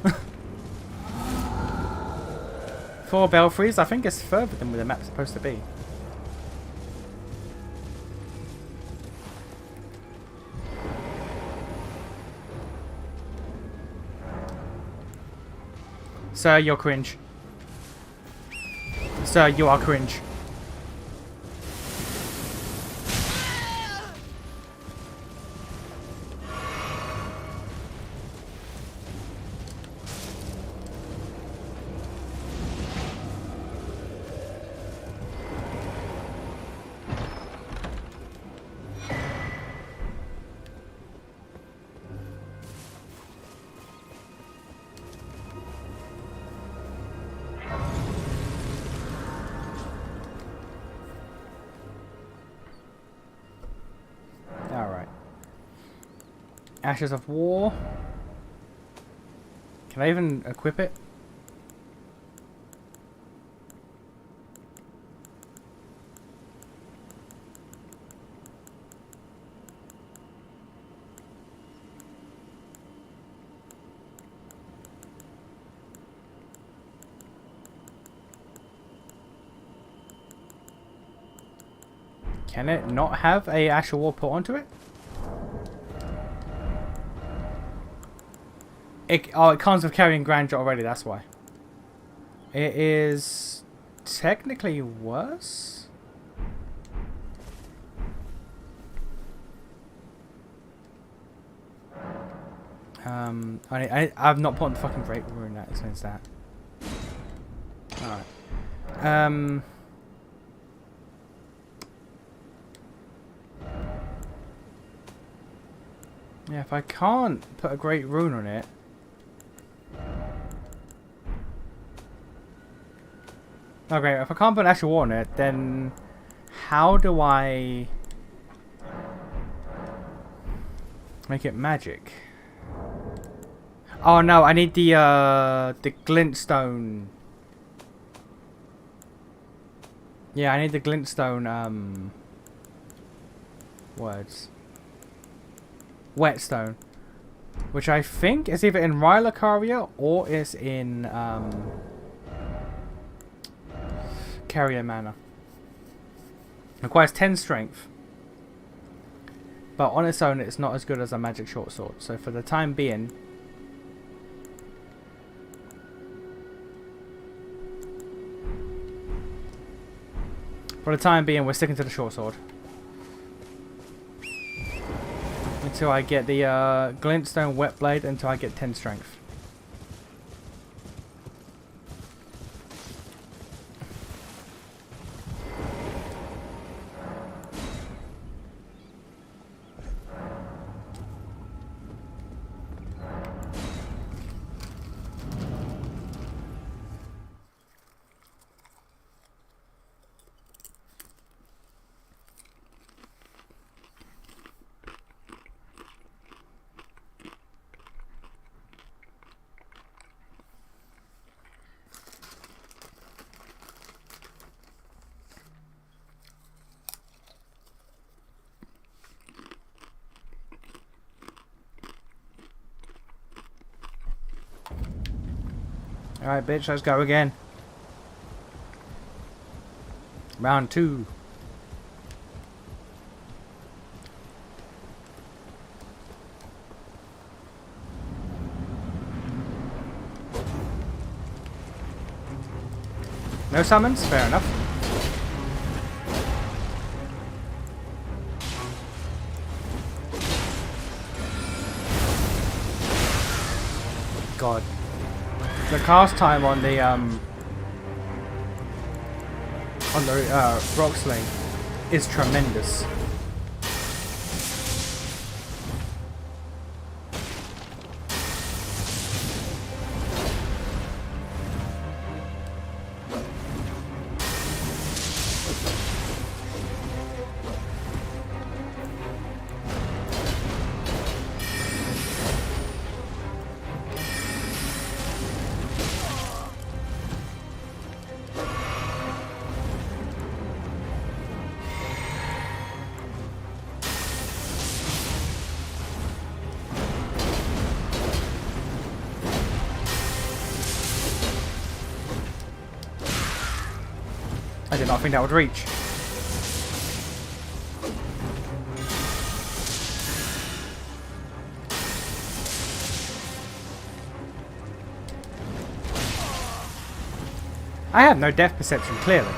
A: 4 belfries? I think it's further than where the map's supposed to be. Sir, you're cringe. Sir, you are cringe. Alright. Ashes of War. Can I even equip it? Can it not have a Ash of War put onto it? Oh, it comes with carrying grandeur already, that's why. It is technically worse? I've not put on the fucking break rune, that explains that. Alright. Yeah, if I can't put a great rune on it. Okay, if I can't put an actual war on it, then how do I make it magic? Oh no, I need the glintstone. Yeah, I need the glintstone words. Whetstone, which I think is either in Rylocaria or is in Carrier Manor. Requires 10 strength. But on its own, it's not as good as a magic short sword. So for the time being... we're sticking to the short sword. Until I get the glintstone wet blade, until I get 10 strength. Alright, bitch, let's go again. Round 2. No summons? Fair enough. God. The cast time on the rock sling is tremendous. I did not think that would reach. I have no depth perception, clearly.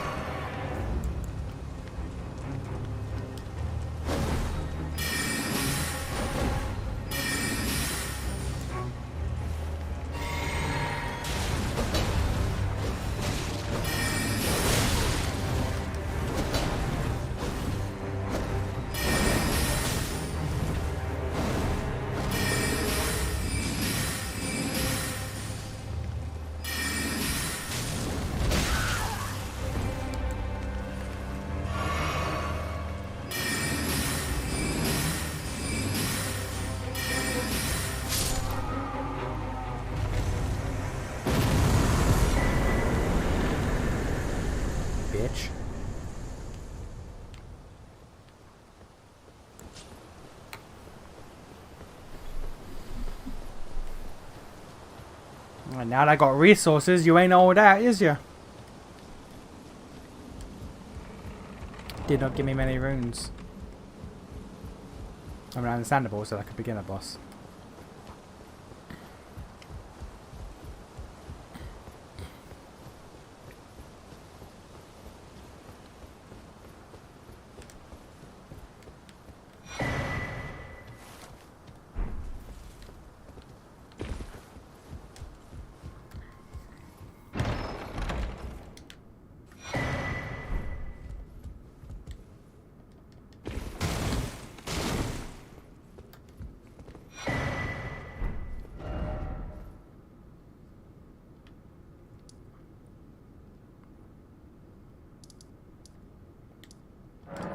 A: Bitch. Well, now that I got resources, you ain't all that, is ya? Did not give me many runes. I mean, understandable, so like a beginner boss.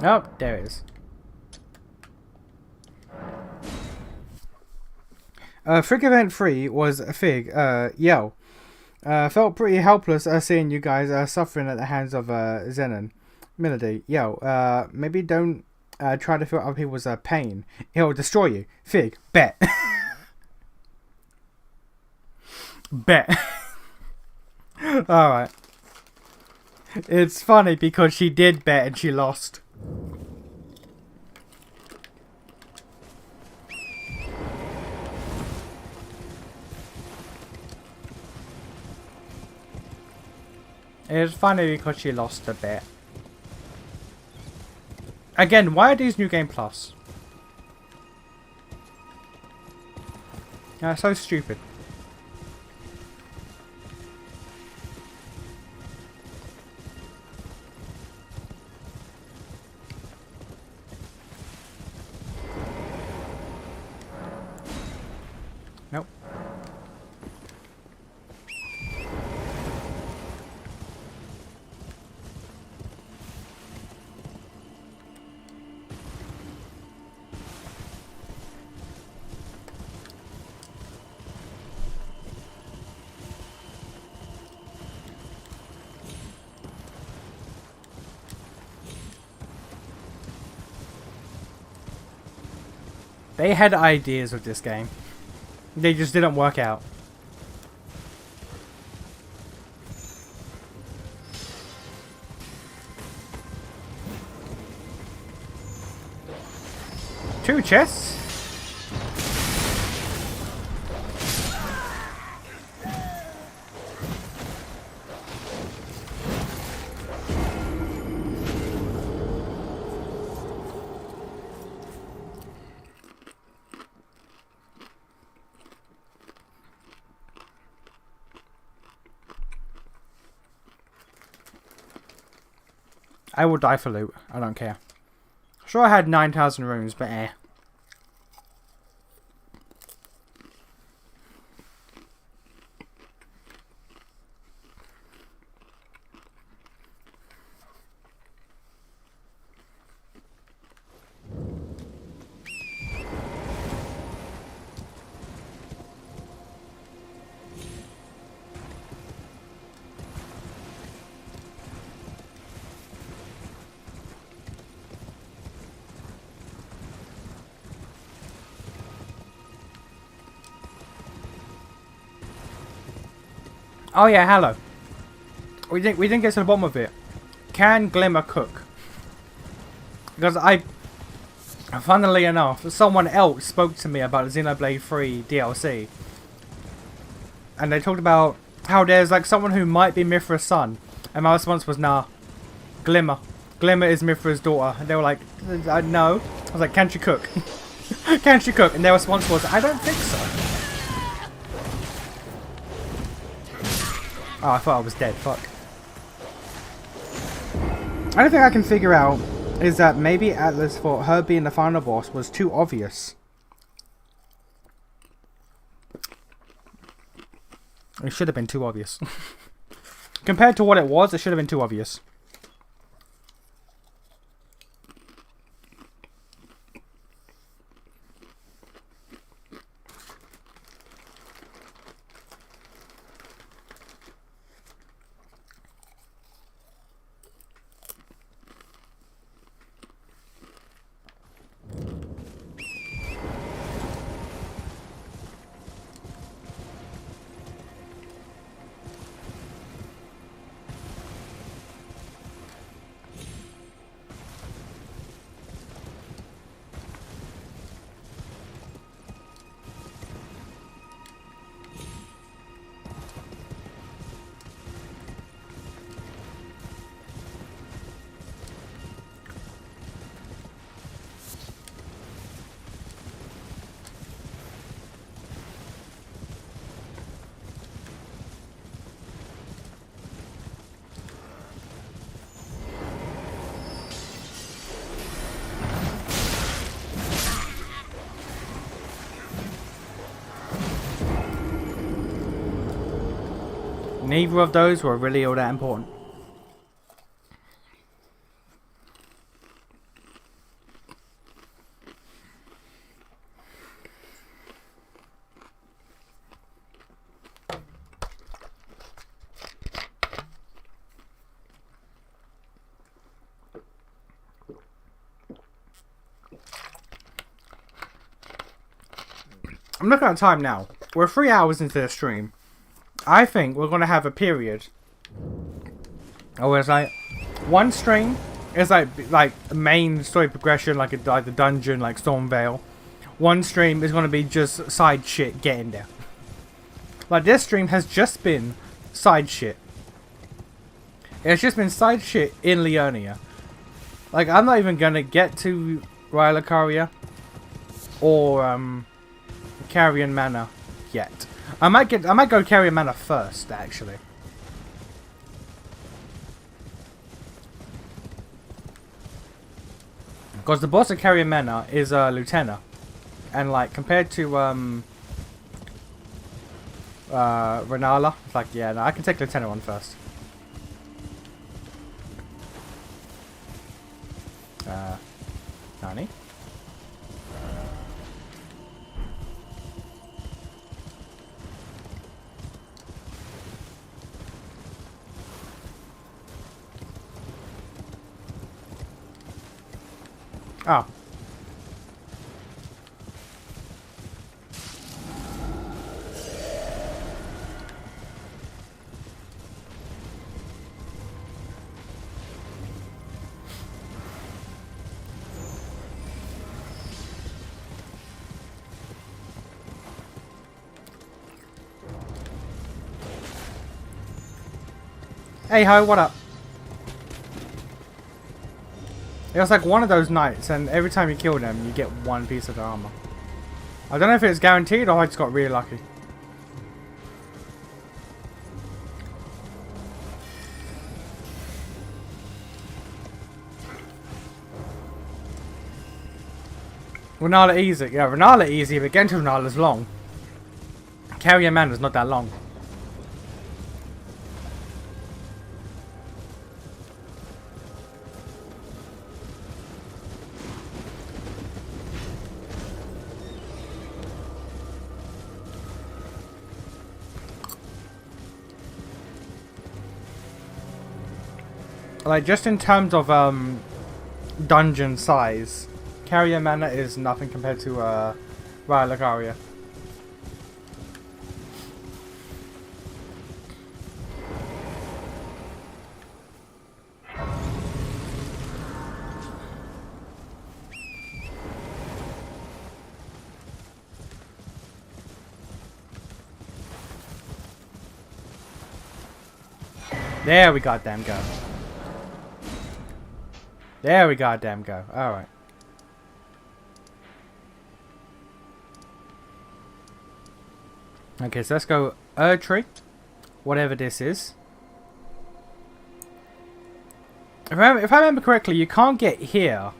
A: Oh, there it is. Frig Event 3 was a Fig, Yell. Felt pretty helpless seeing you guys suffering at the hands of Zenon. Melody, Yell. Maybe don't try to feel other people's pain. It'll destroy you. Fig, bet. Bet. Alright. It's funny because she did bet and she lost. It's funny because she lost a bit. Again, why are these New Game Plus? Yeah, so stupid. Nope. They had ideas with this game. They just didn't work out. Two chests. I will die for loot. I don't care. Sure, I had 9,000 runes, but eh. Oh yeah, hello. We didn't get to the bottom of it. Can Glimmer cook? Because funnily enough, someone else spoke to me about Xenoblade 3 DLC. And they talked about how there's like someone who might be Mithra's son. And my response was, nah. Glimmer. Glimmer is Mithra's daughter. And they were like, no. I was like, can she cook? Can she cook? And their response was, I don't think so. Oh, I thought I was dead. Fuck. Only thing I can figure out is that maybe Atlas thought her being the final boss was too obvious. It should have been too obvious. Compared to what it was, it should have been too obvious. Neither of those were really all that important. I'm looking at time now. We're 3 hours into the stream. I think we're gonna have a period. Oh, it's like one stream is like main story progression, like the dungeon, like Stormvale. One stream is gonna be just side shit getting there. Like this stream has just been side shit. It's just been side shit in Leonia. Like, I'm not even gonna get to Rhylacaria or Carrion Manor yet. I might go Carrion Manor first, actually. Because the boss of Carrion Manor is Lieutenant. And like compared to Renala, it's like, yeah, no, I can take Lieutenant one first. Nani? Oh. Hey ho, what up? It was like one of those nights, and every time you kill them, you get one piece of the armor. I don't know if it's guaranteed or I just got really lucky. Renala easy. Yeah, Renala easy, but getting to Renala's long. Carrion Manor's not that long. Like, just in terms of dungeon size, Carrion Manor is nothing compared to Rhylacaria. There we goddamn go. There we goddamn go. Alright. Okay, so let's go Erdtree. Whatever this is. If I remember correctly, you can't get here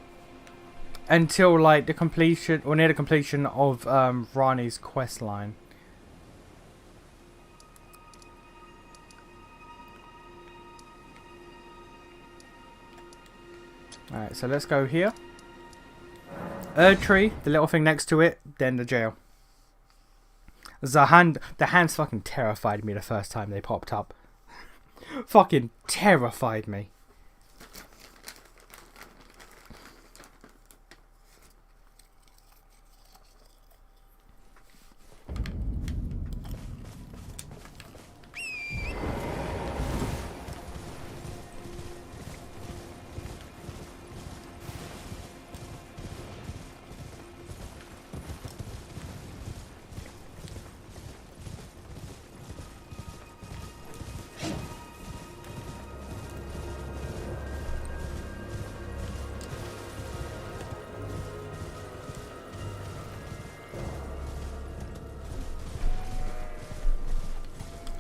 A: until like the completion, or near the completion of Rani's quest line. Alright, so let's go here. Erdtree, the little thing next to it, then the jail. The hands fucking terrified me the first time they popped up. Fucking terrified me.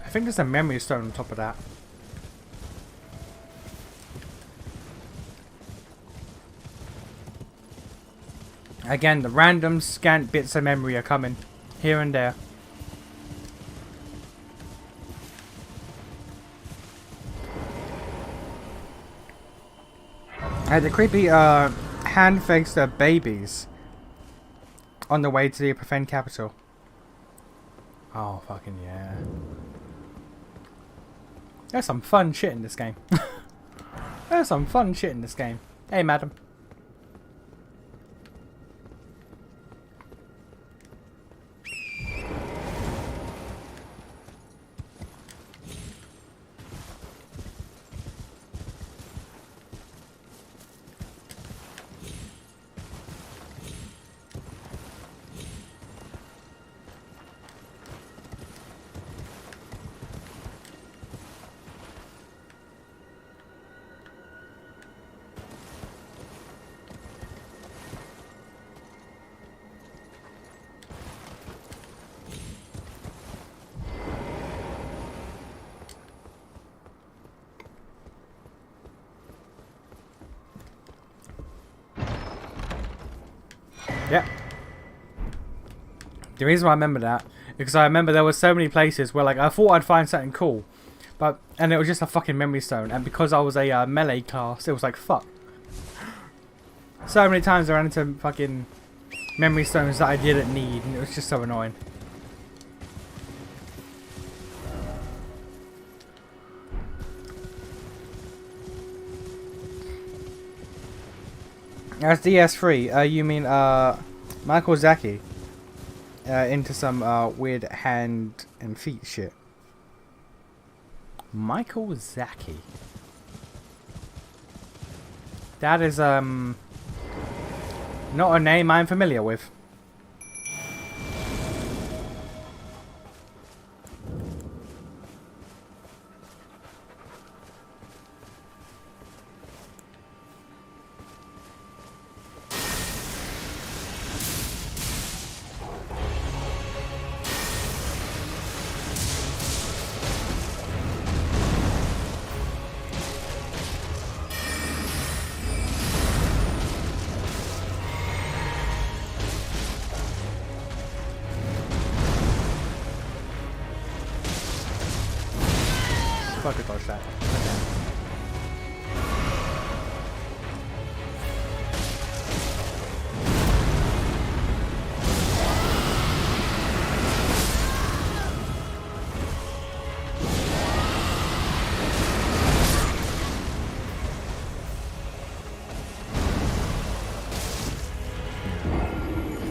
A: I think there's a memory stone on top of that. Again, the random scant bits of memory are coming here and there. The creepy hand-faced babies on the way to the profane capital. Oh, fucking yeah. There's some fun shit in this game. There's some fun shit in this game. Hey, madam. The reason why I remember that is because I remember there were so many places where like I thought I'd find something cool, and it was just a fucking memory stone. And because I was a melee class, it was like fuck. So many times I ran into fucking memory stones that I didn't need, and it was just so annoying. As DS3, you mean Michael Zaki into some weird hand and feet shit. Michael Zaki. That is not a name I'm familiar with. Fuck it, dodge that.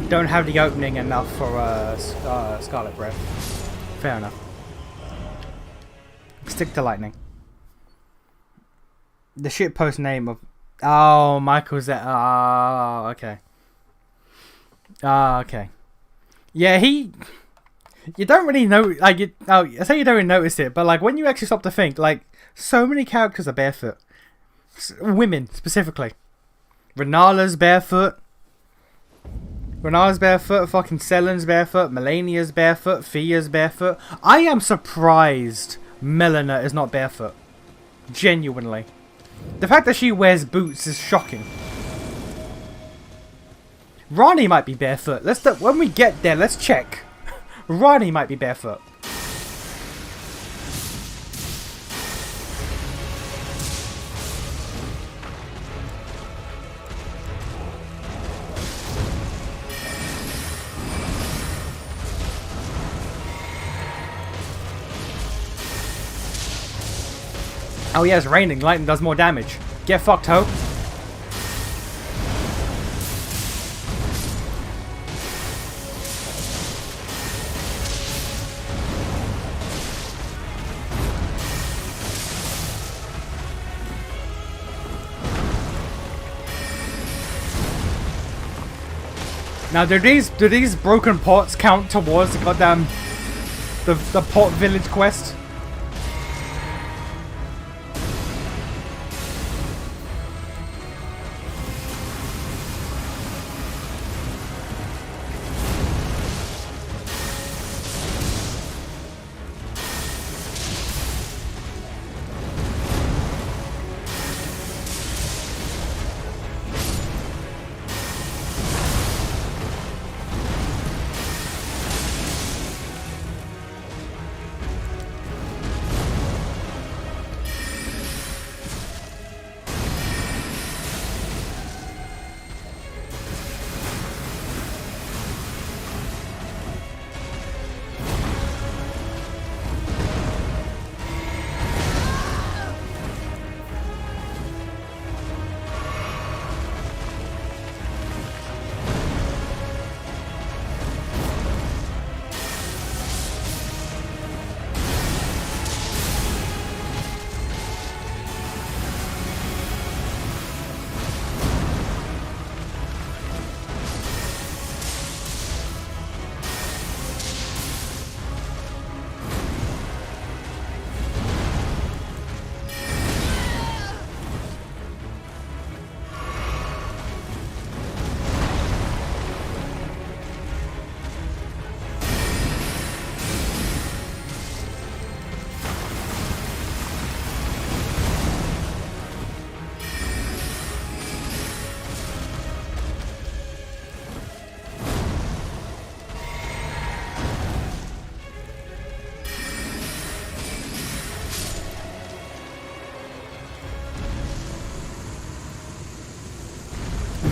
A: Don't have the opening enough for Scarlet Breath. Fair enough. Stick to lightning. The shitpost name of... Oh, Michael's that... Oh, okay. Oh, okay. Yeah, he... You don't really know... Like, I say you don't really notice it, but like when you actually stop to think, like, so many characters are barefoot. Women, specifically. Renala's barefoot. Renala's barefoot. Fucking Sellen's barefoot. Melania's barefoot. Fia's barefoot. I am surprised Melina is not barefoot. Genuinely. The fact that she wears boots is shocking. Rani might be barefoot. When we get there, let's check. Rani might be barefoot. Oh yeah, it's raining. Lightning does more damage. Get fucked, ho. Now, do these broken pots count towards the goddamn the pot village quest?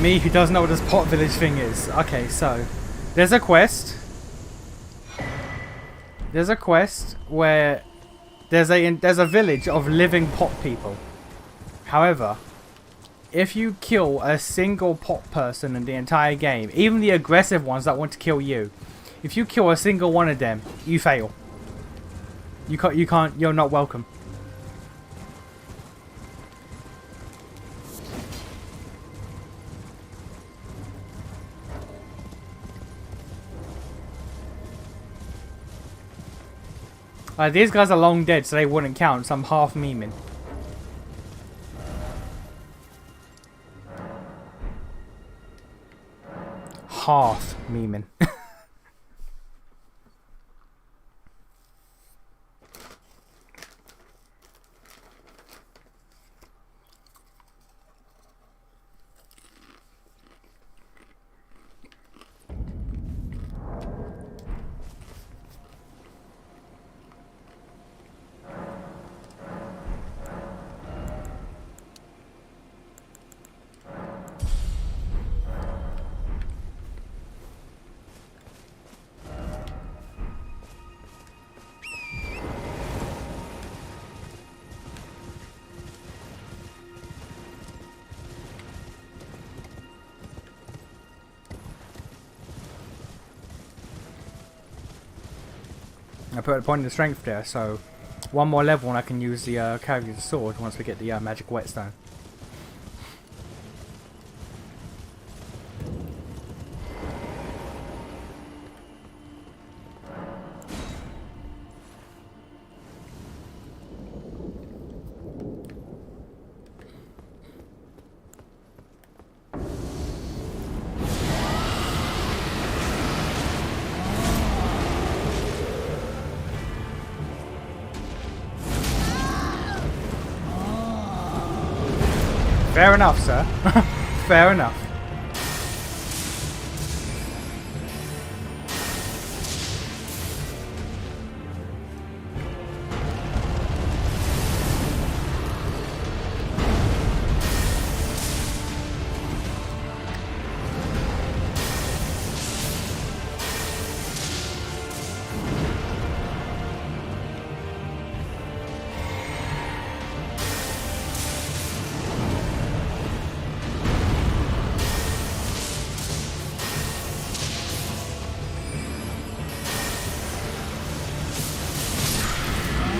A: Me who doesn't know what this pot village thing is. Okay, so there's a quest. There's a quest where there's a village of living pot people. However, if you kill a single pot person in the entire game, even the aggressive ones that want to kill you, if you kill a single one of them, you fail. You're not welcome. These guys are long dead, so they wouldn't count, so I'm half memeing. Half memeing. I put a point of strength there, so one more level and I can use the carry the sword once we get the magic whetstone. Fair enough, sir. Fair enough.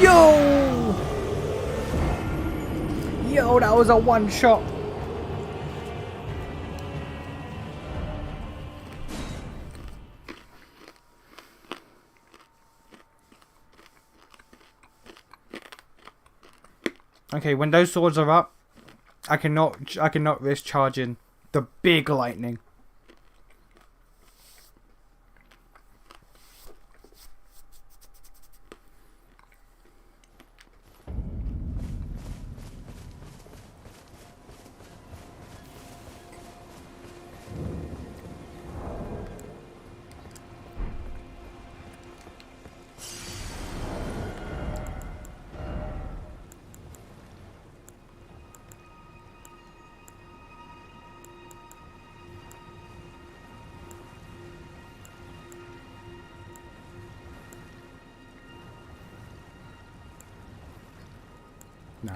A: Yo! Yo, that was a one shot. Okay, when those swords are up, I cannot risk charging the big lightning. No.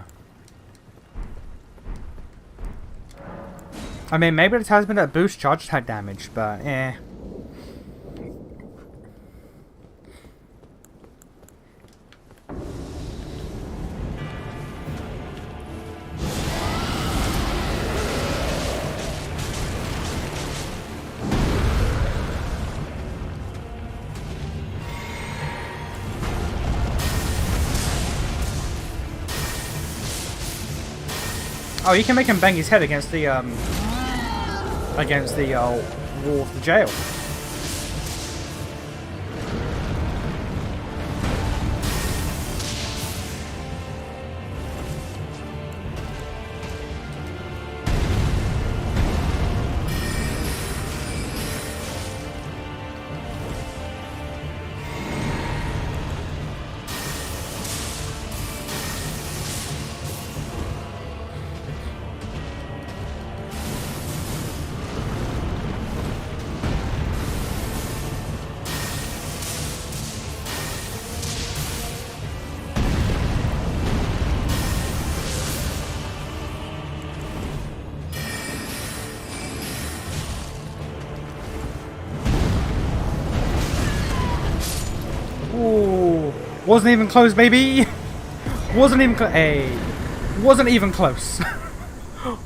A: I mean, maybe the talisman that boosts charge attack damage, but eh. Oh, you can make him bang his head against the wall of the jail. Wasn't even close, baby. Wasn't even close. Hey. Wasn't even close.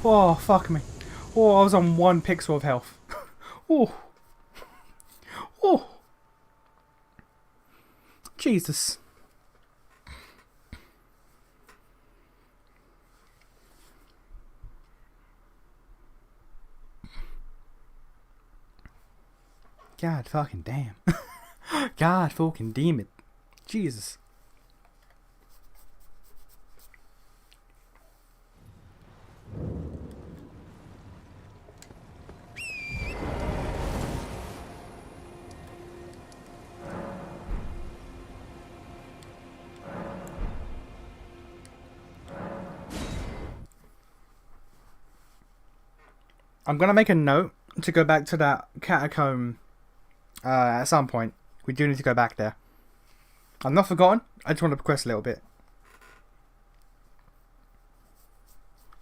A: Oh, fuck me. Oh, I was on 1 pixel of health. Oh. Oh. Jesus. God fucking damn. God fucking damn it. Jesus. I'm gonna make a note to go back to that catacomb at some point. We do need to go back there. I'm not forgotten. I just want to progress a little bit.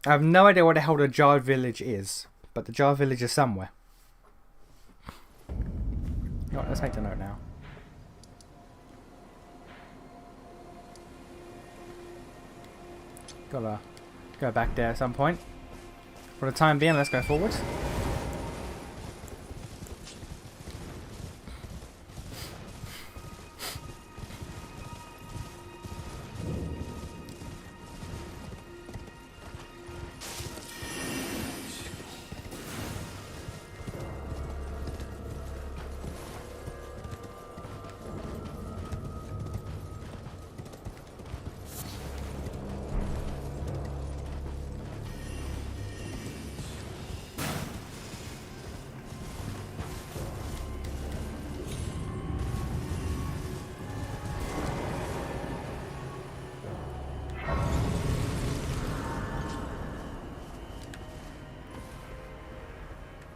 A: I have no idea what the hell the Jarred Village is, but the Jarred Village is somewhere. You know what, let's make the note now. Gotta go back there at some point. For the time being, let's go forward.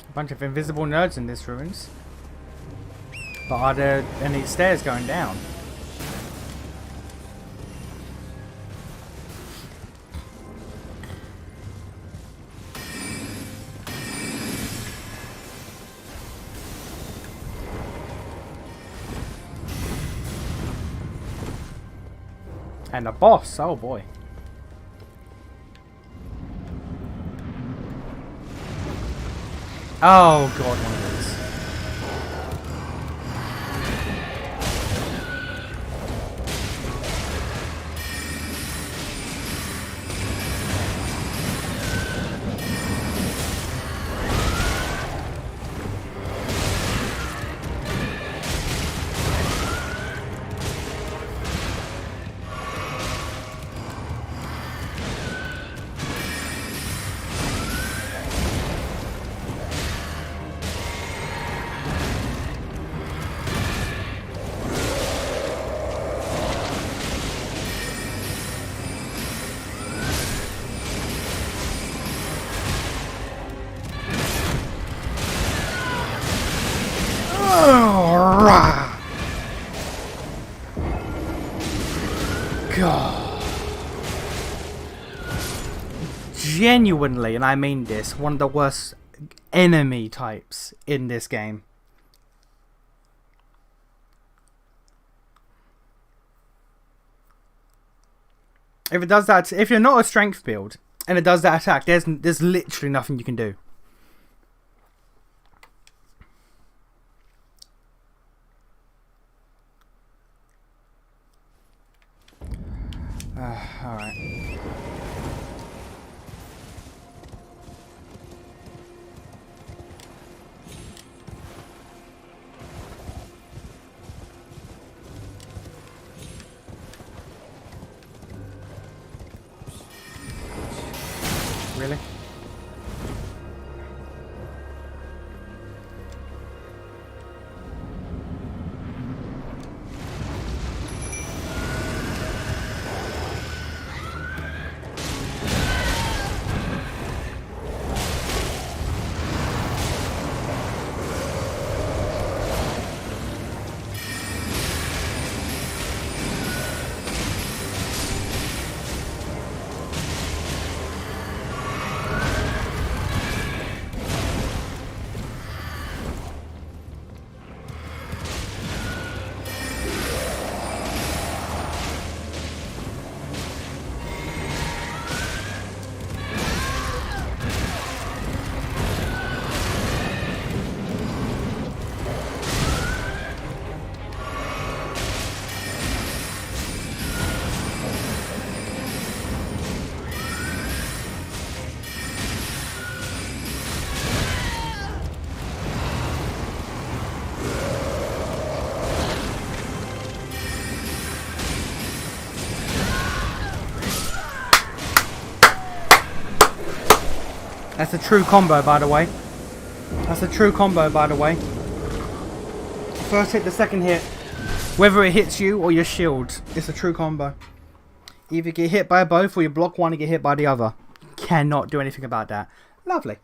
A: A bunch of invisible nerds in this ruins. But are there any stairs going down? And a boss, oh boy. Oh god, one of these. God. Genuinely, and I mean this, one of the worst enemy types in this game. If it does that, if you're not a strength build and it does that attack, there's literally nothing you can do. Alright. Really? That's a true combo, by the way. That's a true combo, by the way. First hit, the second hit. Whether it hits you or your shield, it's a true combo. Either you get hit by both or you block one and get hit by the other. Cannot do anything about that. Lovely.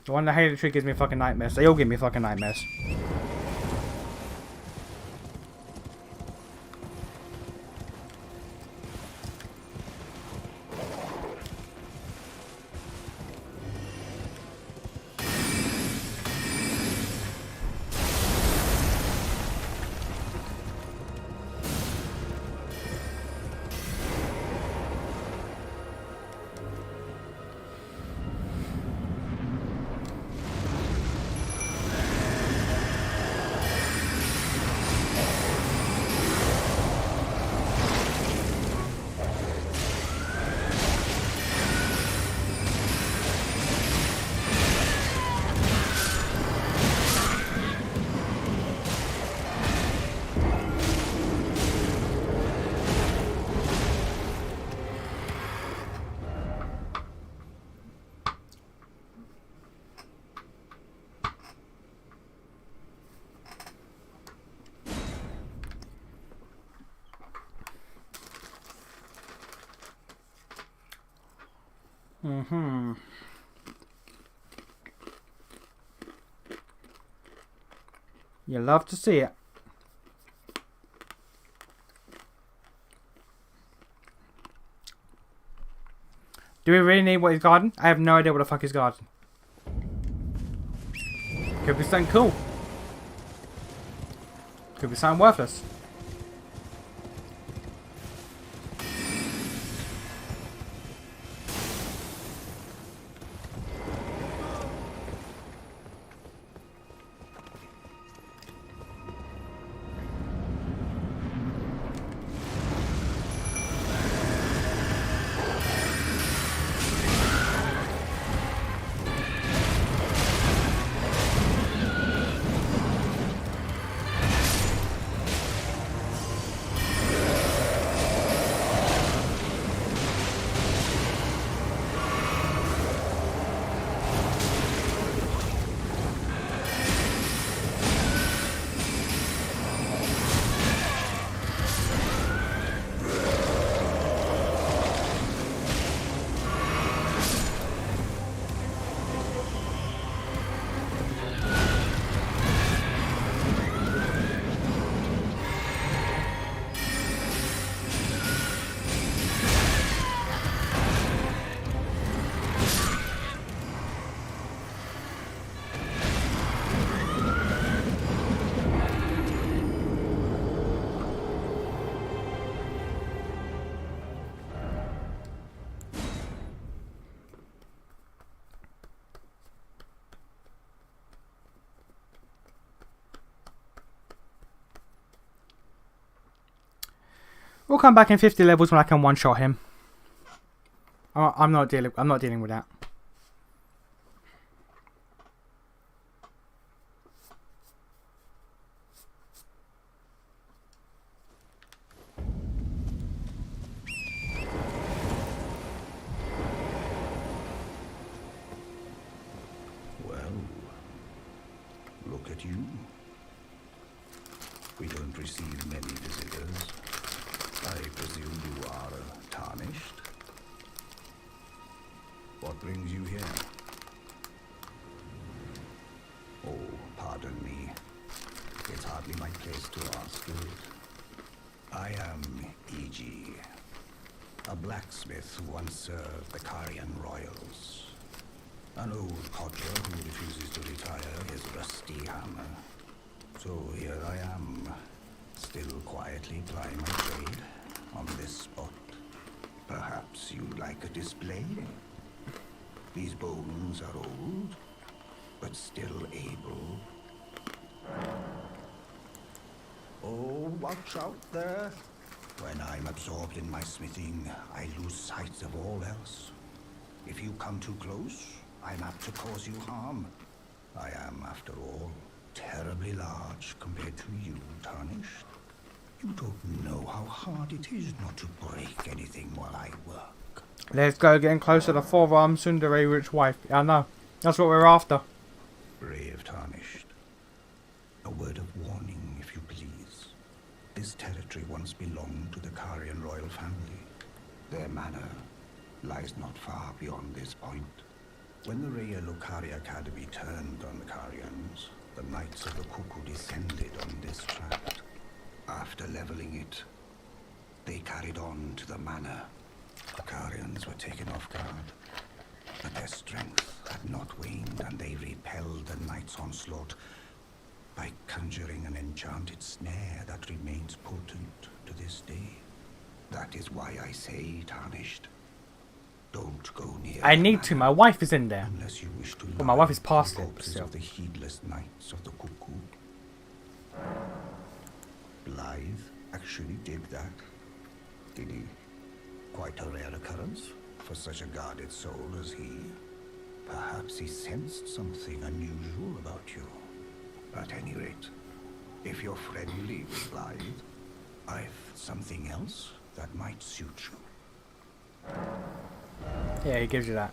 A: The one that hated the tree gives me fucking nightmares. They all give me fucking nightmares. You love to see it. Do we really need what is garden? I have no idea what the fuck is garden. Could be something cool. Could be something worthless. We'll come back in 50 levels when I can one-shot him. I'm not dealing with that.
H: Well, look at you. We don't receive many visitors. I presume you are tarnished? What brings you here? Oh, pardon me. It's hardly my place to ask you. I am E.G., a blacksmith who once served the Carian royals. An old codger who refuses to retire his rusty hammer. So here I am, still quietly plying my trade on this spot. Perhaps you'd like a display? These bones are old, but still able. Oh, watch out there. When I'm absorbed in my smithing, I lose sight of all else.
I: If you come too close, I'm apt to cause you harm. I am, after all, terribly large compared to you, Tarnished. You don't know how hard it is not to break anything while I work.
A: Let's go getting closer to four-armed Sundari rich wife. I know. That's what we're after.
I: Brave Tarnished. A word of warning, if you please. This territory once belonged to the Carian royal family. Their manor lies not far beyond this point. When the Raya Lokari Academy turned on the Carians, the Knights of the Cuckoo descended on this tract. After leveling it, they carried on to the manor. The Carians were taken off guard, but their strength had not waned, and they repelled the Knights' onslaught by conjuring an enchanted snare that remains potent to this day. That is why I say, Tarnished, don't go near.
A: I need to. My wife is in there.
I: Unless you wish to.
A: Well, my wife is past it, but
I: corpses
A: still.
I: of the heedless Knights of the Cuckoo. Blythe actually did that, did he? Quite a rare occurrence for such a guarded soul as he. Perhaps he sensed something unusual about you. At any rate, if you're friendly with Blythe, I've something else that might suit you.
A: Yeah, he gives you that.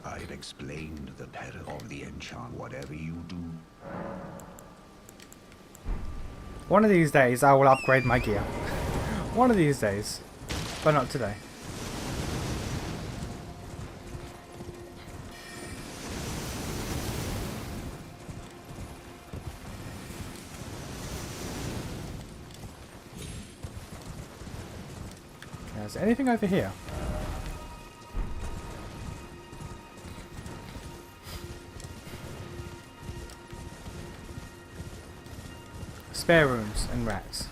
I: I've explained the peril of the enchant. Whatever you do,
A: One of these days, I will upgrade my gear. One of these days. But not today. Okay, is there anything over here? Spare rooms and rats.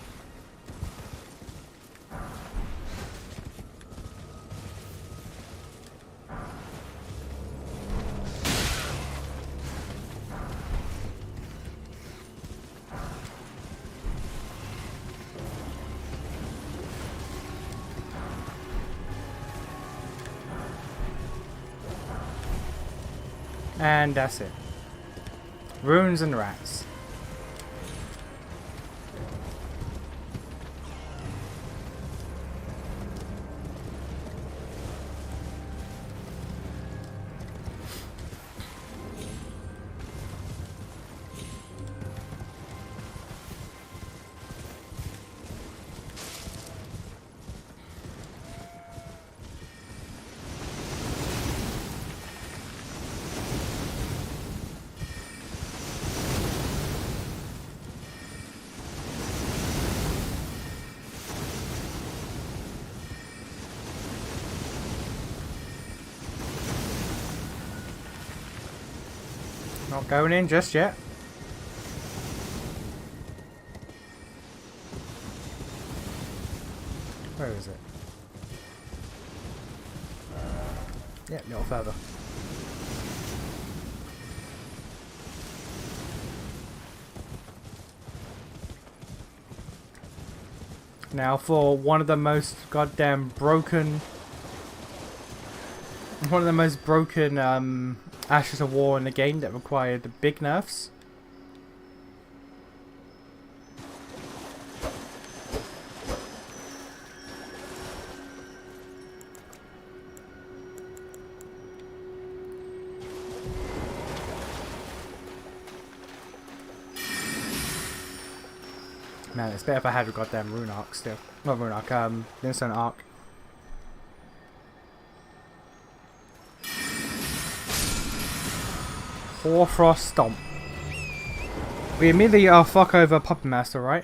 A: And that's it. Runes and rats. Not going in just yet. Where is it? Yep, a little further. Now for one of the most goddamn broken... One of the most broken Ashes of War in the game that required big nerfs. Man, it's better if I had a goddamn rune arc still. Not rune arc, Linstone arc. Hoarfrost Stomp. We immediately fuck over Puppet Master, right?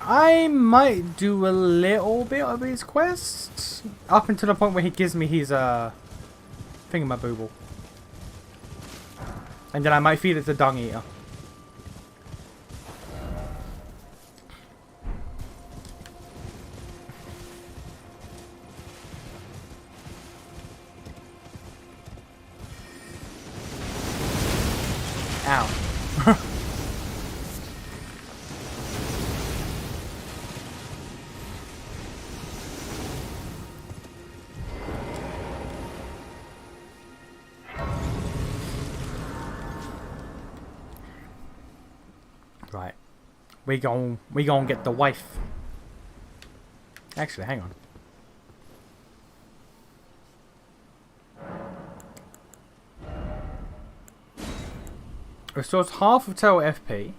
A: I might do a little bit of his quest. Up until the point where he gives me his thingamabooble. And then I might feed it to Dung Eater. Ow. we gon' get the wife. Actually, hang on. Restores half of total FP.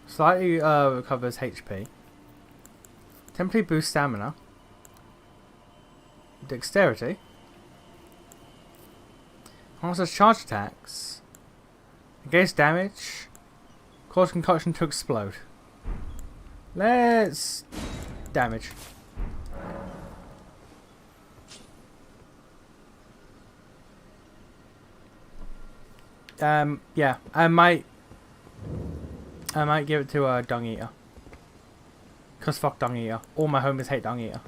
A: Slightly recovers HP. Temporarily boosts stamina. Dexterity. Also charge attacks. Against damage. Cause concoction to explode. Let's damage. Yeah, I might give it to a Dung Eater. Cause fuck Dung Eater. All my homies hate Dung Eater.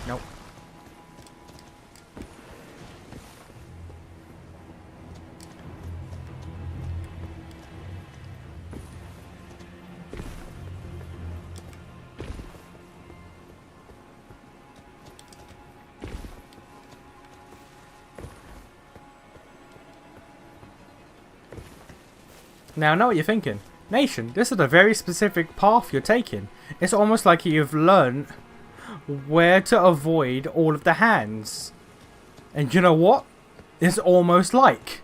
A: Nope. Now I know what you're thinking. Nation, this is a very specific path you're taking. It's almost like you've learned where to avoid all of the hands. And you know what? It's almost like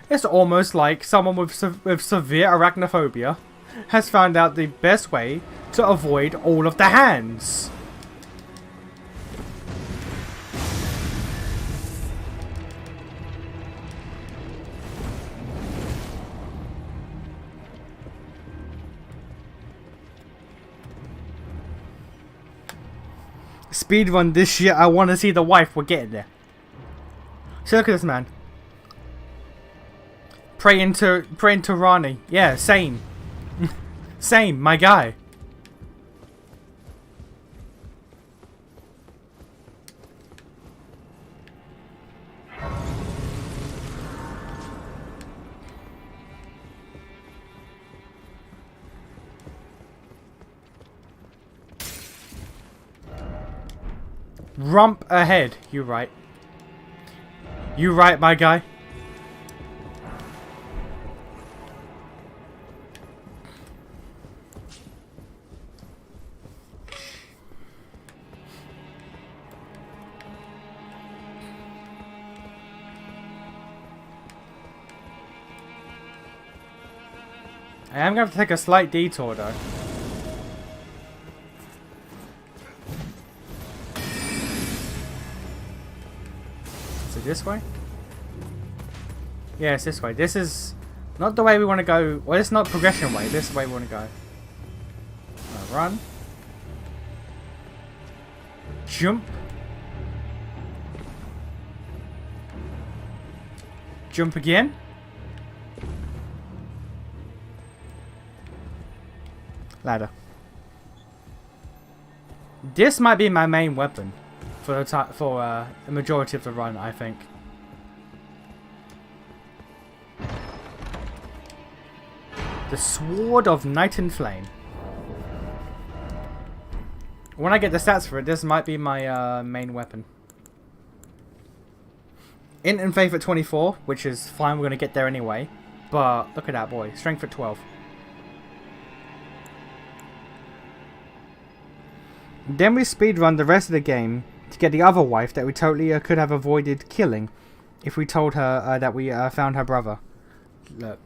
A: someone with severe arachnophobia has found out the best way to avoid all of the hands. Speedrun this shit. I want to see the wife. We're getting there. So look at this man. Praying to Rani. Yeah, same. Same, my guy. Rump ahead. You right. You right, my guy. I am going to take a slight detour though. This way? Yeah, it's this way. This is not the way we want to go. Well, it's not progression way. This is the way we want to go. Run. Jump. Jump again. Ladder. This might be my main weapon. For the majority of the run, I think. The Sword of Night and Flame. When I get the stats for it, this might be my main weapon. Int and Faith at 24, which is fine, we're going to get there anyway. But look at that boy, Strength at 12. Then we speedrun the rest of the game to get the other wife that we totally could have avoided killing if we told her that we found her brother. Look.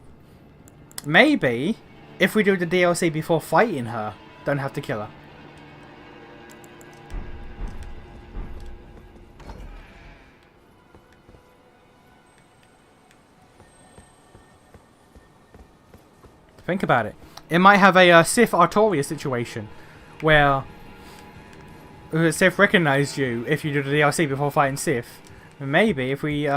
A: Maybe if we do the DLC before fighting her, don't have to kill her. Think about it. It might have a Sith Artoria situation where Sith recognized you if you do the DLC before fighting Sith. And maybe if we do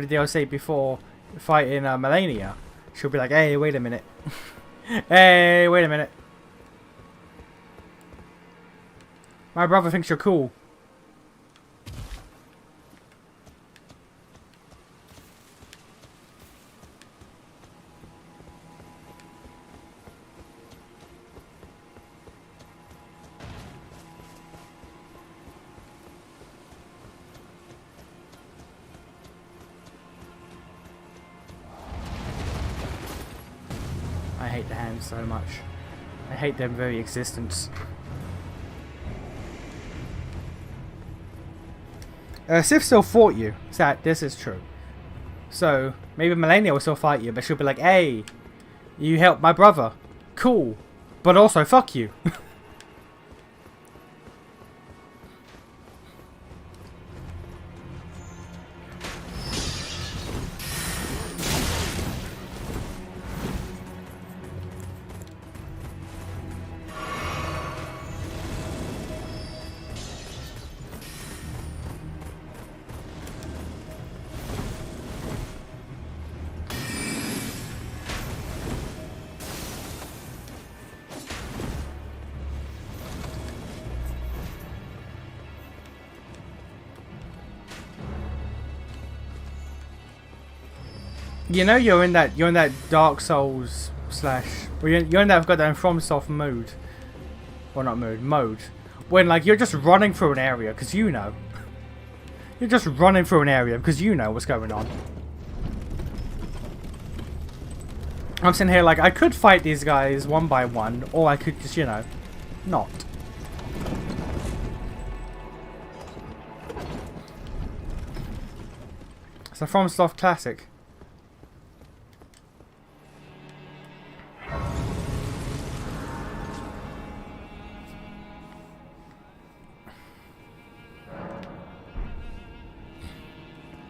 A: the DLC before fighting Melania, she'll be like, hey, wait a minute. Hey, wait a minute. My brother thinks you're cool. I hate the hands so much. I hate their very existence. Sif still fought you. So this is true. So maybe Melania will still fight you, but she'll be like, "Hey, you helped my brother. Cool. But also, fuck you." You know you're in that Dark Souls slash. Well, you're in that goddamn FromSoft mode. Well, not mode. When like you're just running through an area because you know. You're just running through an area because you know what's going on. I'm sitting here like I could fight these guys one by one, or I could just, you know, not. It's a FromSoft classic.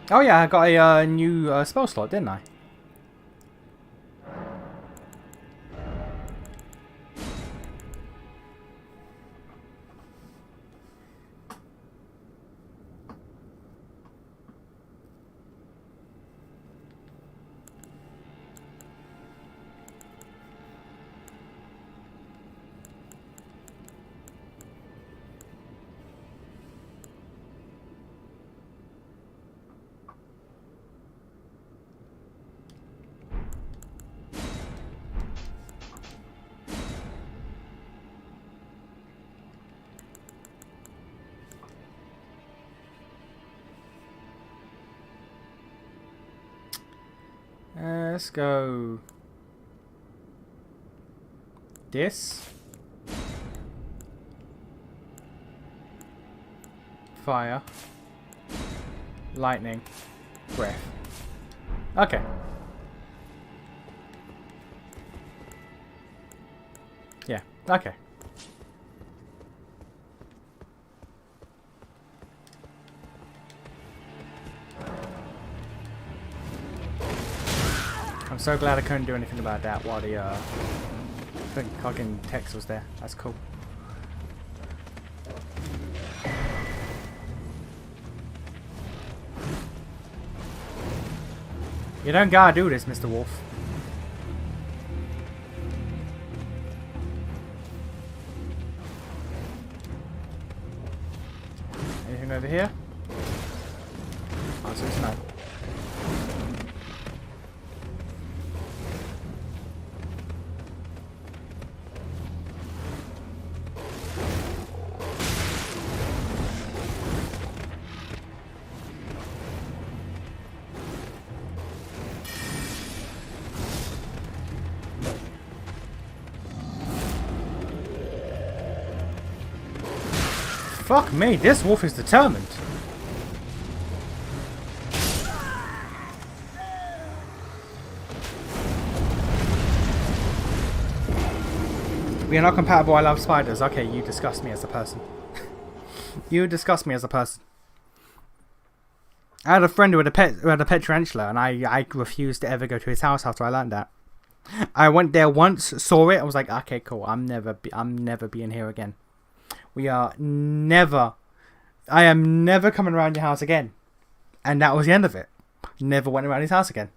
A: Oh yeah, I got a new spell slot, didn't I? Let's go. This. Fire. Lightning. Breath. Okay. Yeah, okay. I'm so glad I couldn't do anything about that while the fucking text was there. That's cool. You don't gotta do this, Mr. Wolf. Anything over here? Answer is no. Fuck me, this wolf is determined. We are not compatible, I love spiders. Okay, you disgust me as a person. You disgust me as a person. I had a friend who had a pet tarantula, and I refused to ever go to his house after I learned that. I went there once, saw it, I was like, okay, cool, I'm never being here again. We are never... I am never coming around your house again. And that was the end of it. Never went around his house again.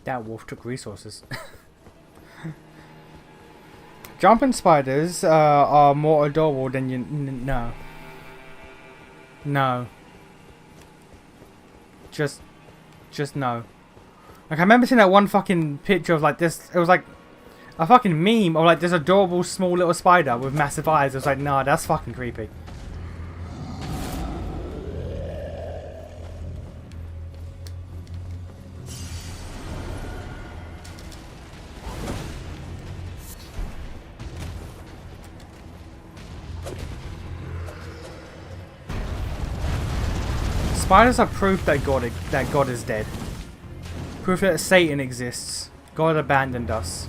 A: That wolf took resources. Jumping spiders are more adorable than you... No. No. Just no. Like, I remember seeing that one fucking picture of like this. It was like a fucking meme of like this adorable small little spider with massive eyes. It was like, nah, that's fucking creepy. Spiders are proof that God is dead. Proof that Satan exists. God abandoned us.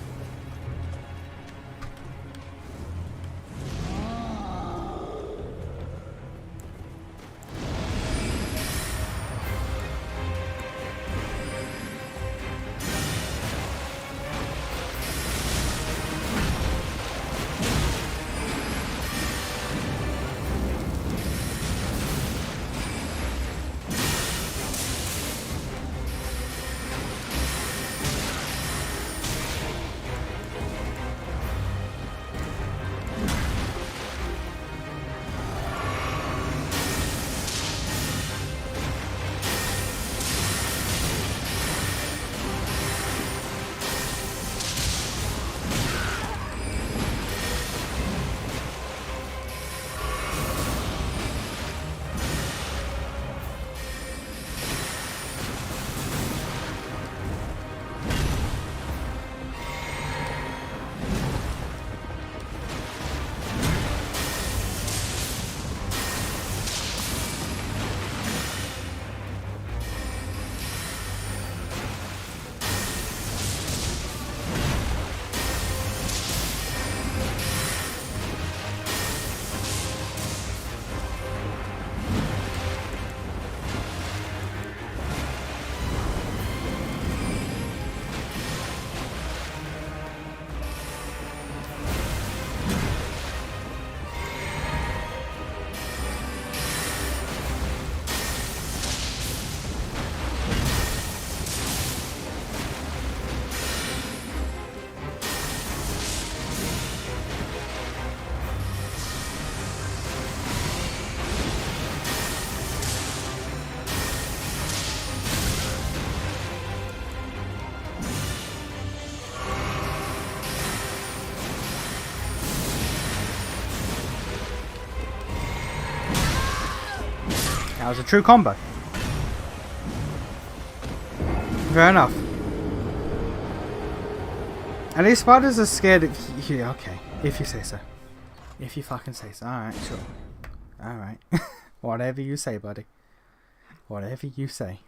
A: That was a true combo. Fair enough. And these spiders are scared of... Yeah, okay. If you say so. If you fucking say so. Alright, sure. Alright. Whatever you say, buddy. Whatever you say.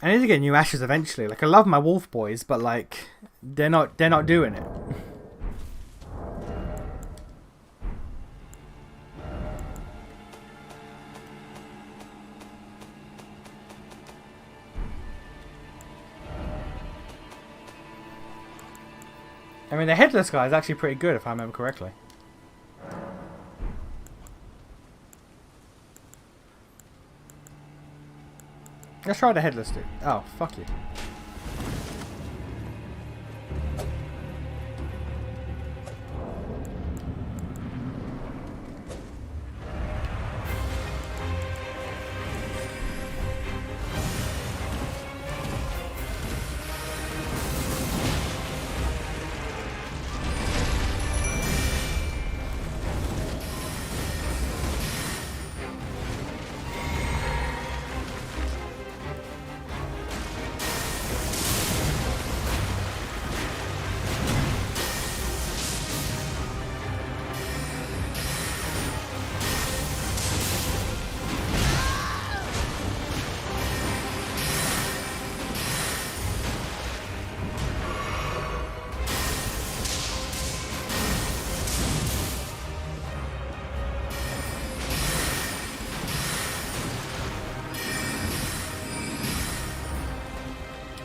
A: I need to get new ashes eventually. Like, I love my wolf boys, but like, they're not doing it. I mean, the headless guy is actually pretty good if I remember correctly. Let's try the headless dude. Oh, fuck you.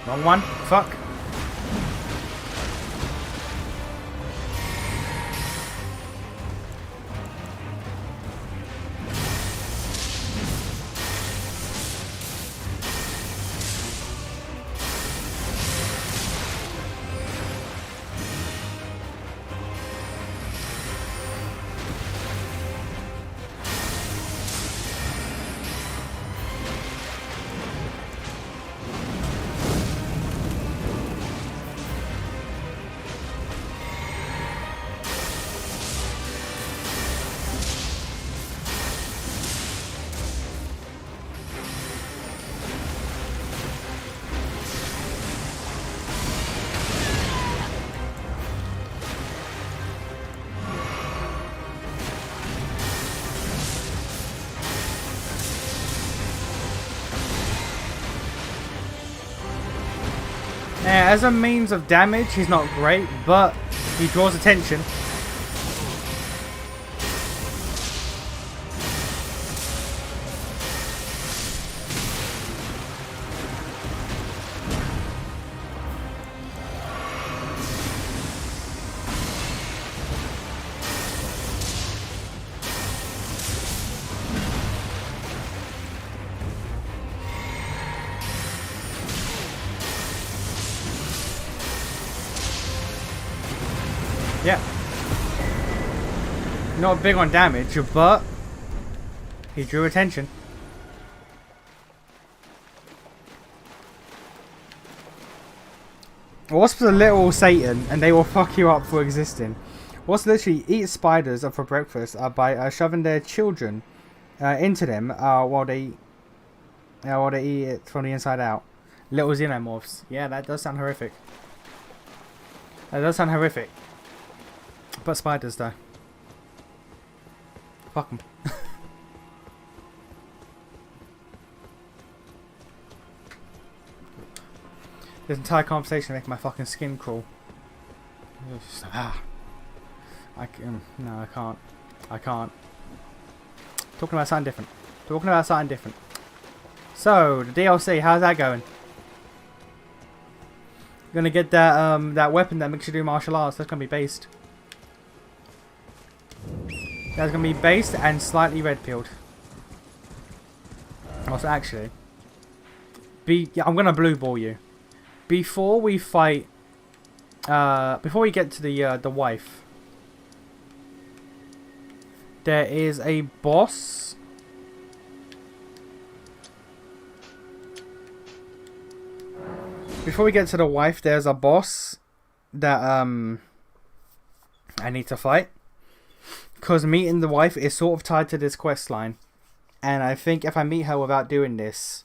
A: Wrong one. Fuck. Yeah, as a means of damage, he's not great, but he draws attention. Yeah. Not big on damage, but he drew attention. Wasps are little Satan, and they will fuck you up for existing. Wasps literally eat spiders for breakfast by shoving their children into them while they eat it from the inside out. Little xenomorphs. Yeah, that does sound horrific. That does sound horrific. But spiders, though. Fuck them. This entire conversation making my fucking skin crawl. Just, no, I can't. I can't. Talking about something different. Talking about something different. So, the DLC, how's that going? Gonna get that that weapon that makes you do martial arts. That's gonna be based. That's going to be based and slightly red-pilled. Also, actually, yeah, I'm going to blue ball you. Before we fight, before we get to the wife, there is a boss. Before we get to the wife, there's a boss that I need to fight. Because meeting the wife is sort of tied to this quest line. And I think if I meet her without doing this,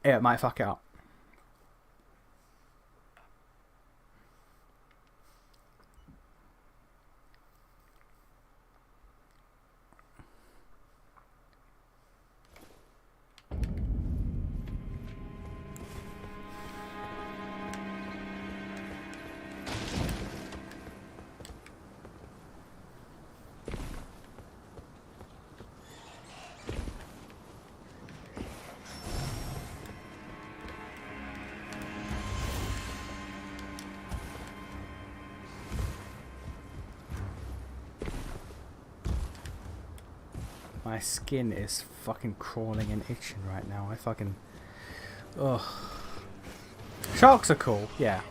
A: it might fuck it up. My skin is fucking crawling and itching right now. I fucking... Ugh. Sharks are cool, yeah.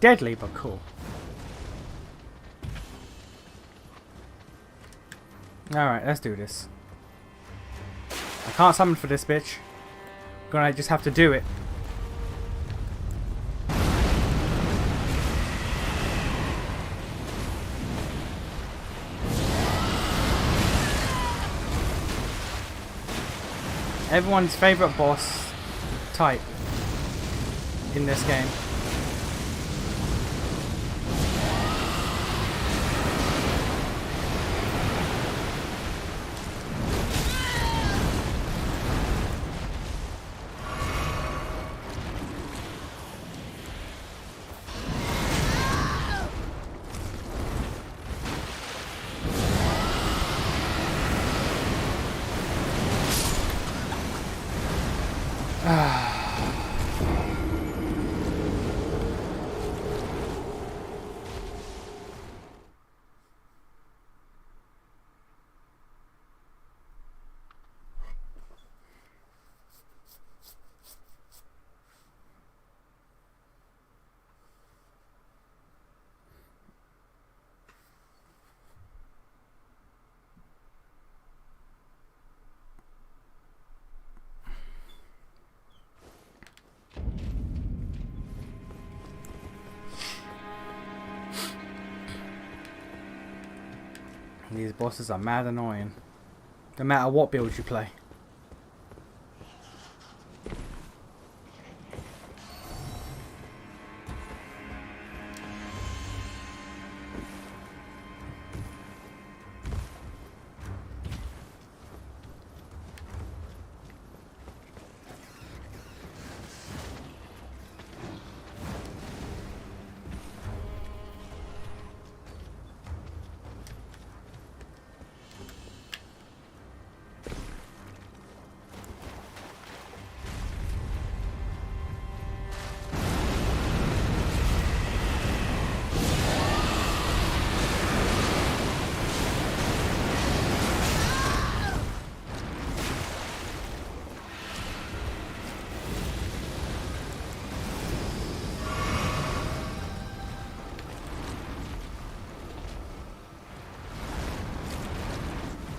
A: Deadly, but cool. Alright, let's do this. I can't summon for this bitch. Gonna just have to do it. Everyone's favourite boss type in this game. These bosses are mad annoying. No matter what build you play.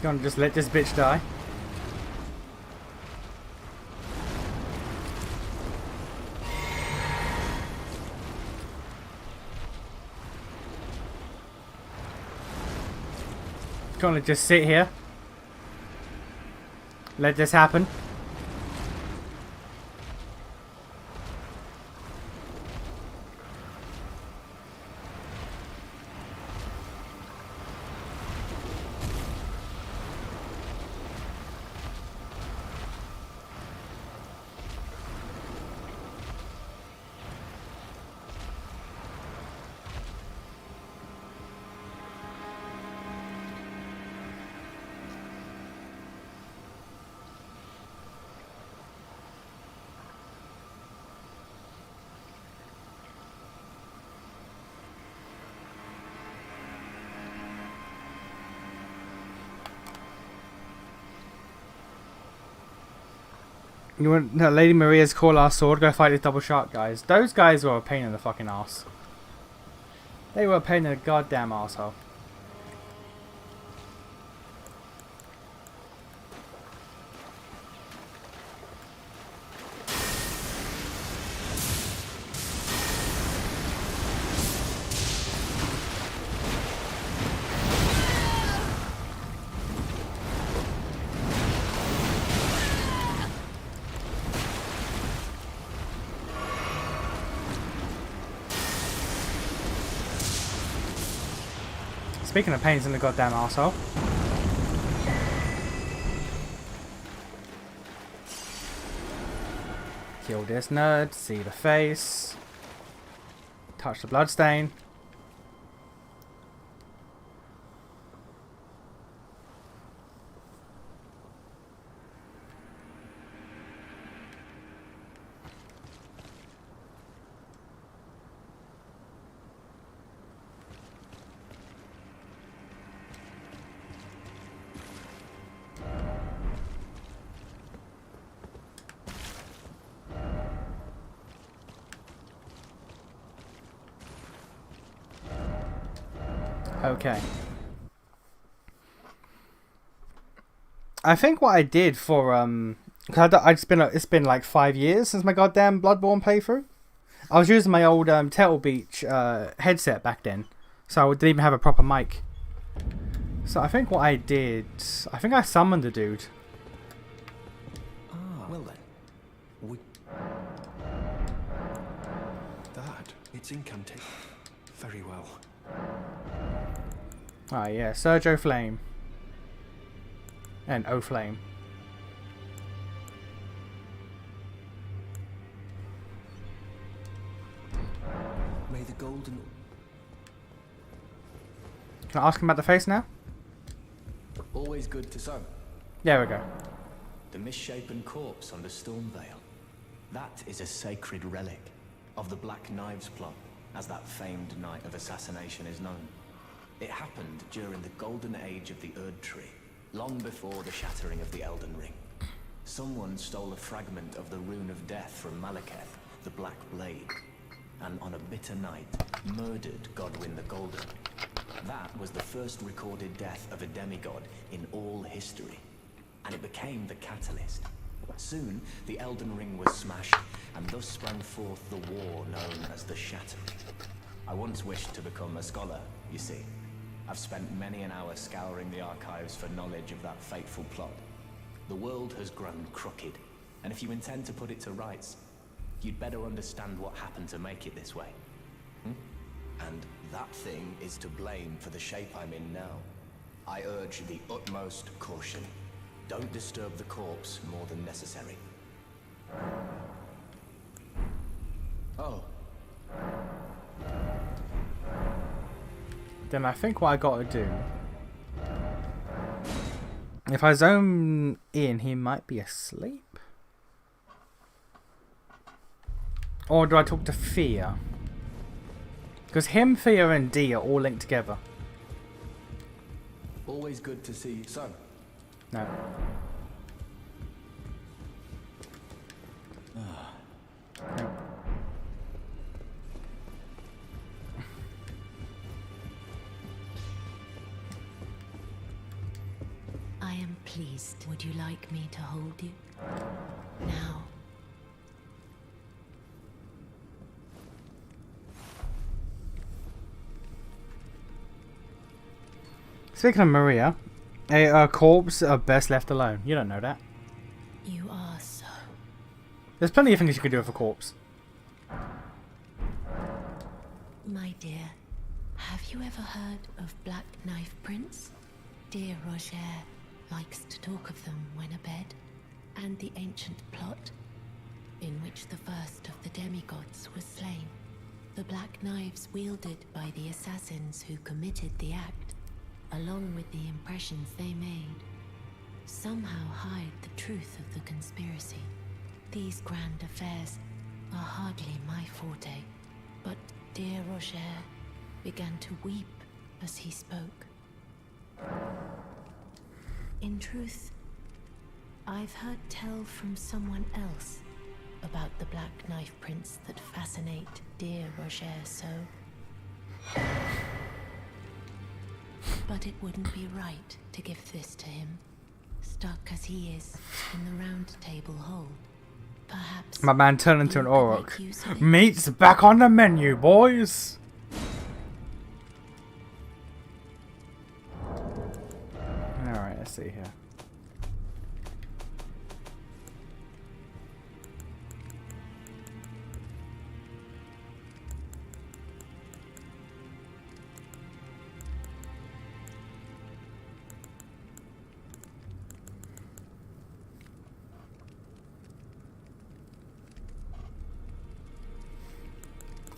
A: Gonna just let this bitch die. Gonna just sit here. Let this happen. You want no, Lady Maria's call our sword, go fight the double shark guys. Those guys were a pain in the fucking ass. They were a pain in the goddamn arsehole. Speaking of pains in the goddamn arsehole. Kill this nerd, see the face. Touch the bloodstain. Okay. I think what I did for cause it's been like 5 years since my goddamn Bloodborne playthrough. I was using my old Turtle Beach headset back then, so I didn't even have a proper mic. So I think what I did, I think I summoned a dude.
F: Ah, well then. That, it's incantation. Very well.
A: Ah yeah, Sergio Flame. And O Flame.
F: May the golden...
A: Can I ask him about the face now?
G: Always good to summon.
A: There we go.
G: The misshapen corpse under Stormvale. That is a sacred relic of the Black Knives plot, as that famed night of assassination is known. It happened during the golden age of the Erd Tree, long before the shattering of the Elden Ring. Someone stole a fragment of the Rune of Death from Malekith, the Black Blade, and on a bitter night, murdered Godwyn the Golden. That was the first recorded death of a demigod in all history, and it became the catalyst. Soon, the Elden Ring was smashed, and thus sprang forth the war known as the Shattering. I once wished to become a scholar, you see.
J: I've spent many an hour scouring the archives for knowledge of that fateful plot. The world has grown crooked, and if you intend to put it to rights, you'd better understand what happened to make it this way.
G: And that thing is to blame for the shape I'm in now. I urge the utmost caution. Don't disturb the corpse more than necessary.
J: Oh,
A: Then I think what I gotta do... If I zone in, he might be asleep? Or do I talk to Fear? Because him, Fear, and D are all linked together.
J: always good to see you. So,
A: No. Nope.
K: I am pleased. Would you like me to hold you? Now.
A: Speaking of Maria, a corpse are best left alone. You don't know that.
K: You are so.
A: There's plenty of things you can do with a corpse.
K: My dear, have you ever heard of Black Knife Prince? Dear Roger likes to talk of them when abed, and the ancient plot in which the first of the demigods was slain. The black knives wielded by the assassins who committed the act, along with the impressions they made, somehow hide the truth of the conspiracy. These grand affairs are hardly my forte, but dear Roger began to weep as he spoke. In truth, I've heard tell from someone else about the Black Knife Prince that fascinate dear Roger so. But it wouldn't be right to give this to him, stuck as he is in the round table hold. Perhaps
A: My man turned into an
K: you could
A: Auroch.
K: make use of it.
A: Meat's back on the menu, boys! Alright, let's see here.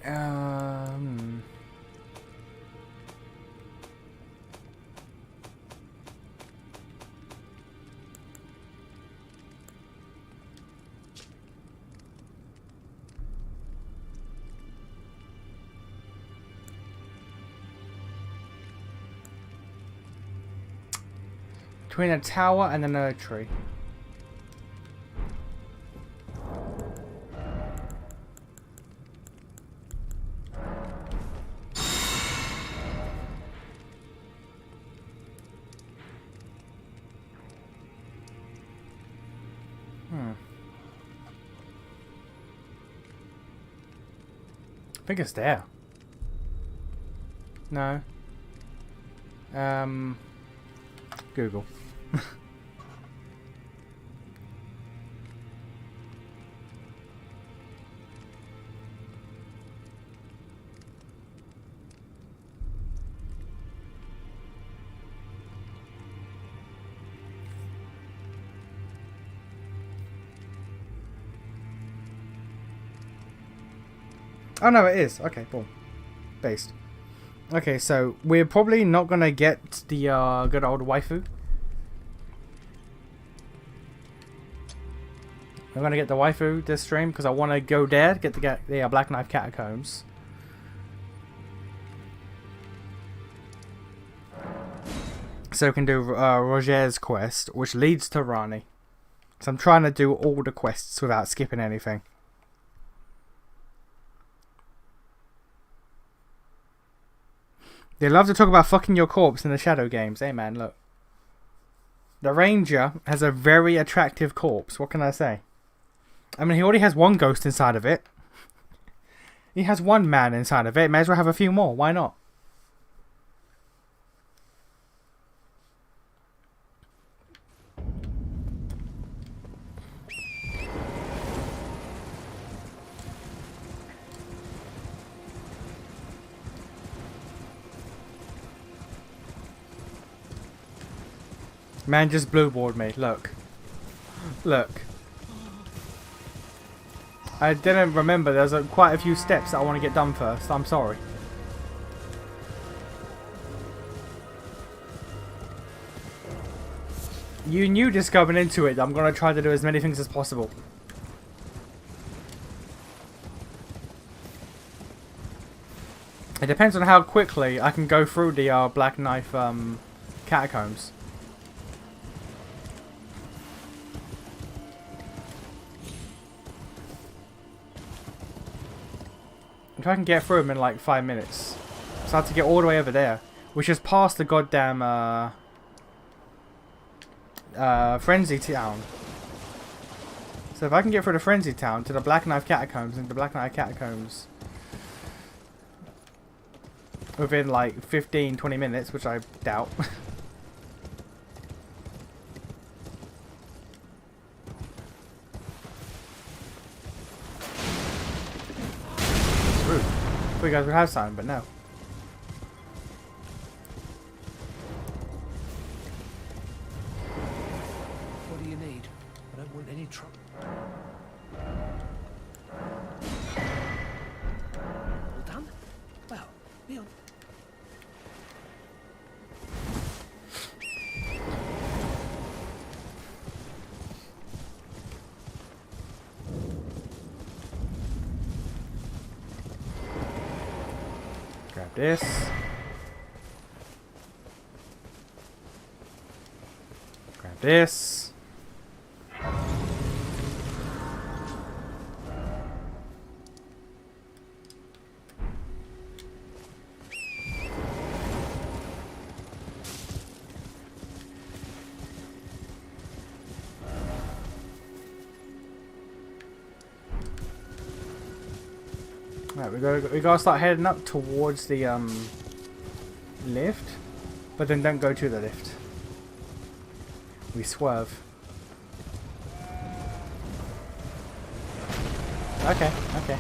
A: Um... 'Between a tower and an oak tree. I think it's there. No. Google. Oh no, it is. Okay, boom. Based. Okay, so we're probably not gonna get the good old waifu. We're gonna get the waifu this stream because I want to go there to get the Black Knife Catacombs. So we can do Roger's quest, which leads to Rani. So I'm trying to do all the quests without skipping anything. They love to talk about fucking your corpse in the Shadow games. Hey man, look. The Ranger has a very attractive corpse. What can I say? I mean, he already has one ghost inside of it. He has one man inside of it. May as well have a few more. Why not? Man just blueboard me. Look. Look. I didn't remember there's quite a few steps that I want to get done first. I'm sorry. You knew this going into it. I'm going to try to do as many things as possible. It depends on how quickly I can go through the Black Knife catacombs. If I can get through them in like 5 minutes. So I have to get all the way over there. Which is past the goddamn Frenzy Town. So if I can get through the Frenzy Town to the Black Knife Catacombs and the Black Knife Catacombs within like 15-20 minutes, which I doubt. Rude. Thought you guys would have something, but no.
F: What do you need? I don't want any trouble.
C: All done? Well, be on.
A: Grab this. Grab this. Right, we gotta start heading up towards the lift, but then don't go to the lift. We swerve. Okay, okay.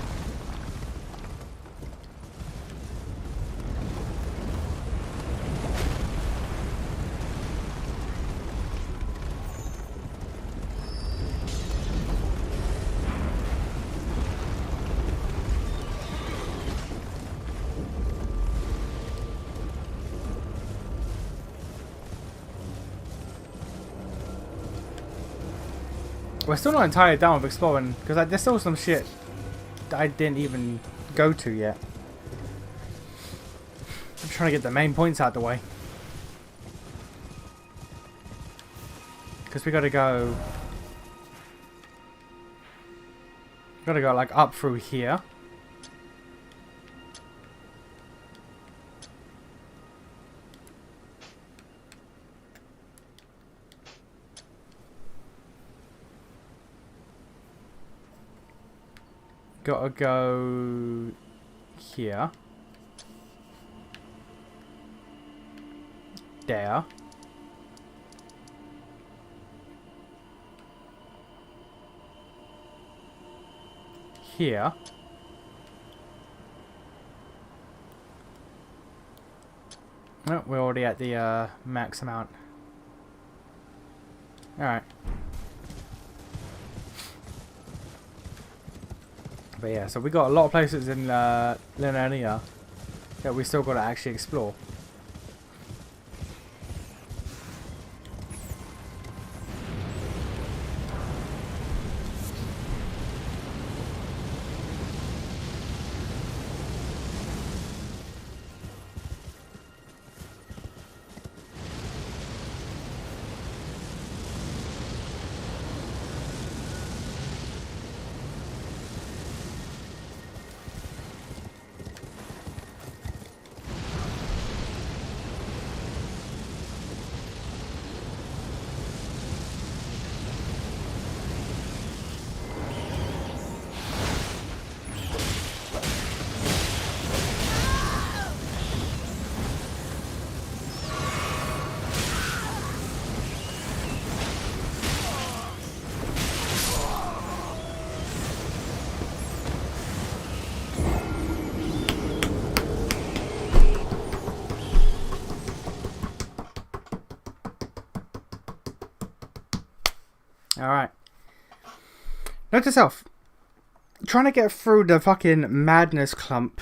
A: We're still not entirely done with exploring, because there's still some shit that I didn't even go to yet. I'm trying to get the main points out the way. Because we gotta go... Gotta go like up through here. Gotta go here. There. Here. Oh, we're already at the max amount. Alright. But yeah, so we got a lot of places in Linernia that we still got to actually explore. Alright. Note to self. Trying to get through the fucking madness clump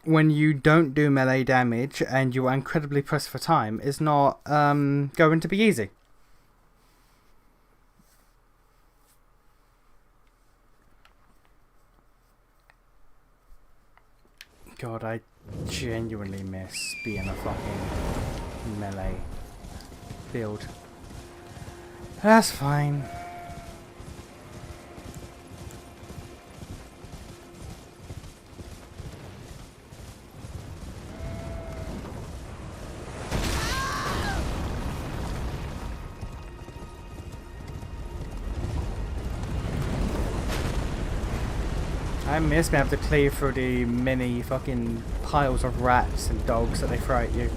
A: when you don't do melee damage and you're incredibly pressed for time is not going to be easy. God, I genuinely miss being a fucking melee build. That's fine. I miss being able to cleave through the many fucking piles of rats and dogs that they throw at you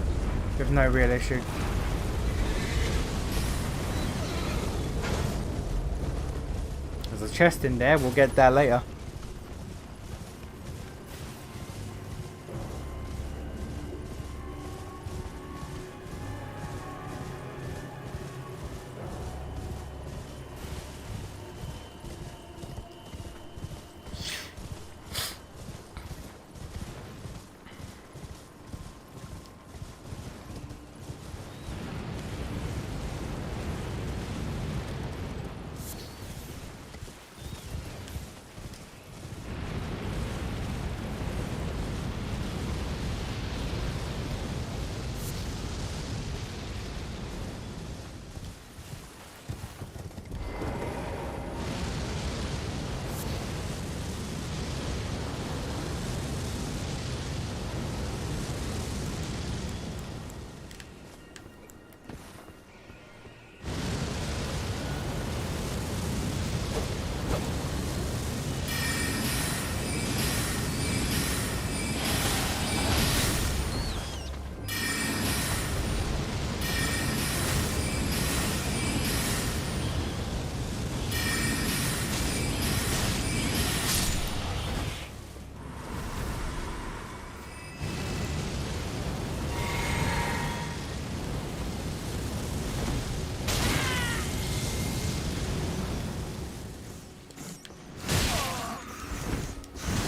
A: with no real issue. There's a chest in there, we'll get that later.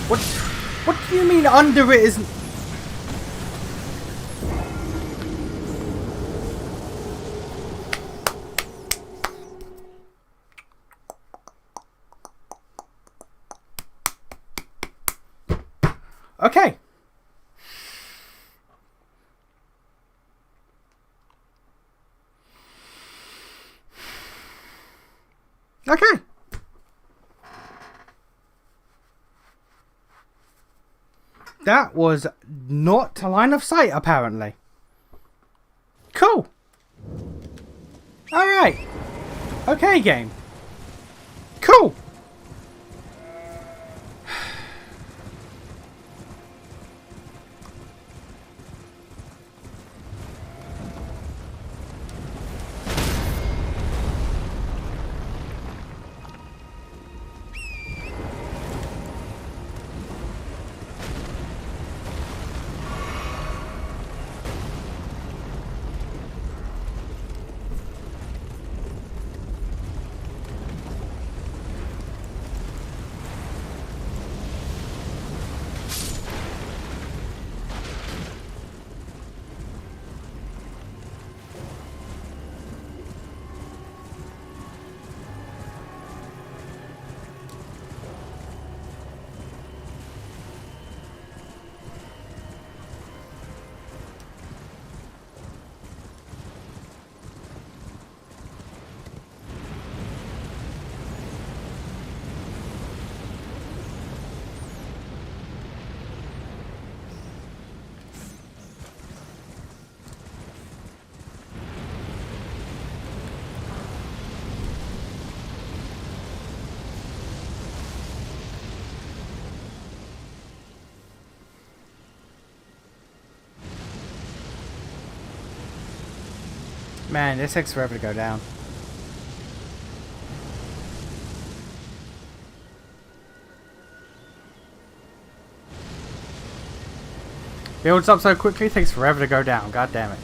A: What do you mean under it isn't... Okay. Okay. That was not a line of sight, apparently. Cool. Alright. Okay, game. Cool. Man, this takes forever to go down. Builds up so quickly, takes forever to go down. God damn it.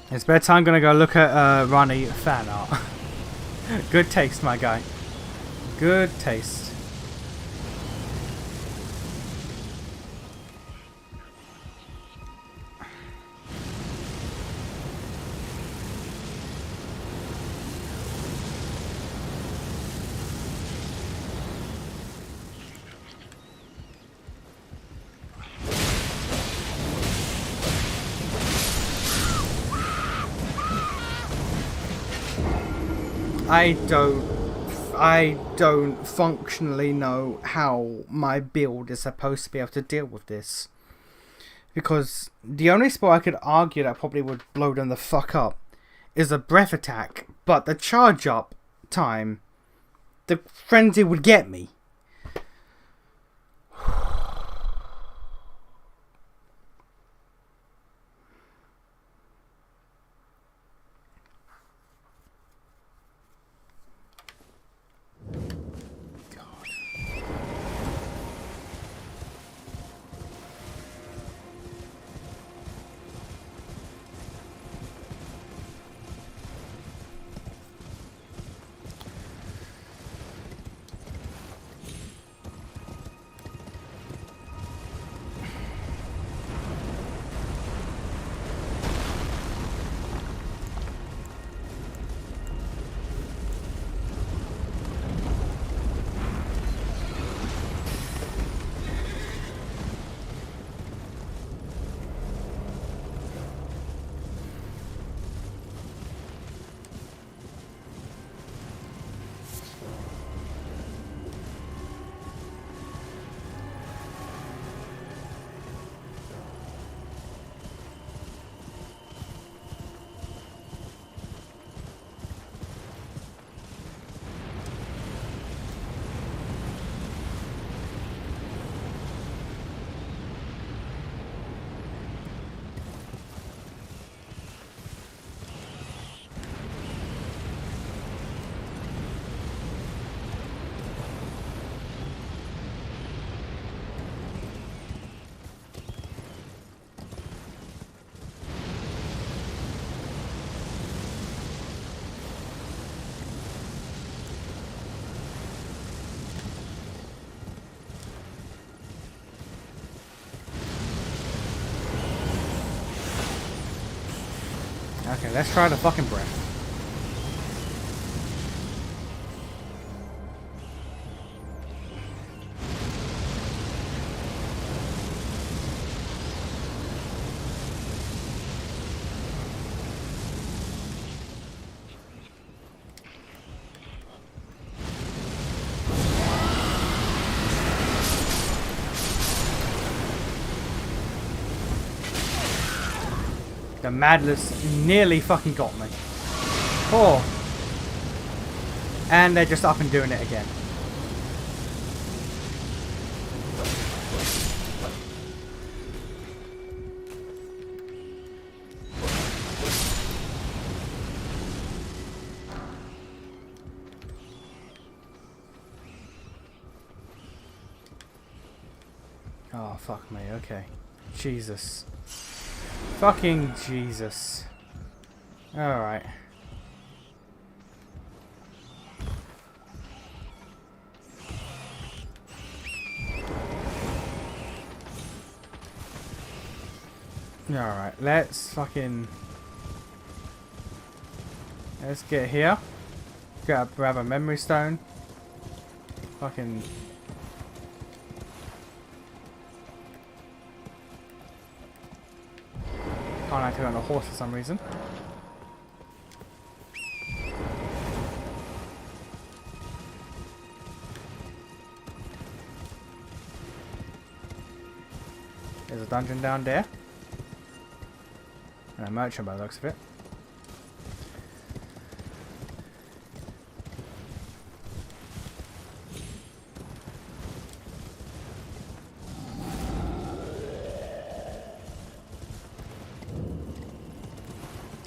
A: It's bedtime. I'm gonna go look at Ronnie fan art. Good taste, my guy. Good taste. I don't functionally know how my build is supposed to be able to deal with this. Because the only spot I could argue that probably would blow them the fuck up is a breath attack, but the charge up time, the frenzy would get me. Okay, let's try the fucking breath. The madness nearly fucking got me. Oh. And they're just up and doing it again. Oh, fuck me. Okay. Jesus. Fucking Jesus. Alright. Alright, let's get here. Grab a memory stone. Fucking... Can't actually on a horse for some reason. There's a dungeon down there. And a merchant by the looks of it.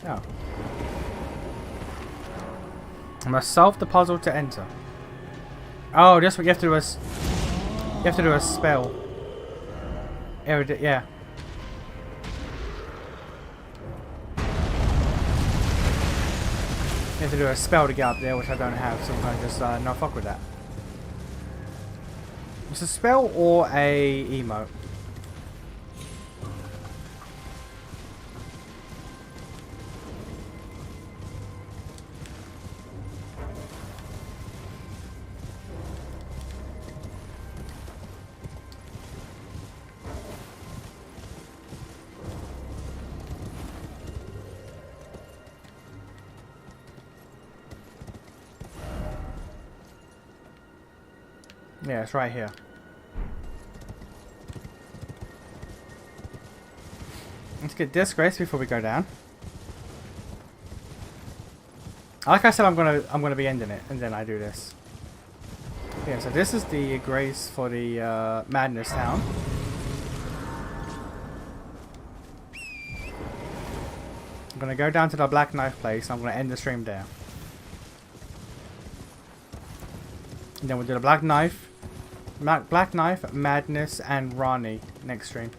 A: Oh. I must solve the puzzle to enter. Oh, that's what you have to do is... You have to do a spell. Yeah. You have to do a spell to get up there, which I don't have, so I'm going to just not fuck with that. It's a spell or a emote? Yeah, it's right here. Let's get disgrace before we go down. Like I said, I'm gonna be ending it, and then I do this. Yeah, so this is the grace for the Madness Town. I'm gonna go down to the Black Knife place. I'm gonna end the stream there. And then we'll do the Black Knife, Madness, and Rani next stream.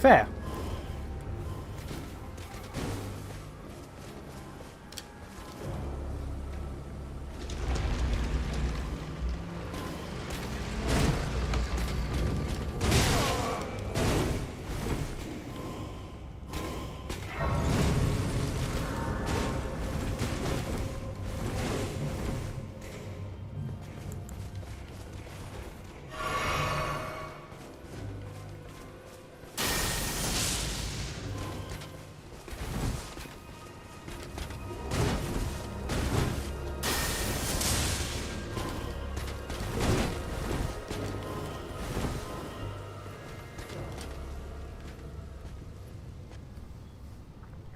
A: Fair.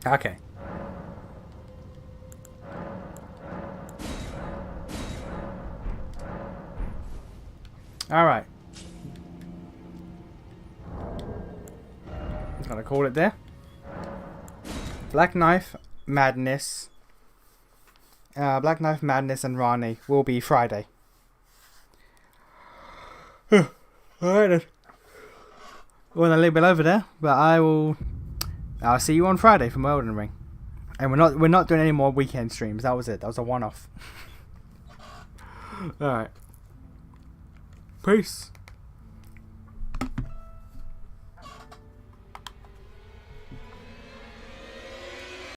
A: Okay. Alright. I'm gonna call it there. Black Knife, Madness. Black Knife, Madness, and Rani will be Friday. Alright then. Well, a little bit over there, but I'll see you on Friday for my Elden Ring. And we're not doing any more weekend streams. That was it. That was a one-off. Alright. Peace.